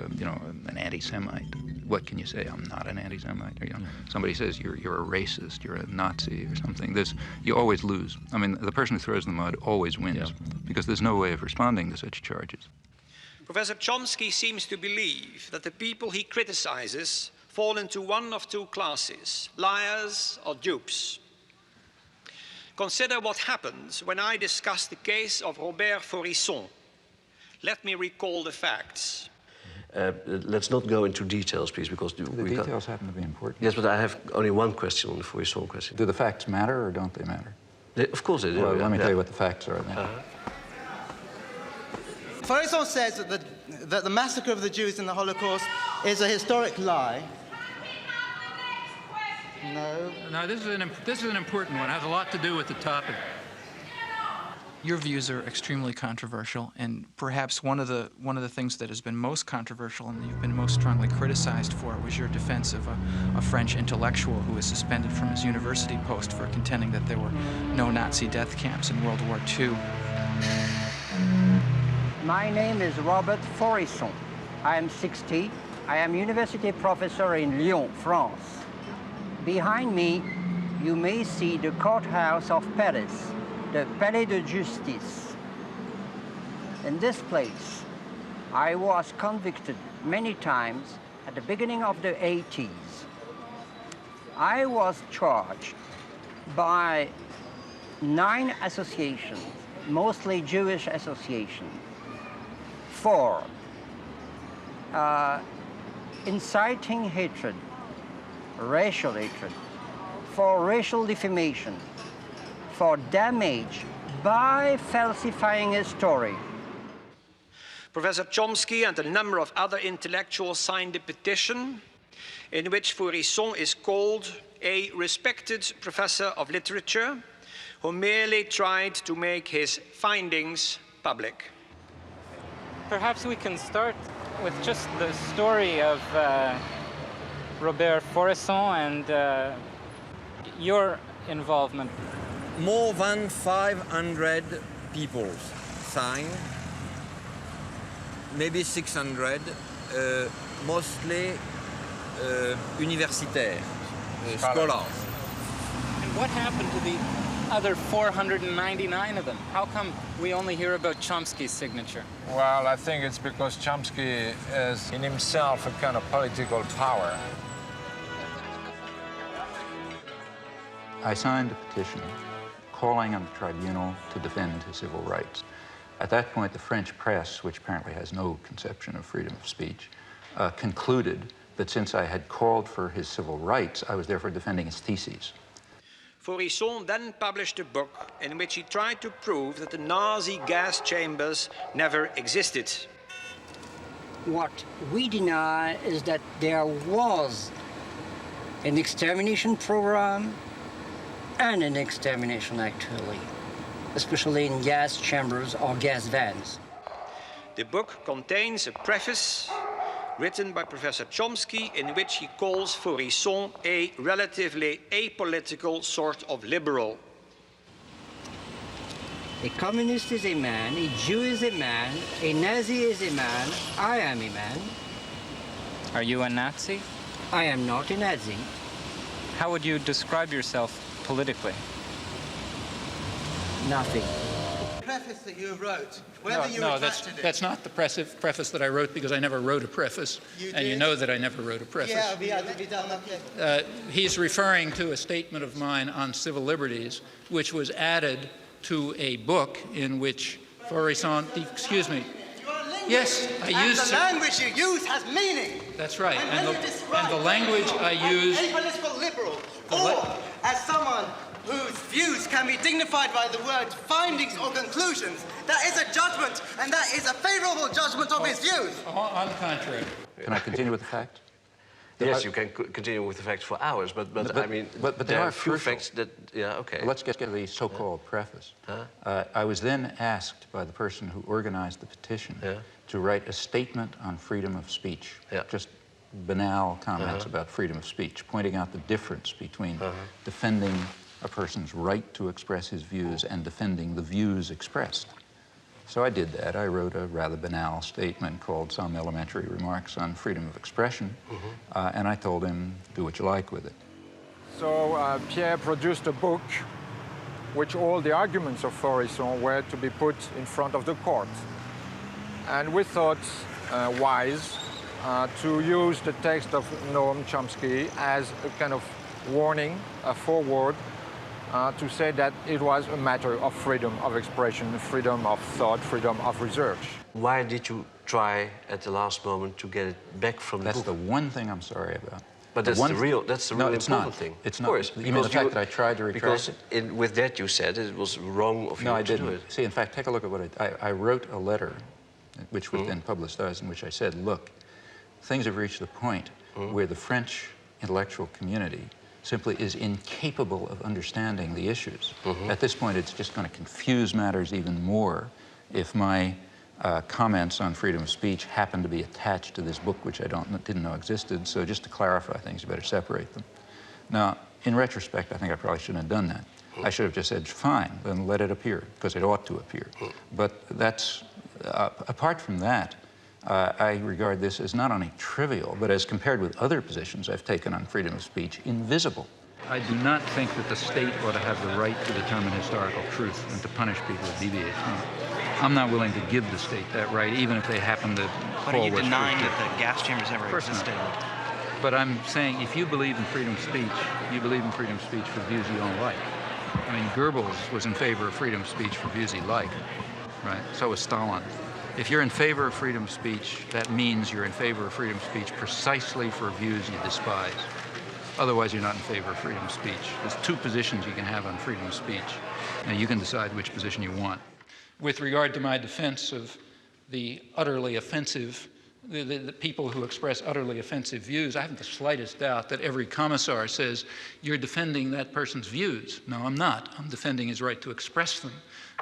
an anti-Semite, what can you say? I'm not an anti-Semite. Or, somebody says you're a racist, you're a Nazi or something. You always lose. I mean, the person who throws in the mud always wins because there's no way of responding to such charges. Professor Chomsky seems to believe that the people he criticizes fall into one of two classes, liars or dupes. Consider what happens when I discuss the case of Robert Faurisson. Let me recall the facts. Let's not go into details, please, because the details happen to be important. Yes, but I have only one question on the Faurisson question. Do the facts matter or don't they matter? Of course they do. Well, let me tell you what the facts are then. Faurisson says that the massacre of the Jews in the Holocaust is a historic lie. No, this is an important one. It has a lot to do with the topic. Your views are extremely controversial, and perhaps one of the things that has been most controversial and you've been most strongly criticized for was your defense of a French intellectual who was suspended from his university post for contending that there were no Nazi death camps in World War II. My name is Robert Faurisson. I am 60. I am university professor in Lyon, France. Behind me, you may see the courthouse of Paris, the Palais de Justice. In this place, I was convicted many times at the beginning of the 80s. I was charged by 9 associations, mostly Jewish associations, for inciting hatred, racial hatred, for racial defamation, for damage by falsifying a story. Professor Chomsky and a number of other intellectuals signed a petition in which Faurisson is called a respected professor of literature who merely tried to make his findings public. Perhaps we can start with just the story of Robert Faurisson and your involvement. More than 500 people signed, maybe 600, mostly universitaires, scholars. And what happened to the other 499 of them? How come we only hear about Chomsky's signature? Well, I think it's because Chomsky is in himself a kind of political power. I signed a petition calling on the tribunal to defend his civil rights. At that point, the French press, which apparently has no conception of freedom of speech, concluded that since I had called for his civil rights, I was therefore defending his theses. Faurisson then published a book in which he tried to prove that the Nazi gas chambers never existed. What we deny is that there was an extermination program and an extermination actually, especially in gas chambers or gas vans. The book contains a preface written by Professor Chomsky in which he calls Faurisson a relatively apolitical sort of liberal. A communist is a man, a Jew is a man, a Nazi is a man, I am a man. Are you a Nazi? I am not a Nazi. How would you describe yourself politically? Nothing. Preface that you wrote, whether you attached it. That's not the preface that I wrote because I never wrote a preface. And you know that I never wrote a preface. Yeah, he's referring to a statement of mine on civil liberties, which was added to a book in which Faurisson, excuse me. Yes, I used. And the language you use has meaning. That's right. And the language I use. As a political liberal, or as someone whose views can be dignified by the word findings or conclusions, that is a judgment, and that is a favorable judgment of his views. On the contrary. Can I continue with the facts? Yes, you can continue with the facts for hours, but I mean, but there are few facts that, yeah, okay. Let's get to the so-called preface. I was then asked by the person who organized the petition to write a statement on freedom of speech, just banal comments about freedom of speech, pointing out the difference between defending a person's right to express his views and defending the views expressed. So I did that. I wrote a rather banal statement called Some Elementary Remarks on Freedom of Expression, and I told him, do what you like with it. So Pierre produced a book which all the arguments of Faurisson were to be put in front of the court. And we thought wise to use the text of Noam Chomsky as a kind of warning, a foreword, to say that it was a matter of freedom of expression, freedom of thought, freedom of research. Why did you try at the last moment to get it back from the book? That's the one thing I'm sorry about. But that's the real important thing. It's of not. course, You mean the fact that I tried to retract because it? with that you said it was wrong of you No, I to do didn't. it. See, in fact, take a look at what I wrote a letter, which was then publicized, in which I said, look, things have reached the point where the French intellectual community simply is incapable of understanding the issues. At this point, it's just going to confuse matters even more if my comments on freedom of speech happen to be attached to this book, which I didn't know existed. So just to clarify things, you better separate them. Now, in retrospect, I think I probably shouldn't have done that. I should have just said, fine, then let it appear, because it ought to appear. But that's, apart from that, I regard this as not only trivial, but as compared with other positions I've taken on freedom of speech, invisible. I do not think that the state ought to have the right to determine historical truth and to punish people who deviate from it. I'm not willing to give the state that right, even if they happen to But are you denying that the gas chambers ever existed? But I'm saying if you believe in freedom of speech, you believe in freedom of speech for views you don't like. I mean, Goebbels was in favor of freedom of speech for views he liked, right? So was Stalin. If you're in favor of freedom of speech, that means you're in favor of freedom of speech precisely for views you despise. Otherwise, you're not in favor of freedom of speech. There's two positions you can have on freedom of speech. Now, you can decide which position you want. With regard to my defense of the utterly offensive, the people who express utterly offensive views, I haven't the slightest doubt that every commissar says, you're defending that person's views. No, I'm not. I'm defending his right to express them.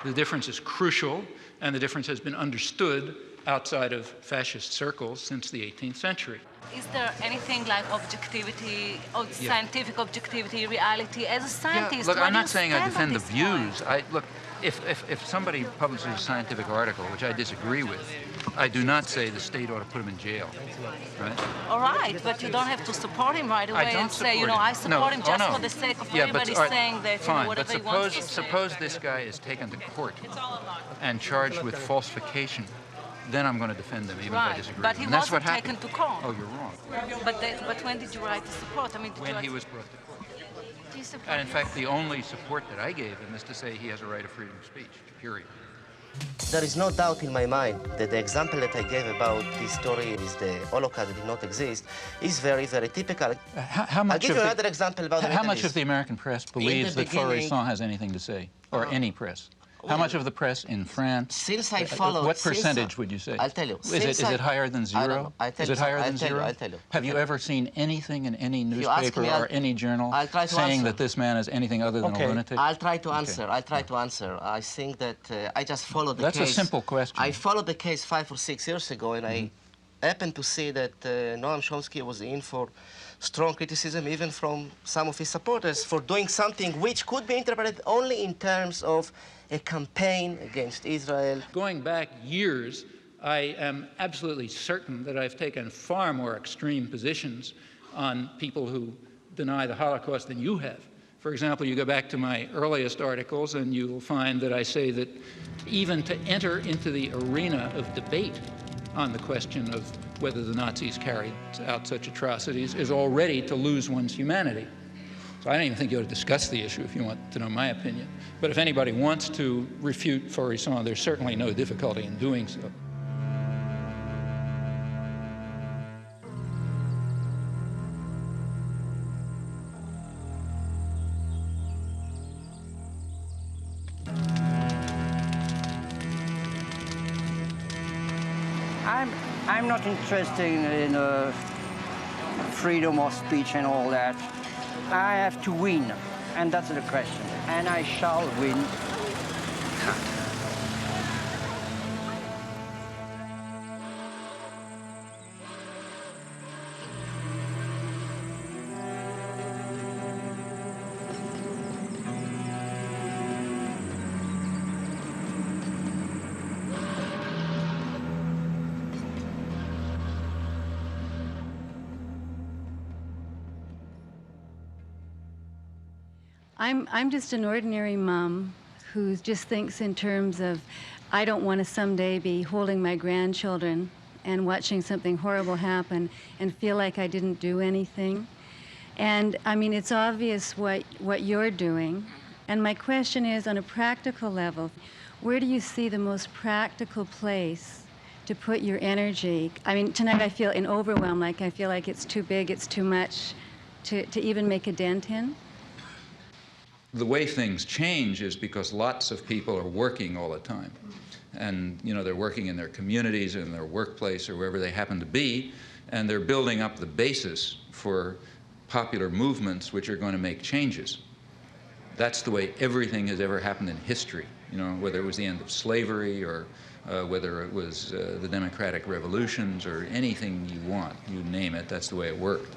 The difference is crucial, and the difference has been understood outside of fascist circles since the 18th century. Is there anything like objectivity, or scientific objectivity, reality? As a scientist, look, I'm not saying I stand defend on the this views. point? Look, if somebody publishes a scientific article, which I disagree with, I do not say the state ought to put him in jail, right? All right, but you don't have to support him right away and say, you know, I support him just for the sake of everybody saying that, you know, whatever he wants to say. Suppose this guy is taken to court and charged with falsification. Then I'm going to defend him, even if I disagree. But he and that's wasn't what taken happened. to court. Oh, you're wrong. But when did you write the support? I mean, When he was brought to court. And in fact, the only support that I gave him is to say he has a right of freedom of speech, period. There is no doubt in my mind that the example that I gave about this story is the Holocaust that did not exist is very, very typical. I'll give you another example about how much of the American press believes that Faurisson has anything to say, or any press? How much of the press in France? Since I follow... What percentage would you say? I'll tell you. Is it higher than zero? Is it higher than zero? I'll tell you. Have you ever seen anything in any newspaper or any journal saying that this man is anything other than a lunatic? I'll try to answer. I'll try to answer. I think that I just followed the case. That's a simple question. I followed the case 5 or 6 years ago, and I happened to see that Noam Chomsky was in for strong criticism, even from some of his supporters, for doing something which could be interpreted only in terms of a campaign against Israel. Going back years, I am absolutely certain that I've taken far more extreme positions on people who deny the Holocaust than you have. For example, you go back to my earliest articles and you will find that I say that even to enter into the arena of debate on the question of whether the Nazis carried out such atrocities is already to lose one's humanity. So I don't even think you ought to discuss the issue if you want to know my opinion. But if anybody wants to refute Faurisson, there's certainly no difficulty in doing so. I'm not interested in freedom of speech and all that. I have to win, and that's the question. And I shall win. I'm just an ordinary mom who just thinks in terms of, I don't want to someday be holding my grandchildren and watching something horrible happen and feel like I didn't do anything. And I mean, it's obvious what you're doing, And my question is, on a practical level, where do you see the most practical place to put your energy? I mean, tonight I feel in overwhelm, like I feel like it's too big, it's too much to even make a dent in. The way things change is because lots of people are working all the time. And, you know, they're working in their communities, in their workplace, or wherever they happen to be, and they're building up the basis for popular movements which are going to make changes. That's the way everything has ever happened in history, you know, whether it was the end of slavery or whether it was the democratic revolutions or anything you want, you name it, that's the way it worked.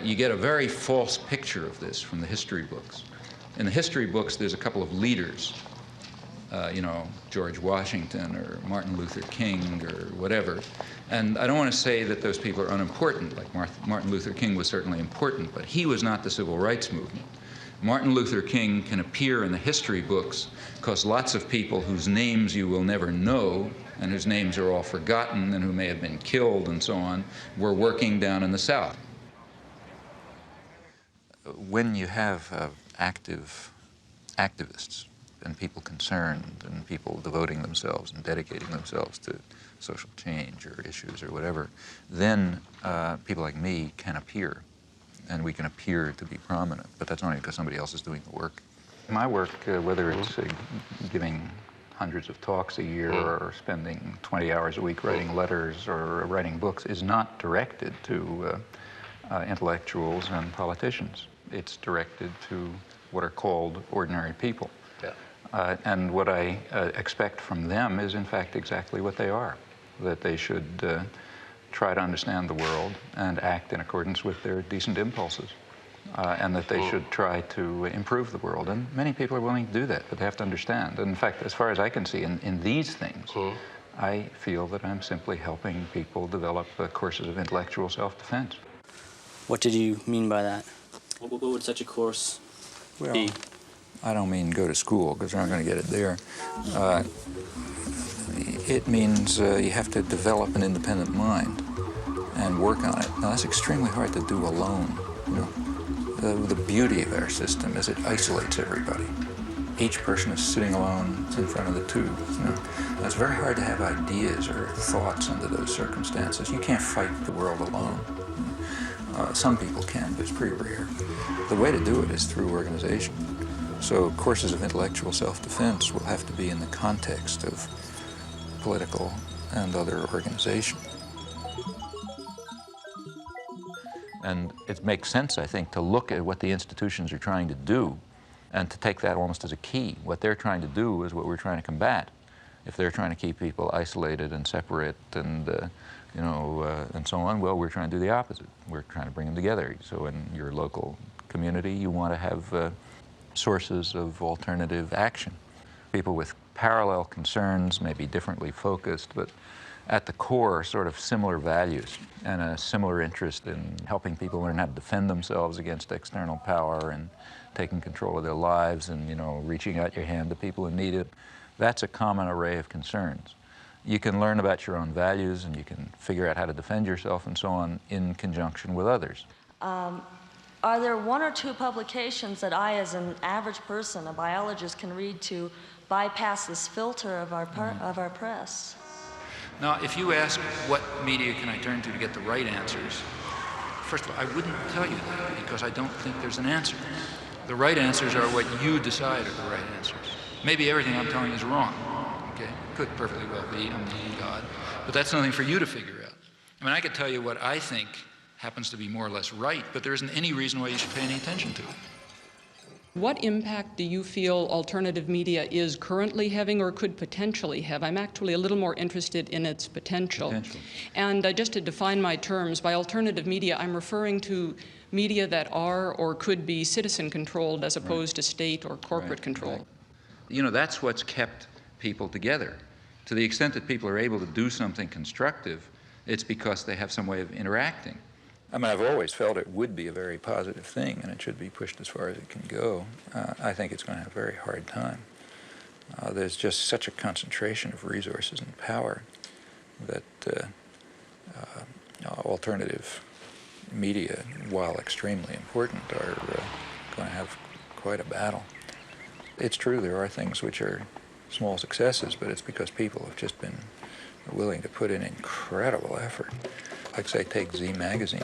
You get a very false picture of this from the history books. In the history books, there's a couple of leaders, you know, George Washington or Martin Luther King or whatever. And I don't want to say that those people are unimportant, like Martin Luther King was certainly important, but he was not the civil rights movement. Martin Luther King can appear in the history books because lots of people whose names you will never know and whose names are all forgotten and who may have been killed and so on were working down in the South. When you have active activists and people concerned and people devoting themselves and dedicating themselves to social change or issues or whatever, then people like me can appear, and we can appear to be prominent, but that's only because somebody else is doing the work. My work, whether it's giving hundreds of talks a year or spending 20 hours a week writing letters or writing books, is not directed to intellectuals and politicians. It's directed to what are called ordinary people. Yeah. And what I expect from them is, in fact, exactly what they are, that they should try to understand the world and act in accordance with their decent impulses, and that they should try to improve the world. And many people are willing to do that, but they have to understand. And in fact, as far as I can see, in these things, I feel that I'm simply helping people develop courses of intellectual self-defense. What did you mean by that? What would such a course be? I don't mean go to school, because they're not going to get it there. It means you have to develop an independent mind and work on it. Now, that's extremely hard to do alone. You know, the beauty of our system is it isolates everybody. Each person is sitting alone in front of the tube. You know, it's very hard to have ideas or thoughts under those circumstances. You can't fight the world alone. Some people can, but it's pretty rare. The way to do it is through organization. So courses of intellectual self-defense will have to be in the context of political and other organization. And it makes sense, I think, to look at what the institutions are trying to do and to take that almost as a key. What they're trying to do is what we're trying to combat. If they're trying to keep people isolated and separate and you know, and so on, well, we're trying to do the opposite. We're trying to bring them together. So in your local community, you want to have sources of alternative action. People with parallel concerns may be differently focused, but at the core, sort of similar values and a similar interest in helping people learn how to defend themselves against external power and taking control of their lives and, you know, reaching out your hand to people who need it. That's a common array of concerns. You can learn about your own values and you can figure out how to defend yourself and so on in conjunction with others. Are there one or two publications that I, as an average person, a biologist, can read to bypass this filter of our press? Now, if you ask what media can I turn to get the right answers, first of all, I wouldn't tell you that because I don't think there's an answer. The right answers are what you decide are the right answers. Maybe everything I'm telling you is wrong, okay? Could perfectly well be, I'm not God, but that's nothing for you to figure out. I mean, I could tell you what I think happens to be more or less right, but there isn't any reason why you should pay any attention to it. What impact do you feel alternative media is currently having or could potentially have? I'm actually a little more interested in its potential. And just to define my terms, by alternative media, I'm referring to media that are or could be citizen-controlled as opposed to state or corporate control. You know, that's what's kept people together. To the extent that people are able to do something constructive, it's because they have some way of interacting. I mean, I've always felt it would be a very positive thing, and it should be pushed as far as it can go. I think it's going to have a very hard time. There's just such a concentration of resources and power that alternative media, while extremely important, are going to have quite a battle. It's true there are things which are small successes, but it's because people have just been willing to put in incredible effort. Like, say, take Z Magazine.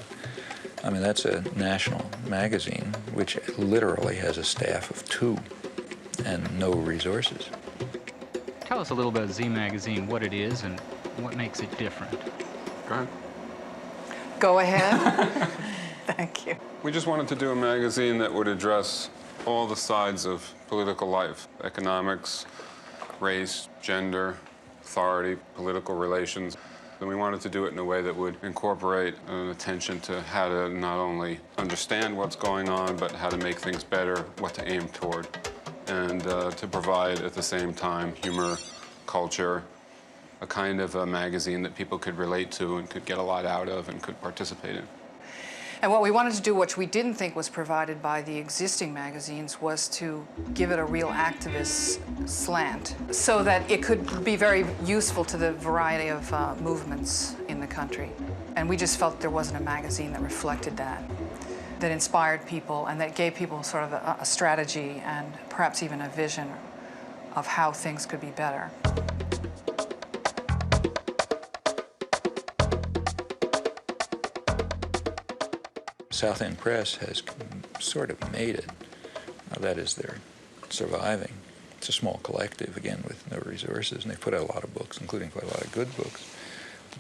I mean, that's a national magazine which literally has a staff of 2 and no resources. Tell us a little about Z Magazine, what it is and what makes it different. Go ahead. Go ahead. Thank you. We just wanted to do a magazine that would address all the sides of political life: economics, race, gender, authority, political relations. And we wanted to do it in a way that would incorporate an attention to how to not only understand what's going on, but how to make things better, what to aim toward, and to provide at the same time humor, culture, a kind of a magazine that people could relate to and could get a lot out of and could participate in. And what we wanted to do, which we didn't think was provided by the existing magazines, was to give it a real activist slant so that it could be very useful to the variety of movements in the country. And we just felt there wasn't a magazine that reflected that inspired people and that gave people sort of a strategy and perhaps even a vision of how things could be better. South End Press has sort of made it. That is, they're surviving. It's a small collective, again, with no resources, and they put out a lot of books, including quite a lot of good books.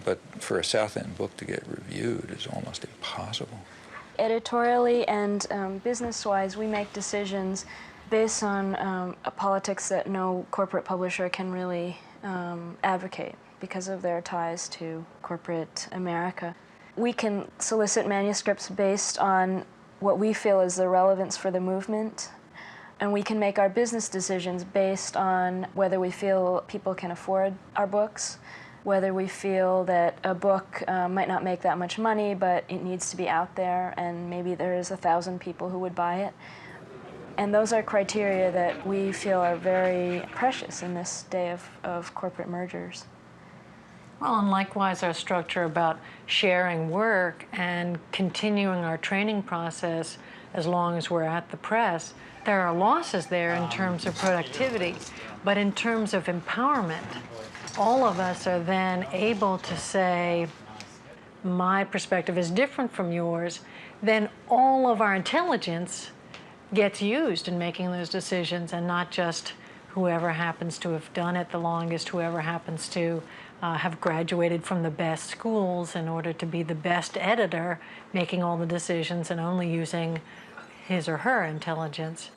But for a South End book to get reviewed is almost impossible. Editorially and business-wise, we make decisions based on politics that no corporate publisher can really advocate because of their ties to corporate America. We can solicit manuscripts based on what we feel is the relevance for the movement, and we can make our business decisions based on whether we feel people can afford our books, whether we feel that a book might not make that much money, but it needs to be out there, and maybe there's 1,000 people who would buy it. And those are criteria that we feel are very precious in this day of corporate mergers. Well, and likewise, our structure about sharing work and continuing our training process as long as we're at the press, there are losses there in terms of productivity, but in terms of empowerment, all of us are then able to say, my perspective is different from yours, then all of our intelligence gets used in making those decisions, and not just whoever happens to have done it the longest, whoever happens to have graduated from the best schools in order to be the best editor, making all the decisions and only using his or her intelligence.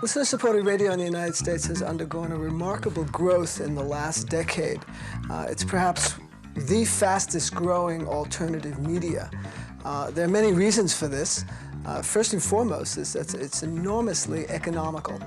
Listener-supported radio in the United States has undergone a remarkable growth in the last decade. It's perhaps the fastest growing alternative media. There are many reasons for this. First and foremost is that it's enormously economical,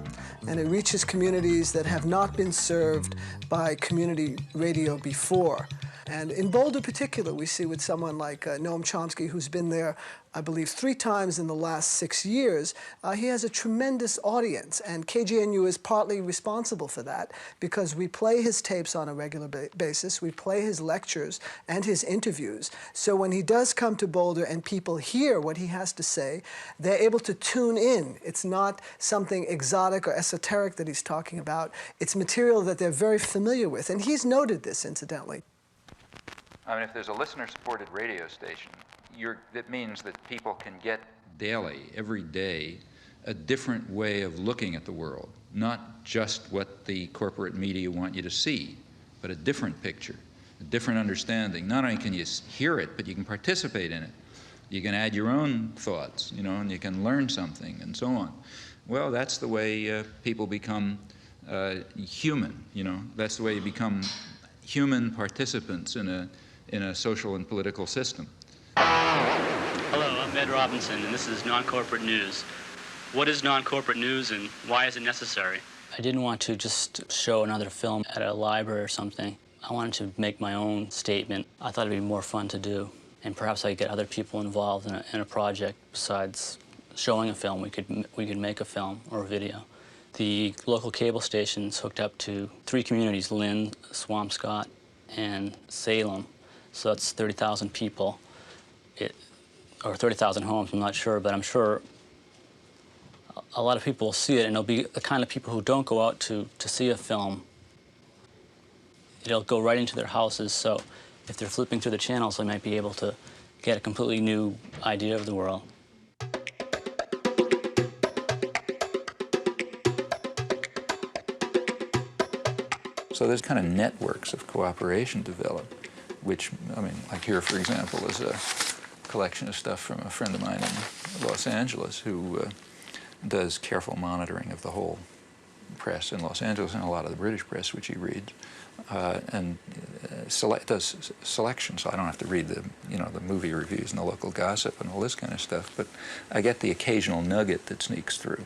and it reaches communities that have not been served by community radio before. And in Boulder particular, we see with someone like Noam Chomsky, who's been there, I believe, 3 times in the last 6 years, he has a tremendous audience, and KGNU is partly responsible for that because we play his tapes on a regular basis, we play his lectures and his interviews. So when he does come to Boulder and people hear what he has to say, they're able to tune in. It's not something exotic or esoteric that he's talking about. It's material that they're very familiar with, and he's noted this, incidentally. I mean, if there's a listener-supported radio station, that means that people can get daily, every day, a different way of looking at the world, not just what the corporate media want you to see, but a different picture, a different understanding. Not only can you hear it, but you can participate in it. You can add your own thoughts, and you can learn something, and so on. Well, that's the way people become human, That's the way you become human participants in a social and political system. Hello, I'm Ed Robinson, and this is Non-Corporate News. What is non-corporate news, and why is it necessary? I didn't want to just show another film at a library or something. I wanted to make my own statement. I thought it'd be more fun to do, and perhaps I could get other people involved in a project besides showing a film. We could make a film or a video. The local cable station's hooked up to 3 communities: Lynn, Swampscott, and Salem. So that's 30,000 people, or 30,000 homes, I'm not sure, but I'm sure a lot of people will see it, and it'll be the kind of people who don't go out to see a film. It'll go right into their houses, so if they're flipping through the channels, they might be able to get a completely new idea of the world. So there's kind of networks of cooperation developed, which, I mean, like here, for example, is a collection of stuff from a friend of mine in Los Angeles who does careful monitoring of the whole press in Los Angeles and a lot of the British press, which he reads, and does selection, so I don't have to read the, you know, the movie reviews and the local gossip and all this kind of stuff, but I get the occasional nugget that sneaks through,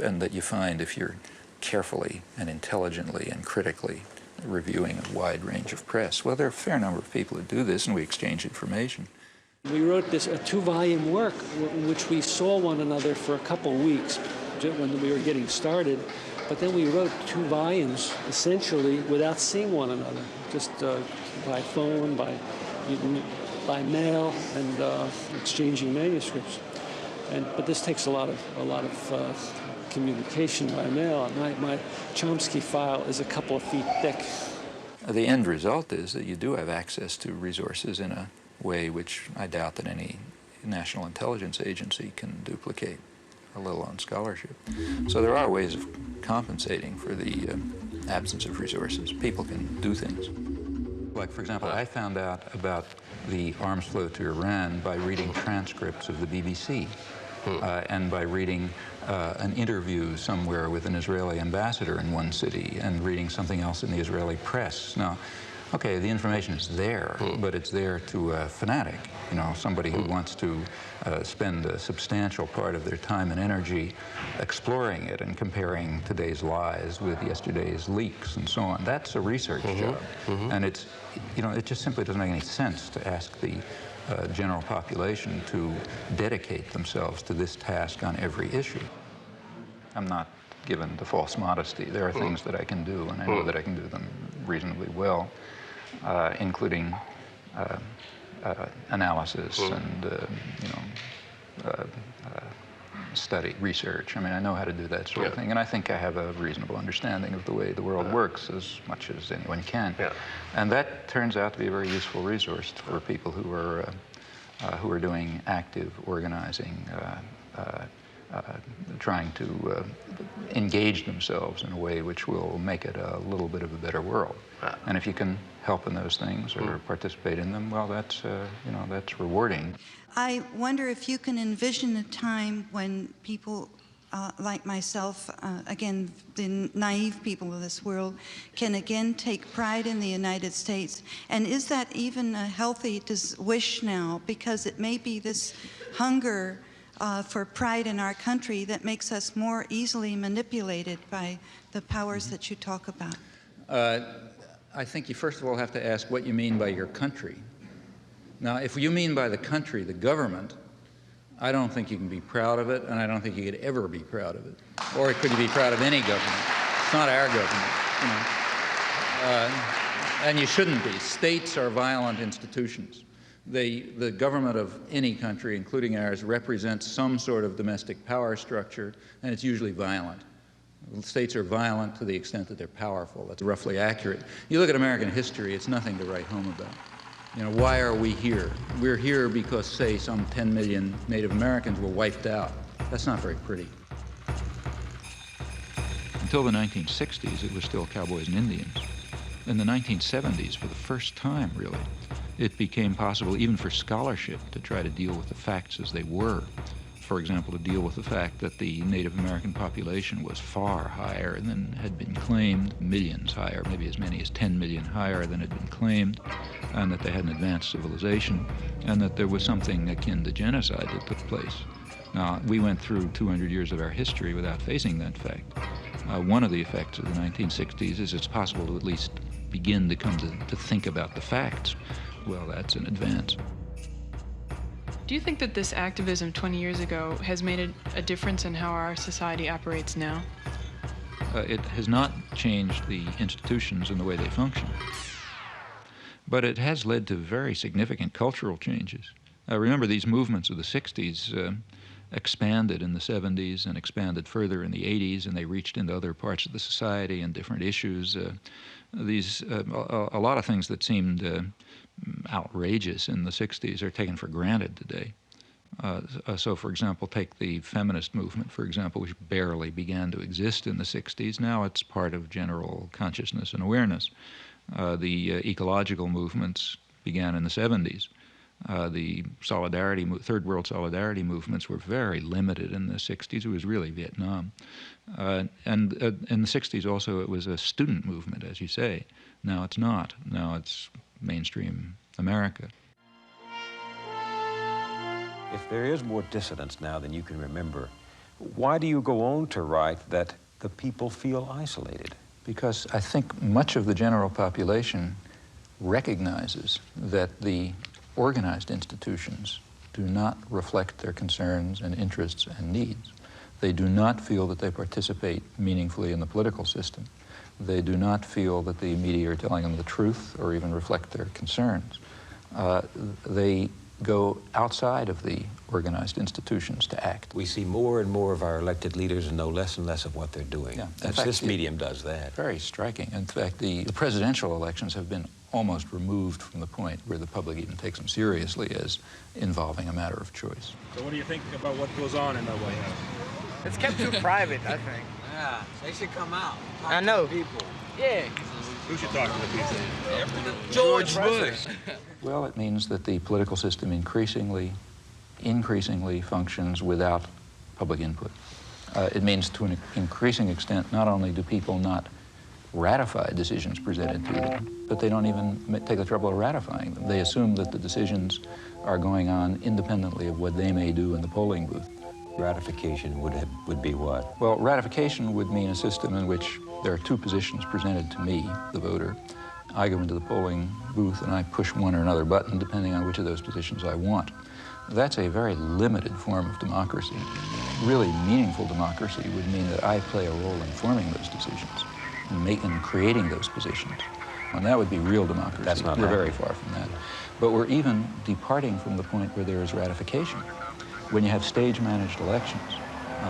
and that you find if you're carefully and intelligently and critically reviewing a wide range of press. Well, there are a fair number of people who do this, and we exchange information. We wrote this a 2-volume work in which we saw one another for a couple of weeks when we were getting started, but then we wrote 2 volumes essentially without seeing one another, just by phone, by mail, and exchanging manuscripts. But this takes a lot of communication by mail. My Chomsky file is a couple of feet thick. The end result is that you do have access to resources in a way which I doubt that any national intelligence agency can duplicate, let alone scholarship. So there are ways of compensating for the absence of resources. People can do things. Like, for example, I found out about the arms flow to Iran by reading transcripts of the BBC. And by reading an interview somewhere with an Israeli ambassador in one city and reading something else in the Israeli press. Now, okay, the information is there, but it's there to a fanatic, you know, somebody who wants to spend a substantial part of their time and energy exploring it and comparing today's lies with yesterday's leaks and so on. That's a research job. And it's, you know, it just simply doesn't make any sense to ask the general population to dedicate themselves to this task on every issue. I'm not given the false modesty. There are things that I can do, and I know that I can do them reasonably well, including analysis and, study, research. I mean, I know how to do that sort of thing, and I think I have a reasonable understanding of the way the world works as much as anyone can. And that turns out to be a very useful resource for people who are doing active organizing, trying to engage themselves in a way which will make it a little bit of a better world. And if you can help in those things or participate in them, well, that's, that's rewarding. I wonder if you can envision a time when people like myself, again, the naive people of this world, can again take pride in the United States. And is that even a healthy wish now? Because it may be this hunger for pride in our country that makes us more easily manipulated by the powers that you talk about. I think you first of all have to ask what you mean by your country. Now, if you mean by the country, the government, I don't think you can be proud of it, and I don't think you could ever be proud of it. Or could you be proud of any government? It's not our government, you know. And you shouldn't be. States are violent institutions. The government of any country, including ours, represents some sort of domestic power structure, and it's usually violent. States are violent to the extent that they're powerful. That's roughly accurate. You look at American history, it's nothing to write home about. You know, why are we here? We're here because, say, some 10 million Native Americans were wiped out. That's not very pretty. Until the 1960s, it was still cowboys and Indians. In the 1970s, for the first time, really, it became possible even for scholarship to try to deal with the facts as they were. For example, to deal with the fact that the Native American population was far higher than had been claimed, millions higher, maybe as many as 10 million higher than had been claimed, and that they had an advanced civilization, and that there was something akin to genocide that took place. Now, we went through 200 years of our history without facing that fact. One of the effects of the 1960s is it's possible to at least begin to come to think about the facts. Well, that's an advance. Do you think that this activism 20 years ago has made a difference in how our society operates now? It has not changed the institutions and the way they function, but it has led to very significant cultural changes. Remember, these movements of the 60s expanded in the 70s and expanded further in the 80s, and they reached into other parts of the society and different issues. A lot of things that seemed outrageous in the 60s are taken for granted today. So, for example, take the feminist movement, for example, which barely began to exist in the 60s. Now it's part of general consciousness and awareness. The ecological movements began in the 70s. The third world solidarity movements were very limited in the 60s. It was really Vietnam. And in the 60s also it was a student movement, as you say. Now it's not. Now it's mainstream America. If there is more dissidence now than you can remember, why do you go on to write that the people feel isolated? Because I think much of the general population recognizes that the organized institutions do not reflect their concerns and interests and needs. They do not feel that they participate meaningfully in the political system. They do not feel that the media are telling them the truth or even reflect their concerns. They go outside of the organized institutions to act. We see more and more of our elected leaders know less and less of what they're doing. Yeah. This medium does that. Very striking. In fact, the presidential elections have been almost removed from the point where the public even takes them seriously as involving a matter of choice. So what do you think about what goes on in the White House? It's kept too private, I think. Yeah, they should come out. I know. People. Yeah. Who should talk to the people? George Bush. Well, it means that the political system increasingly functions without public input. It means to an increasing extent, not only do people not ratify decisions presented to them, but they don't even take the trouble of ratifying them. They assume that the decisions are going on independently of what they may do in the polling booth. Ratification would be what? Well, ratification would mean a system in which there are two positions presented to me, the voter. I go into the polling booth and I push one or another button depending on which of those positions I want. That's a very limited form of democracy. Really meaningful democracy would mean that I play a role in forming those decisions and creating those positions. And that would be real democracy. That's not We're happening. very far from that. But we're even departing from the point where there is ratification. When you have stage-managed elections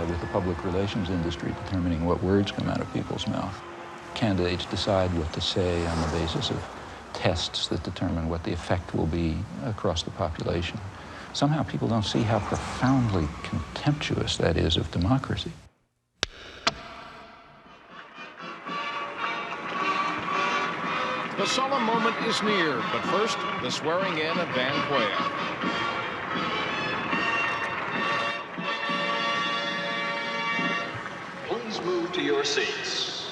with the public relations industry determining what words come out of people's mouth, candidates decide what to say on the basis of tests that determine what the effect will be across the population. Somehow people don't see how profoundly contemptuous that is of democracy. The solemn moment is near, but first, the swearing in of Van Quayle. Please move to your seats.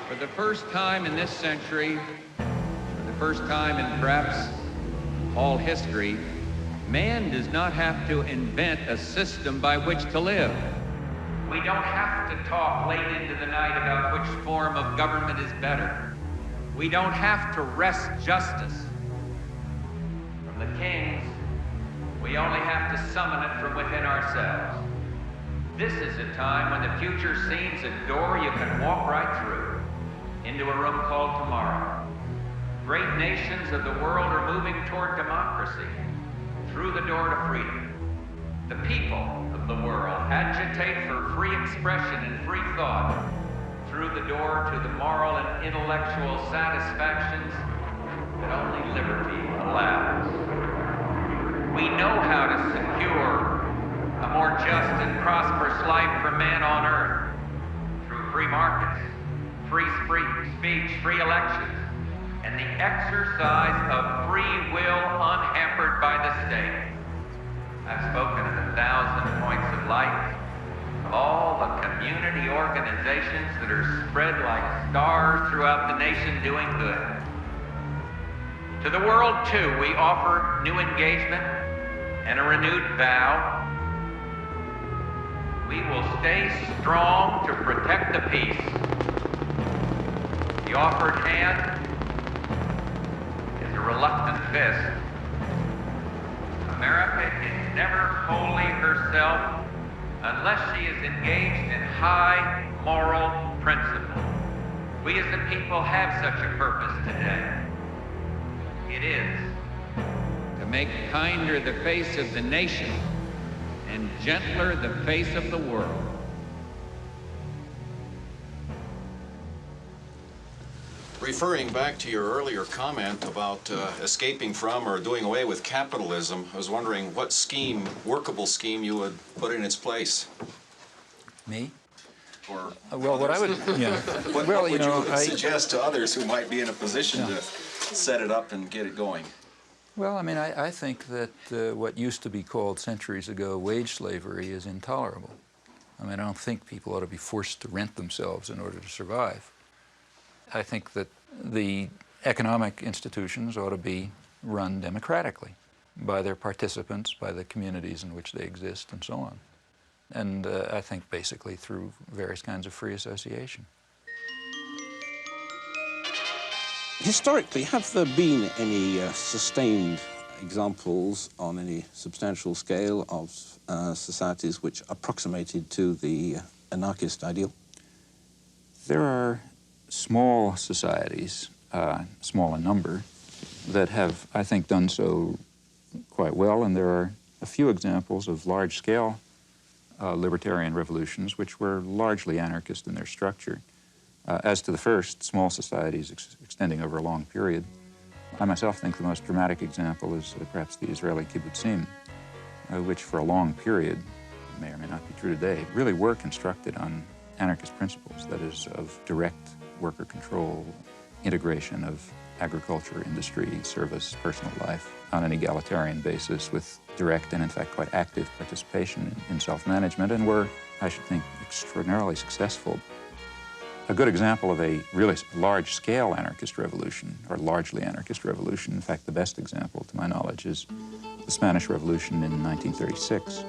For the first time in this century, for the first time in perhaps all history, man does not have to invent a system by which to live. We don't have to talk late into the night about which form of government is better. We don't have to wrest justice from the kings. We only have to summon it from within ourselves. This is a time when the future seems a door you can walk right through into a room called tomorrow. Great nations of the world are moving toward democracy through the door to freedom. The people of the world agitate for free expression and free thought through the door to the moral and intellectual satisfactions that only liberty allows. We know how to secure a more just and prosperous life for man on earth through free markets, free speech, free elections, and the exercise of free will unhampered by the state. I've spoken at 1,000 points of light of all the community organizations that are spread like stars throughout the nation doing good. To the world, too, we offer new engagement and a renewed vow. We will stay strong to protect the peace. The offered hand is a reluctant fist. America is never wholly herself unless she is engaged in high moral principle. We as a people have such a purpose today. It is to make kinder the face of the nation and gentler the face of the world. Referring back to your earlier comment about escaping from or doing away with capitalism, I was wondering what scheme, workable scheme, you would put in its place? Me? Or well, what I would, yeah. what well, would you know, you suggest to others who might be in a position to set it up and get it going? Well, I mean, I think that what used to be called centuries ago wage slavery is intolerable. I mean, I don't think people ought to be forced to rent themselves in order to survive. I think that the economic institutions ought to be run democratically by their participants, by the communities in which they exist, and so on. And I think basically through various kinds of free association. Historically, have there been any sustained examples on any substantial scale of societies which approximated to the anarchist ideal? There are small societies, small in number, that have, I think, done so quite well, and there are a few examples of large-scale libertarian revolutions which were largely anarchist in their structure. As to the first, small societies extending over a long period, I myself think the most dramatic example is perhaps the Israeli kibbutzim, which for a long period, may or may not be true today, really were constructed on anarchist principles, that is, of direct worker control, integration of agriculture, industry, service, personal life on an egalitarian basis with direct and, in fact, quite active participation in self-management, and were, I should think, extraordinarily successful. A good example of a really large-scale anarchist revolution, or largely anarchist revolution, in fact, the best example, to my knowledge, is the Spanish Revolution in 1936.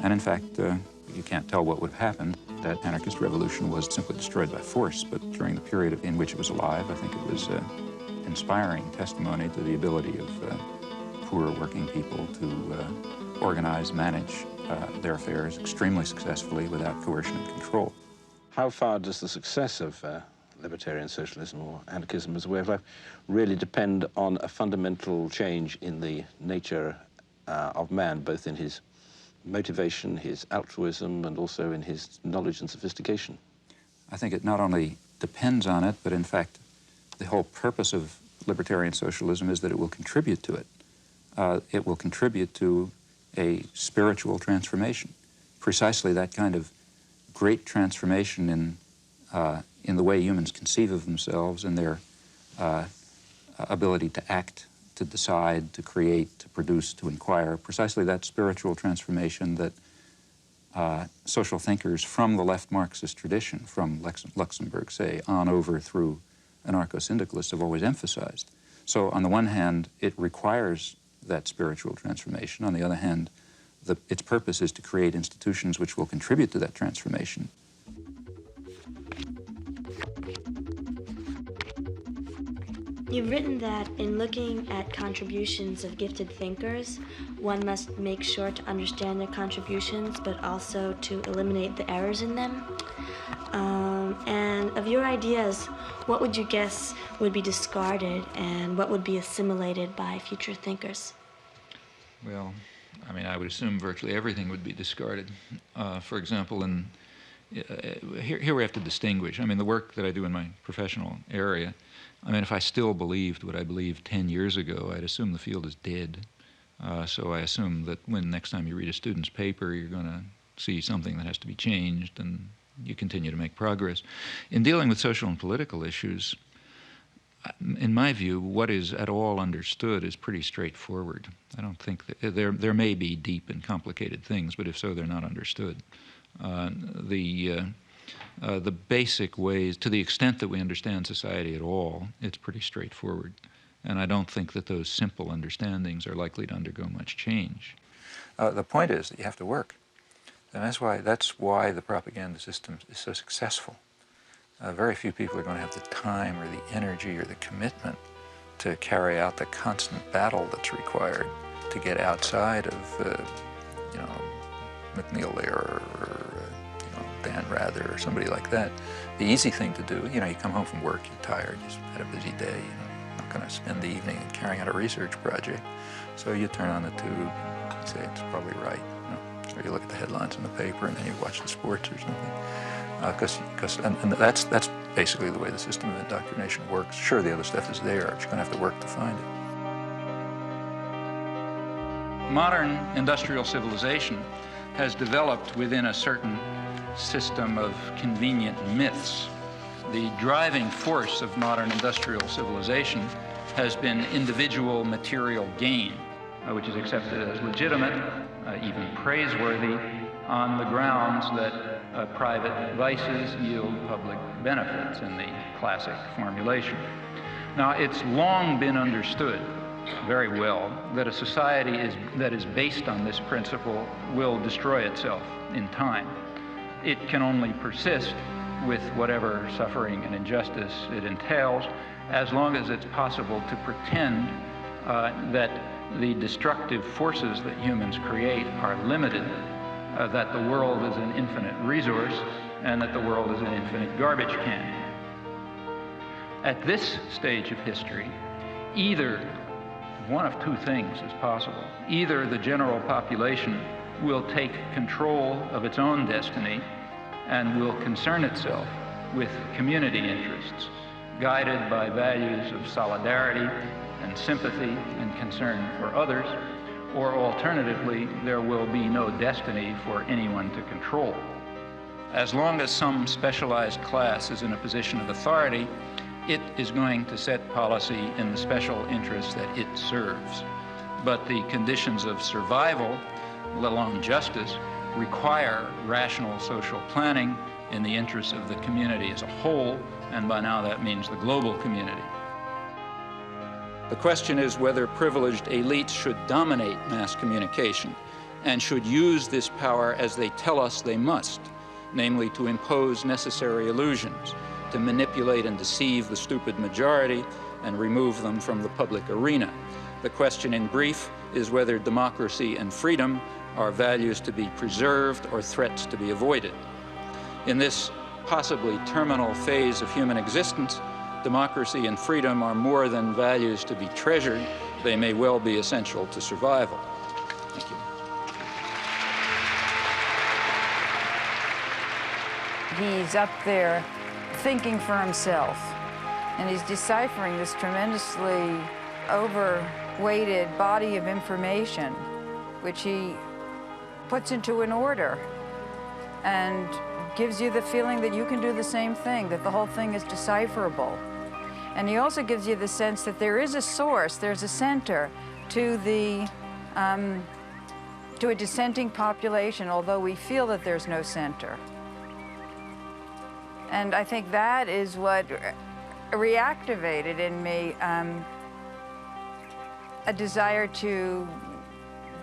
And in fact, you can't tell what would have happened. That anarchist revolution was simply destroyed by force, but during the period in which it was alive, I think it was inspiring testimony to the ability of poor working people to organize, manage their affairs extremely successfully without coercion and control. How far does the success of libertarian socialism or anarchism as a way of life really depend on a fundamental change in the nature of man, both in his motivation, his altruism, and also in his knowledge and sophistication? I think it not only depends on it, but in fact, the whole purpose of libertarian socialism is that it will contribute to it. It will contribute to a spiritual transformation, precisely that kind of great transformation in the way humans conceive of themselves and their ability to act, to decide, to create, to produce, to inquire, precisely that spiritual transformation that social thinkers from the left Marxist tradition, from Luxemburg, say, on over through anarcho-syndicalists have always emphasized. So on the one hand, it requires that spiritual transformation. On the other hand, its purpose is to create institutions which will contribute to that transformation. You've written that in looking at contributions of gifted thinkers, one must make sure to understand their contributions, but also to eliminate the errors in them. And of your ideas, what would you guess would be discarded and what would be assimilated by future thinkers? Well, I mean, I would assume virtually everything would be discarded. For example, here we have to distinguish. I mean, the work that I do in my professional area, I mean, if I still believed what I believed 10 years ago, I'd assume the field is dead. So I assume that when next time you read a student's paper, you're going to see something that has to be changed, and you continue to make progress. In dealing with social and political issues, in my view, what is at all understood is pretty straightforward. I don't think that there may be deep and complicated things, but if so, they're not understood. The basic ways, to the extent that we understand society at all, it's pretty straightforward. And I don't think that those simple understandings are likely to undergo much change. The point is that you have to work. And that's why the propaganda system is so successful. Very few people are going to have the time or the energy or the commitment to carry out the constant battle that's required to get outside of, McNeil Lehrer or Dan Rather or somebody like that. The easy thing to do, you come home from work, you're tired, you've had a busy day, you're not going to spend the evening carrying out a research project. So you turn on the tube and say, it's probably right. Or you look at the headlines in the paper and then you watch the sports or something. And that's basically the way the system of indoctrination works. Sure, the other stuff is there, but you're going to have to work to find it. Modern industrial civilization has developed within a certain system of convenient myths. The driving force of modern industrial civilization has been individual material gain, which is accepted as legitimate, even praiseworthy, on the grounds that private vices yield public benefits in the classic formulation. Now, it's long been understood very well that a society that is based on this principle will destroy itself in time. It can only persist with whatever suffering and injustice it entails, as long as it's possible to pretend that the destructive forces that humans create are limited, that the world is an infinite resource, and that the world is an infinite garbage can. At this stage of history, either one of two things is possible. Either the general population will take control of its own destiny and will concern itself with community interests, guided by values of solidarity and sympathy and concern for others, or alternatively, there will be no destiny for anyone to control. As long as some specialized class is in a position of authority, it is going to set policy in the special interests that it serves. But the conditions of survival, let alone justice, require rational social planning in the interests of the community as a whole, and by now that means the global community. The question is whether privileged elites should dominate mass communication and should use this power as they tell us they must, namely to impose necessary illusions, to manipulate and deceive the stupid majority and remove them from the public arena. The question in brief is whether democracy and freedom are values to be preserved or threats to be avoided. In this possibly terminal phase of human existence, democracy and freedom are more than values to be treasured. They may well be essential to survival. Thank you. He's up there thinking for himself, and he's deciphering this tremendously overweighted body of information, which he puts into an order and gives you the feeling that you can do the same thing, that the whole thing is decipherable. And he also gives you the sense that there is a source, there's a center to a dissenting population, although we feel that there's no center. And I think that is what reactivated in me a desire to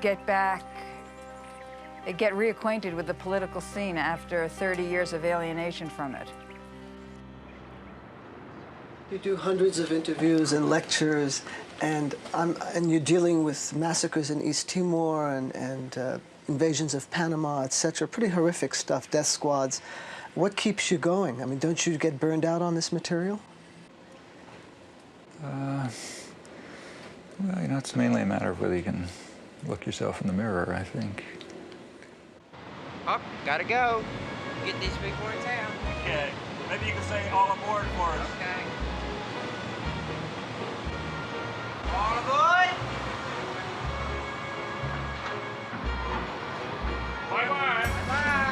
get reacquainted with the political scene after 30 years of alienation from it. You do hundreds of interviews and lectures, and you're dealing with massacres in East Timor and invasions of Panama, etc. Pretty horrific stuff, death squads. What keeps you going? I mean, don't you get burned out on this material? Well, you know, it's mainly a matter of whether you can look yourself in the mirror, I think. Oh, gotta go. Get these people in town. Okay. Maybe you can say all aboard for us. Okay. All aboard! Bye-bye. Bye-bye.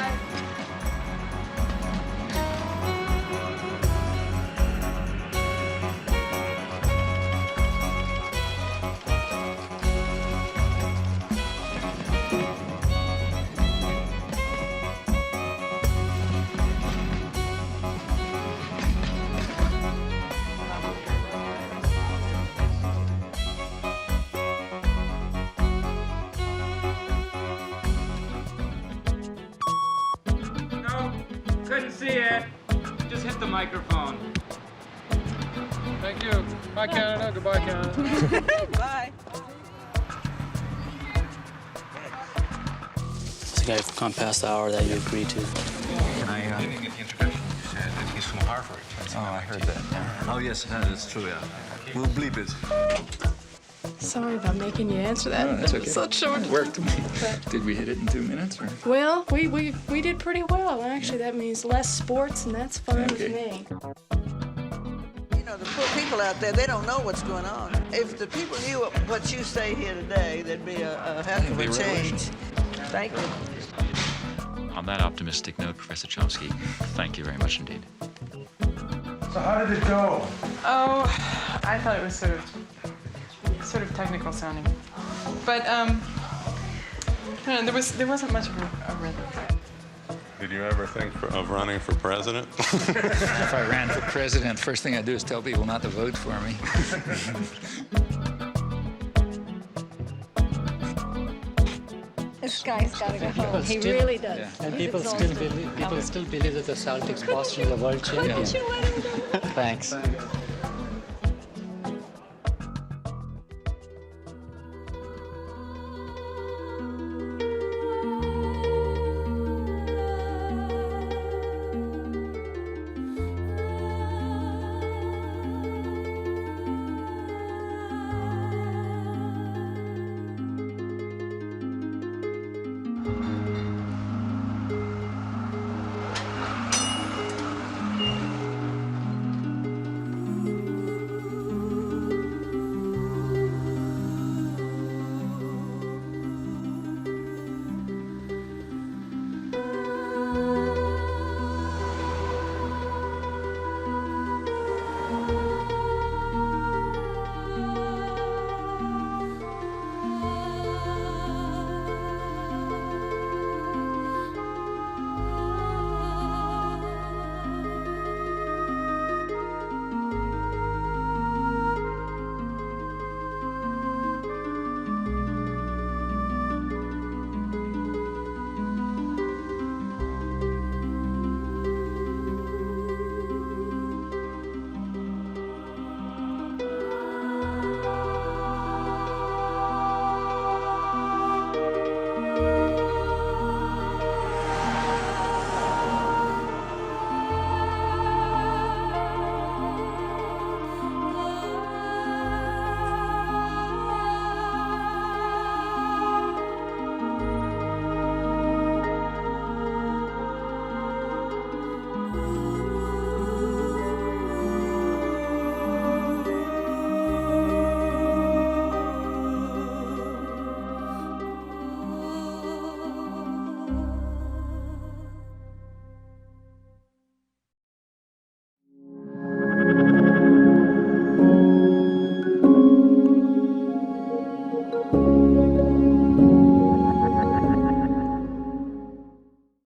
Couldn't see it. Just hit the microphone. Thank you. Bye, Canada. Goodbye, Canada. Bye. It's like I've gone past the hour that you agreed to. Can I get the introduction? You said that he's from Harvard. Oh, I heard that. Oh, yes, that's true, yeah. We'll bleep it. Sorry about making you answer that. Oh, that's okay. Such short. It worked. Did we hit it in 2 minutes? Or? Well, we did pretty well. Actually, that means less sports, and that's fine with me. You know, the poor people out there, they don't know what's going on. If the people knew what you say here today, there'd be a heck of a change. Thank you. On that optimistic note, Professor Chomsky, thank you very much indeed. So how did it go? Oh, I thought it was sort of technical sounding, but I don't know, there wasn't much of a rhythm. Did you ever think of running for president? If I ran for president, first thing I'd do is tell people not to vote for me. This guy's got to go home. He really does. Yeah. And people still believe that the Celtics, Boston, are the world champions. Why don't you let him go? Thanks.